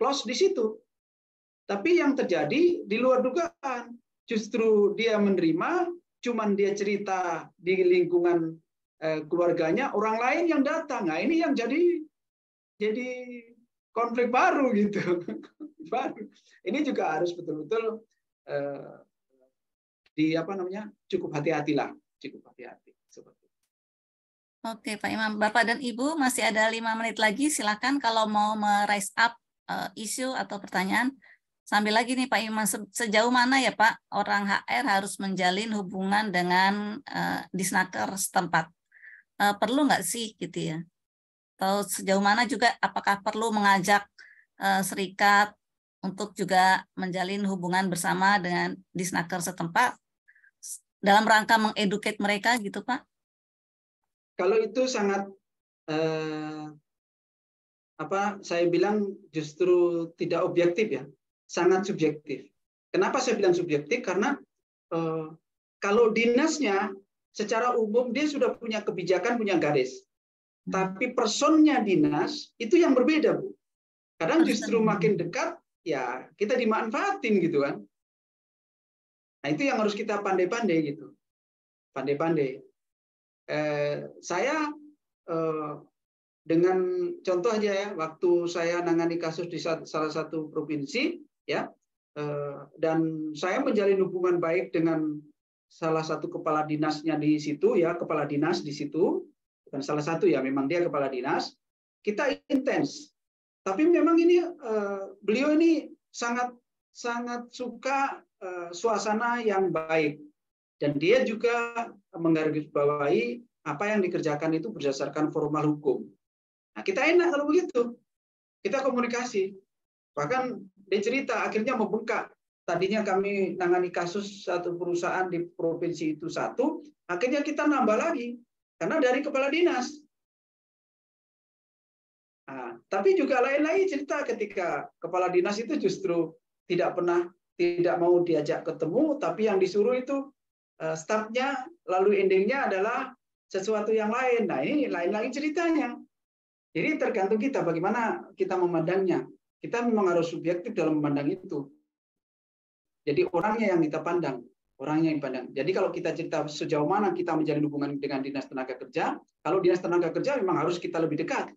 close di situ. Tapi yang terjadi di luar dugaan, justru dia menerima, cuman dia cerita di lingkungan keluarganya, orang lain yang datang. Nah, ini yang jadi konflik baru gitu. Baru. Ini juga harus betul-betul cukup hati-hatilah, cukup hati-hati. Oke, Pak Imam. Bapak dan Ibu masih ada 5 menit lagi. Silakan kalau mau raise up isu atau pertanyaan. Sambil lagi nih Pak Imam, sejauh mana ya Pak orang HR harus menjalin hubungan dengan Disnaker setempat? Perlu nggak sih gitu ya? Atau sejauh mana juga apakah perlu mengajak serikat untuk juga menjalin hubungan bersama dengan Disnaker setempat dalam rangka mengeduket mereka gitu Pak? Kalau itu sangat saya bilang justru tidak objektif ya. Sangat subjektif. Kenapa saya bilang subjektif? Karena kalau dinasnya secara umum dia sudah punya kebijakan, punya garis. Tapi personnya dinas itu yang berbeda, Bu. Kadang justru makin dekat ya kita dimanfaatin gitu kan. Nah, itu yang harus kita pandai-pandai gitu. Pandai-pandai. Saya dengan contoh aja ya, waktu saya nangani kasus di salah satu provinsi, ya, dan saya menjalin hubungan baik dengan salah satu kepala dinasnya di situ, ya, kepala dinas di situ, bukan salah satu ya, memang dia kepala dinas. Kita intens, tapi memang ini beliau ini sangat suka suasana yang baik, dan dia juga menggarisbawahi apa yang dikerjakan itu berdasarkan formal hukum. Nah, kita enak kalau begitu, kita komunikasi. Bahkan dia cerita akhirnya membengkak. Tadinya kami nangani kasus satu perusahaan di provinsi itu satu, akhirnya kita nambah lagi karena dari kepala dinas. Nah, tapi juga lain-lain cerita ketika kepala dinas itu justru tidak mau diajak ketemu, tapi yang disuruh itu stafnya, lalu endingnya adalah sesuatu yang lain. Nah, ini lain-lain ceritanya. Jadi tergantung kita bagaimana kita memandangnya. Kita memang harus subjektif dalam memandang itu. Jadi orangnya yang kita pandang, orangnya yang pandang. Jadi kalau kita cerita sejauh mana kita menjalin hubungan dengan dinas tenaga kerja, kalau dinas tenaga kerja memang harus kita lebih dekat.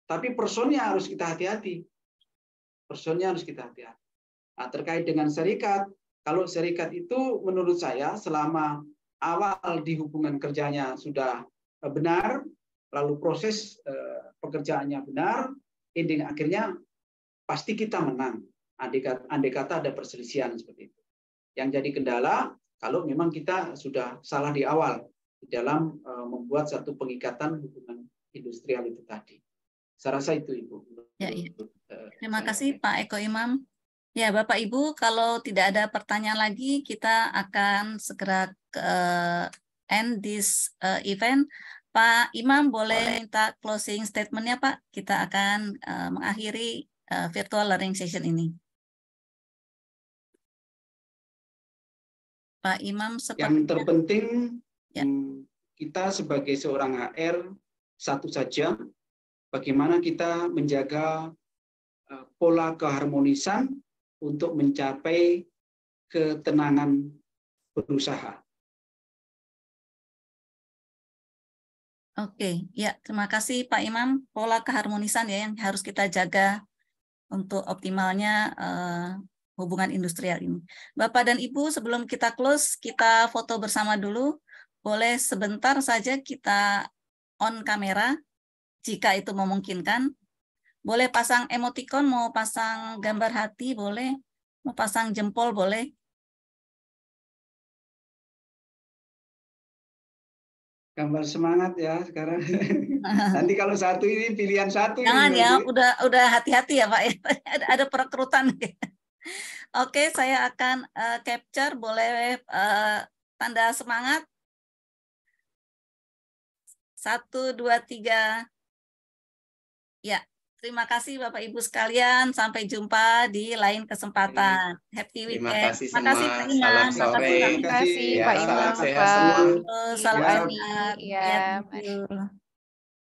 Tapi personnya harus kita hati-hati. Personnya harus kita hati-hati. Nah, terkait dengan serikat, kalau serikat itu menurut saya selama awal di hubungan kerjanya sudah benar, lalu proses pekerjaannya benar, ending akhirnya pasti kita menang. Andai kata ada perselisihan seperti itu. Yang jadi kendala kalau memang kita sudah salah di awal di dalam membuat satu pengikatan hubungan industrial itu tadi. Saya rasa itu, Ibu. Ya, iya. Terima kasih Pak Eko Imam. Ya, Bapak Ibu, kalau tidak ada pertanyaan lagi, kita akan segera end this event. Pak Imam boleh minta closing statement-nya, Pak? Kita akan mengakhiri virtual learning session ini. Pak Imam, yang terpenting ya, kita sebagai seorang HR satu saja, bagaimana kita menjaga pola keharmonisan untuk mencapai ketenangan berusaha. Oke, ya terima kasih Pak Imam. Pola keharmonisan ya yang harus kita jaga untuk optimalnya hubungan industrial ini. Bapak dan Ibu, sebelum kita close, kita foto bersama dulu. Boleh sebentar saja kita on kamera, jika itu memungkinkan. Boleh pasang emoticon, mau pasang gambar hati, boleh. Mau pasang jempol, boleh. Gambar semangat ya sekarang. Nanti kalau satu ini pilihan satu. Jangan ini, ya, udah hati-hati ya Pak. Ada perekrutan. Oke, saya akan capture. Boleh tanda semangat. 1, 2, 3. Ya, terima kasih Bapak Ibu sekalian. Sampai jumpa di lain kesempatan. Happy Terima weekend. kasih Terima kasih Pak semua. Imam. Salam sore. Terima kasih Ya, Pak salam Imam, sehat Pak semua. Salam Ibu Ani. sehat. Ya, Ya, thank you.